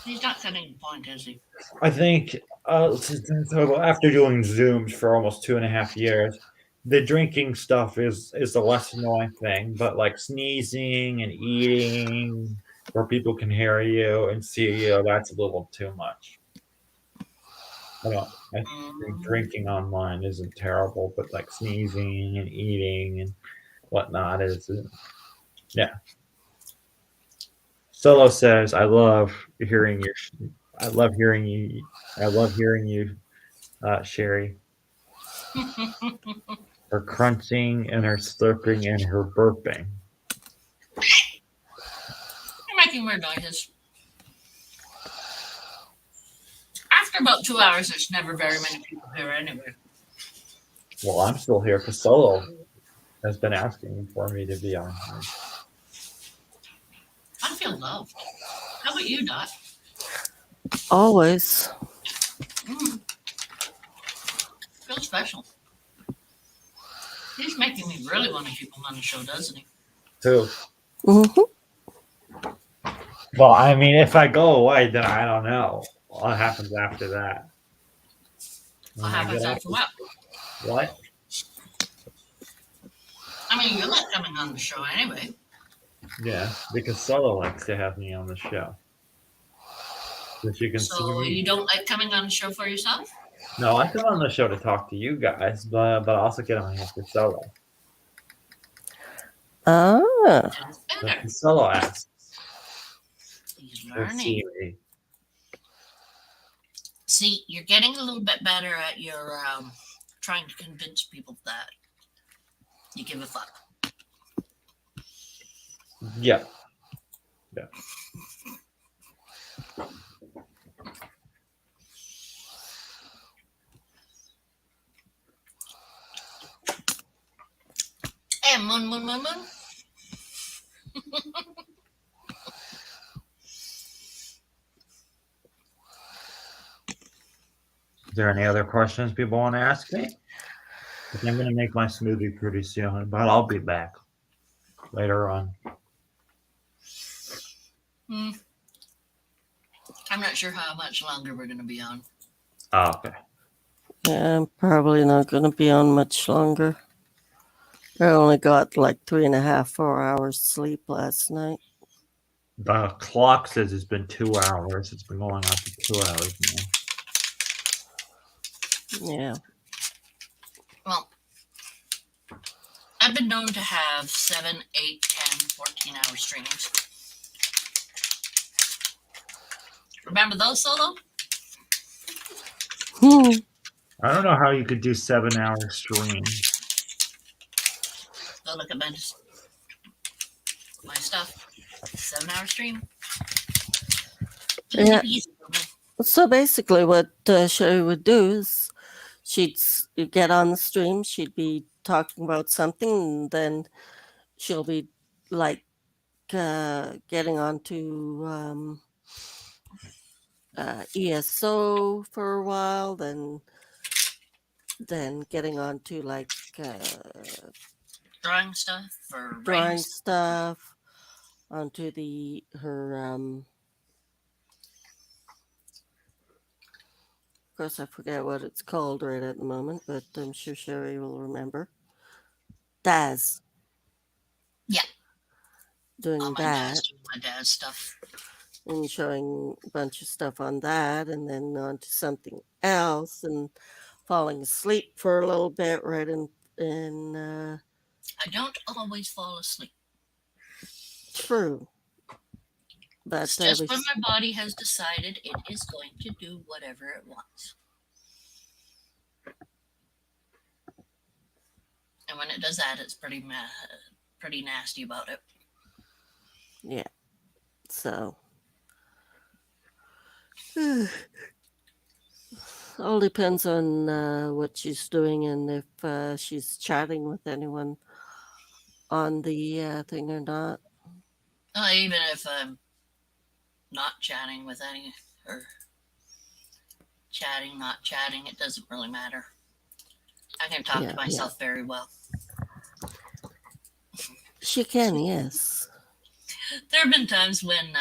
He's not setting the point, is he? I think so after doing Zooms for almost 2.5 years, the drinking stuff is the less annoying thing, but like sneezing and eating where people can hear you and see you, that's a little too much. I think drinking online isn't terrible, but like sneezing and eating and whatnot is, yeah. Solo says, "I love hearing your, I love hearing you, I love hearing you, Sherry. Her crunching and her slurping and her burping." You're making weird noises. After about 2 hours, there's never very many people here anyway. Well, I'm still here because Solo has been asking for me to be on. I feel loved. How about you, Dot? Always. Feels special. He's making me really want to keep him on the show, doesn't he? Who? Mm-hmm. Well, I mean, if I go away, then I don't know what happens after that. What happens after what? What? I mean, you're not coming on the show anyway. Yeah, because Solo likes to have me on the show. So you can see So me. you don't like coming on the show for yourself? No, I come on the show to talk to you guys, but I also get on here for Solo. Ah. That's better. So Solo asks. He's to learning. see me. See, you're getting a little bit better at your trying to convince people that you give a fuck. Yeah. Yeah. Hey, Moon. Is there any other questions people want to ask me? I'm going to make my smoothie pretty soon, but I'll be back later on. I'm not sure how much longer we're going to be on. Oh, okay. Yeah, I'm probably not going to be on much longer. I only got like 3.5, 4 hours sleep last night. The clock says it's been 2 hours. It's been going on for 2 hours now. Yeah. Well, I've been known to have 7, 8, 10, 14-hour streams. Remember those, Solo? I don't know how you could do 7-hour streams. Go look at my stuff. 7-hour stream. Yeah. So basically what Sherry would do is she'd get on the stream, she'd be talking about something, and then she'll be like getting onto ESO for a while, then getting onto like drawing stuff or drawing writing stuff, onto her of course I forget what it's called right at the moment, but I'm sure Sherry will remember. Daz. Yeah. Doing that. My dad's stuff. And showing a bunch of stuff on that, and then on to something else, and falling asleep for a little bit right in I don't always fall asleep. True. But it's just when my body has decided it is going to do whatever it wants. And when it does that, it's pretty nasty about it. Yeah. So all depends on what she's doing and if she's chatting with anyone on the thing or not. Even if I'm not chatting with any, or chatting, not chatting, it doesn't really matter. I can talk to myself very well. She can, yes. There have been times when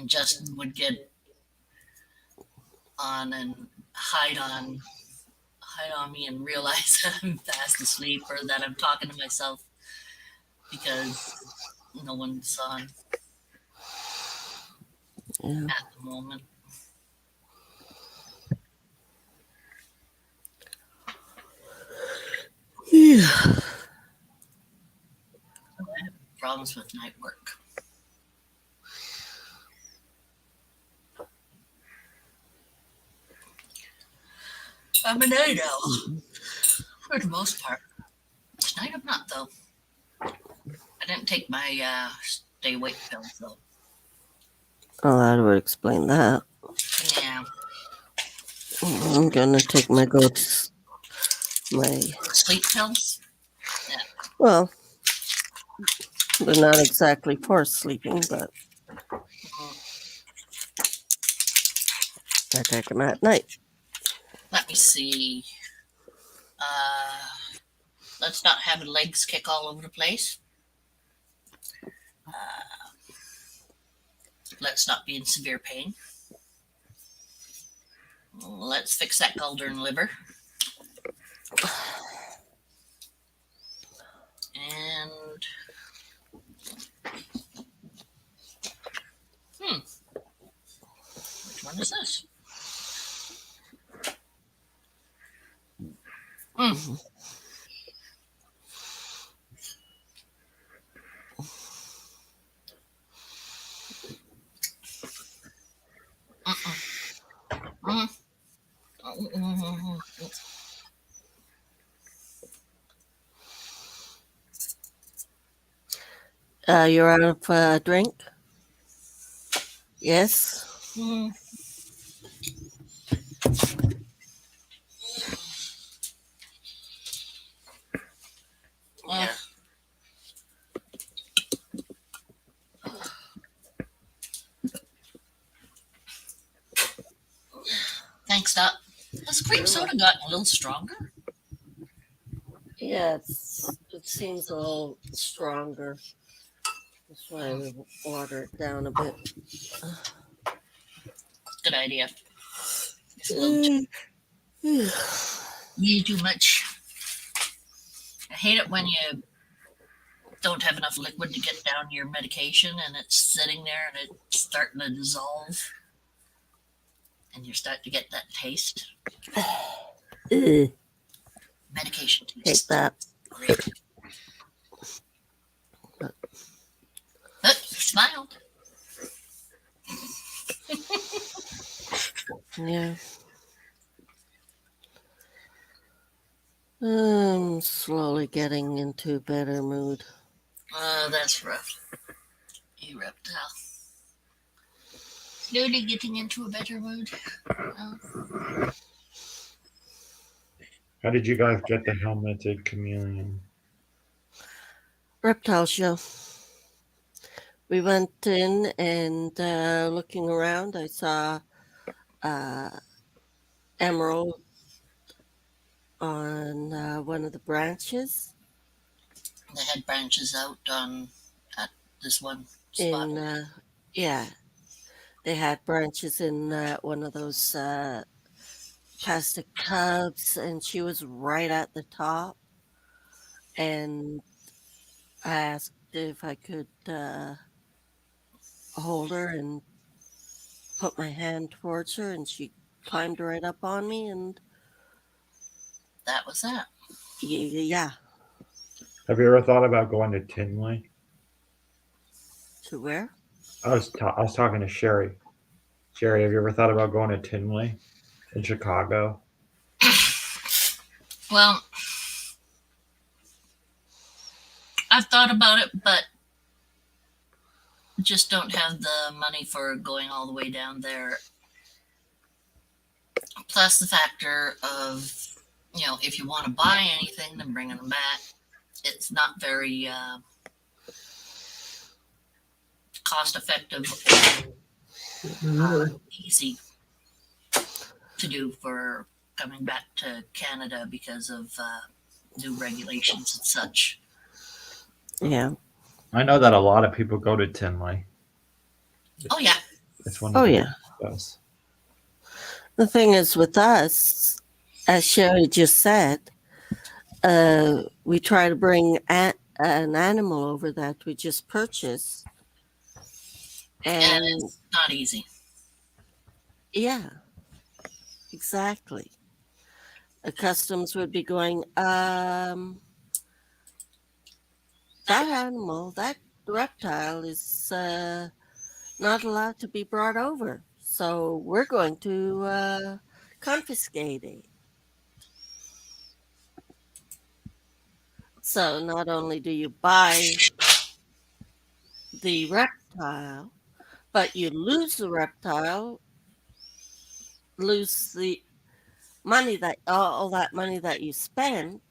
Justin would get on and hide on me and realize I'm fast asleep or that I'm talking to myself because no one's on at the moment. Yeah. Problems with night work. I'm a night owl for the most part. Tonight I'm not though. I didn't take my stay awake pills though. Oh, that would explain that. Yeah, I'm gonna take my my sleep pills. well, they're not exactly for sleeping, but I take them at night. Let me see. Let's not have legs kick all over the place. Let's not be in severe pain. Let's fix that gallbladder and liver. And which one is this? You're out of drink? Yes. Yeah. Thanks, Doc. Has cream soda gotten a little stronger? Yeah, it seems a little stronger. That's why we water it down a bit. Good idea. It's a little you too much. I hate it when you don't have enough liquid to get down your medication and it's sitting there and it's starting to dissolve and you start to get that taste. Medication taste. Hate that. Great. But you smiled. Yeah. I'm slowly getting into a better mood. That's rough. You reptile. Slowly getting into a better mood. How did you guys get the helmeted chameleon? Reptile show. We went in and looking around, I saw emerald on one of the branches. They had branches out at this one spot. Yeah, they had branches in one of those plastic tubs, and she was right at the top. And I asked if I could hold her and put my hand towards her, and she climbed right up on me, and that was that. Yeah. Have you ever thought about going to Tinley? To where? I was talking to Sherry. Sherry, have you ever thought about going to Tinley in Chicago? Well, I've thought about it, but just don't have the money for going all the way down there. Plus the factor of, if you want to buy anything, then bringing them back. It's not very cost effective or easy to do for coming back to Canada because of new regulations and such. Yeah. I know that a lot of people go to Tinley. Oh, yeah. It's one of the best. The thing is with us, as Sherry just said, we try to bring an animal over that we just purchased. And it's not easy. Yeah, exactly. The customs would be going, that animal, that reptile, is not allowed to be brought over. So we're going to confiscate it. So not only do you buy the reptile, but you lose the reptile, lose the money that all that money that you spent,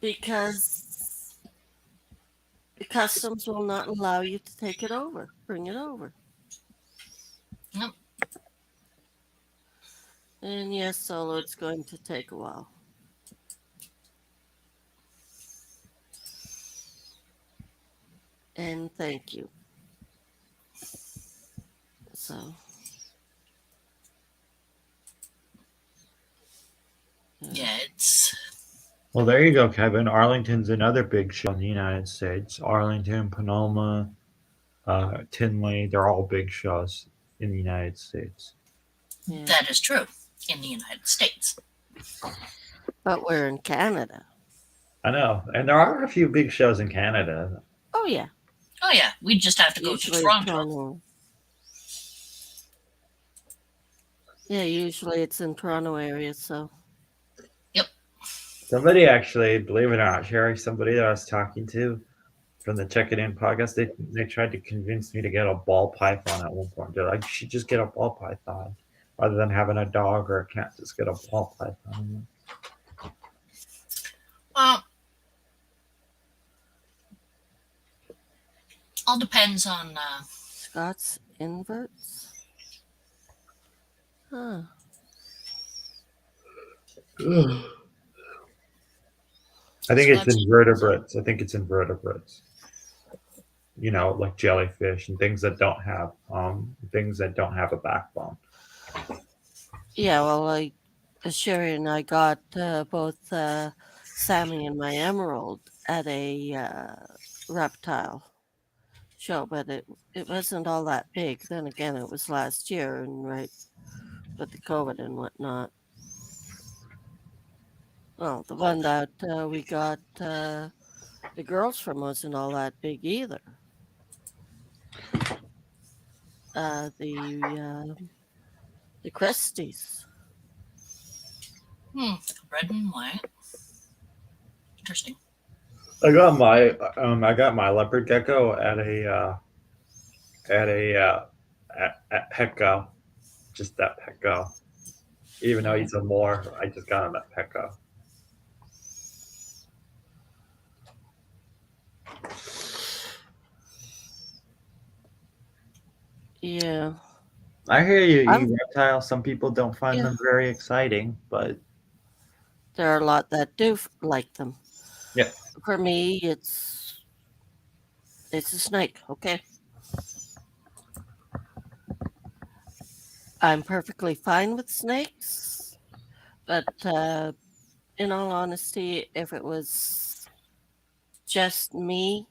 because the customs will not allow you to take it over, bring it over. Yep. And yes, Solo, it's going to take a while. And thank you. So. Yeah, it's Well, there you go, Kevin. Arlington's another big show in the United States. Arlington, Sonoma, Tinley, they're all big shows in the United States. Yeah. that is true in the United States. But we're in Canada. I know. And there are a few big shows in Canada. Oh, yeah. Oh yeah, we just have to go Usually to Toronto. Yeah, usually it's in Toronto area, so. Somebody actually, believe it or not, Sherry, somebody that I was talking to from the Check It In podcast, they tried to convince me to get a ball python at one point. They're like, you should just get a ball python. Rather than having a dog or a cat, just get a ball python. Well, all depends on Scott's inverts? Huh. I think it's Scott's- invertebrates. I think it's invertebrates. You know, like jellyfish and things that don't have a backbone. Yeah, well, Sherry and I got both Sammy and my emerald at a reptile show, but it wasn't all that big. Then again, it was last year, and right with the COVID and whatnot. Well, the one that we got the girls from wasn't all that big either. The Christies. red and white. Interesting. I got my leopard gecko at Petco, just at Petco. Even though he's a Moor, I just got him at Petco. Yeah. I hear you, I'm- reptiles. Some people don't find them very exciting, but There are a lot that do like them. Yeah. For me, it's a snake, okay? I'm perfectly fine with snakes, but in all honesty, if it was just me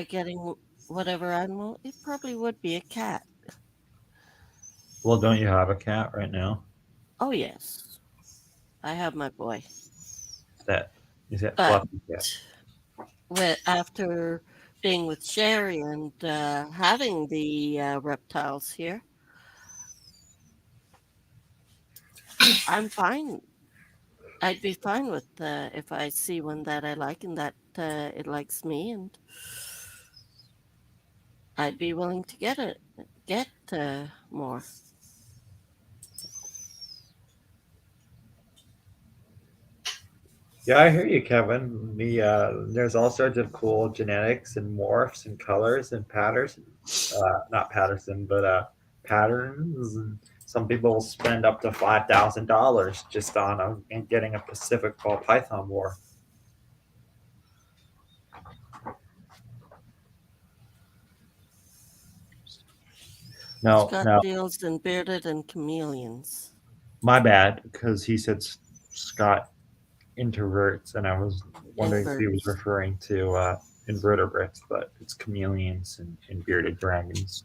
getting whatever animal, it probably would be a cat. well, don't you have a cat right now? Oh, yes. I have my boy. Is that But- fluffy cat? After being with Sherry and having the reptiles here, I'm fine. I'd be fine with if I see one that I like and that it likes me, and I'd be willing to get more. Yeah, I hear you, Kevin. There's all sorts of cool genetics and morphs and colors and patterns. Not Patterson, but patterns. And some people will spend up to $5,000 just on getting a Pacific ball python morph. Scott No, deals in bearded and chameleons. my bad, because he said Scott introverts, and I was wondering if he was Inverts. referring to invertebrates, but it's chameleons and bearded dragons.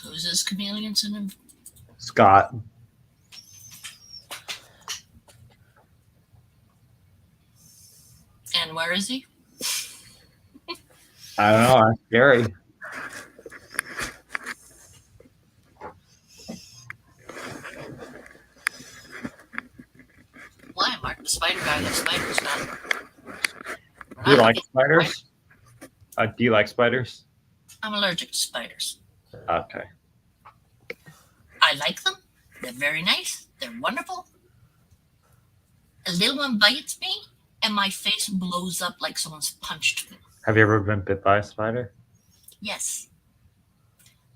Who's this chameleons and Scott. And where is he? I don't know. That's scary. Why, Mark? The spider guy has spiders, not. Do you like spiders? Do you like spiders? I'm allergic to spiders. Okay. I like them. They're very nice. They're wonderful. A little one bites me, and my face blows up like someone's punched me. Have you ever been bit by a spider? Yes.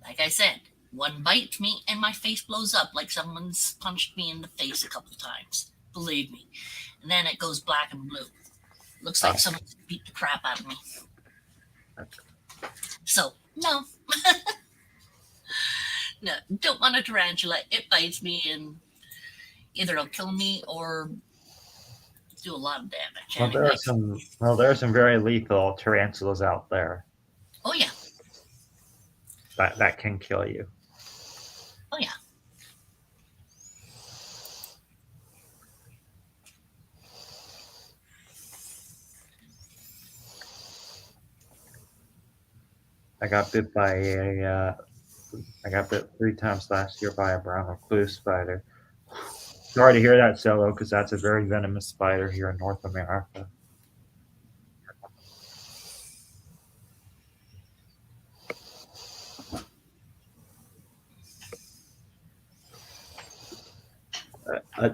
Like I said, one bites me, and my face blows up like someone's punched me in the face a couple times. Believe me. And then it goes black and blue. Looks like someone beat the crap out of me. So, no. No, don't want a tarantula. It bites me, and either it'll kill me or do a lot of damage. There are some very lethal tarantulas out there Oh yeah. that can kill you. Oh yeah. I got bit I got bit 3 times last year by a brown recluse spider. Sorry to hear that, Solo, because that's a very venomous spider here in North America.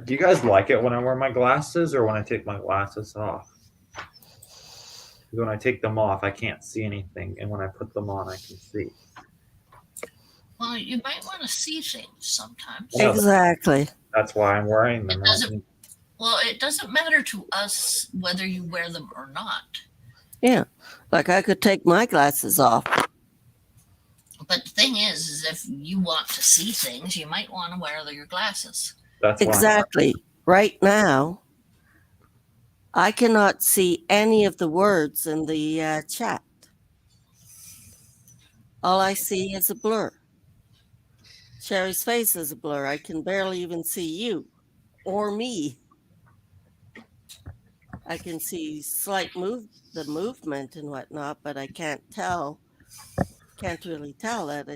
Do you guys like it when I wear my glasses or when I take my glasses off? When I take them off, I can't see anything, and when I put them on, I can see. Well, you might want to see things sometimes. Yeah. Exactly. That's why I'm wearing them. It doesn't matter to us whether you wear them or not. Yeah. Like I could take my glasses off. But the thing is if you want to see things, you might want to wear your glasses. That's exactly. Right now, I cannot see any of the words in the chat. All I see is a blur. Sherry's face is a blur. I can barely even see you or me. I can see the movement and whatnot, but I can't really tell that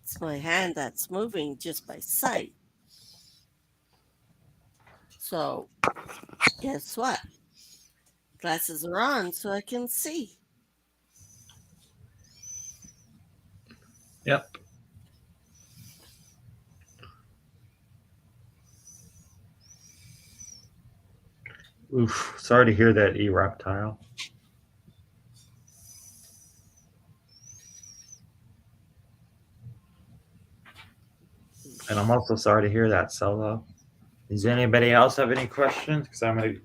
it's my hand that's moving just by sight. So guess what? Glasses are on so I can see. Yep. Oof. Sorry to hear that, E-Reptile. And I'm also sorry to hear that, Solo. Does anybody else have any questions? Because I'm going to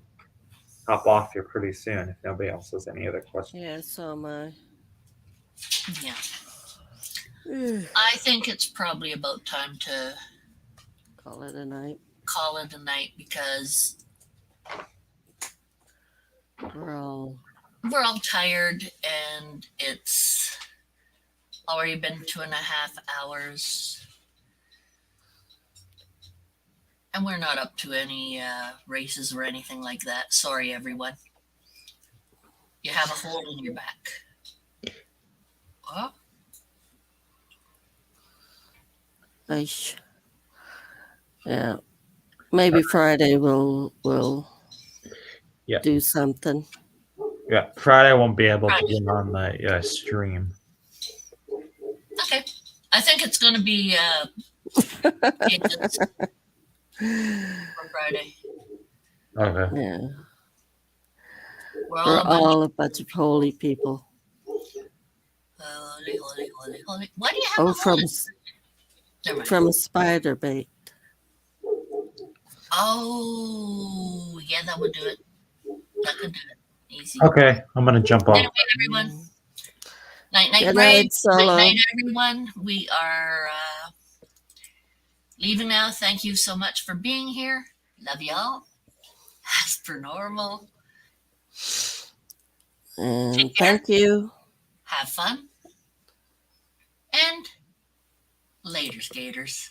hop off here pretty soon if nobody else has any other questions. Yeah, so am I. Yeah. I think it's probably about time to call it a night because we're all tired and it's already been 2.5 hours. And we're not up to any races or anything like that. Sorry, everyone. You have a hole in your back. Oh. Yeah. Maybe Friday we'll do something. Yeah, Friday I won't be able to get on the stream. Okay. I think it's going to be for Friday. Okay. Yeah. We're all a bunch of holy people. Holy. Why do you have from a spider bait? Oh, yeah, that would do it. That could do it. Easy. Okay, I'm going to jump off. Anyway, everyone. Night, Good Ray. night, Solo. Night, everyone. We are leaving now. Thank you so much for being here. Love y'all. As per normal. And thank you. Have fun. And later, skaters.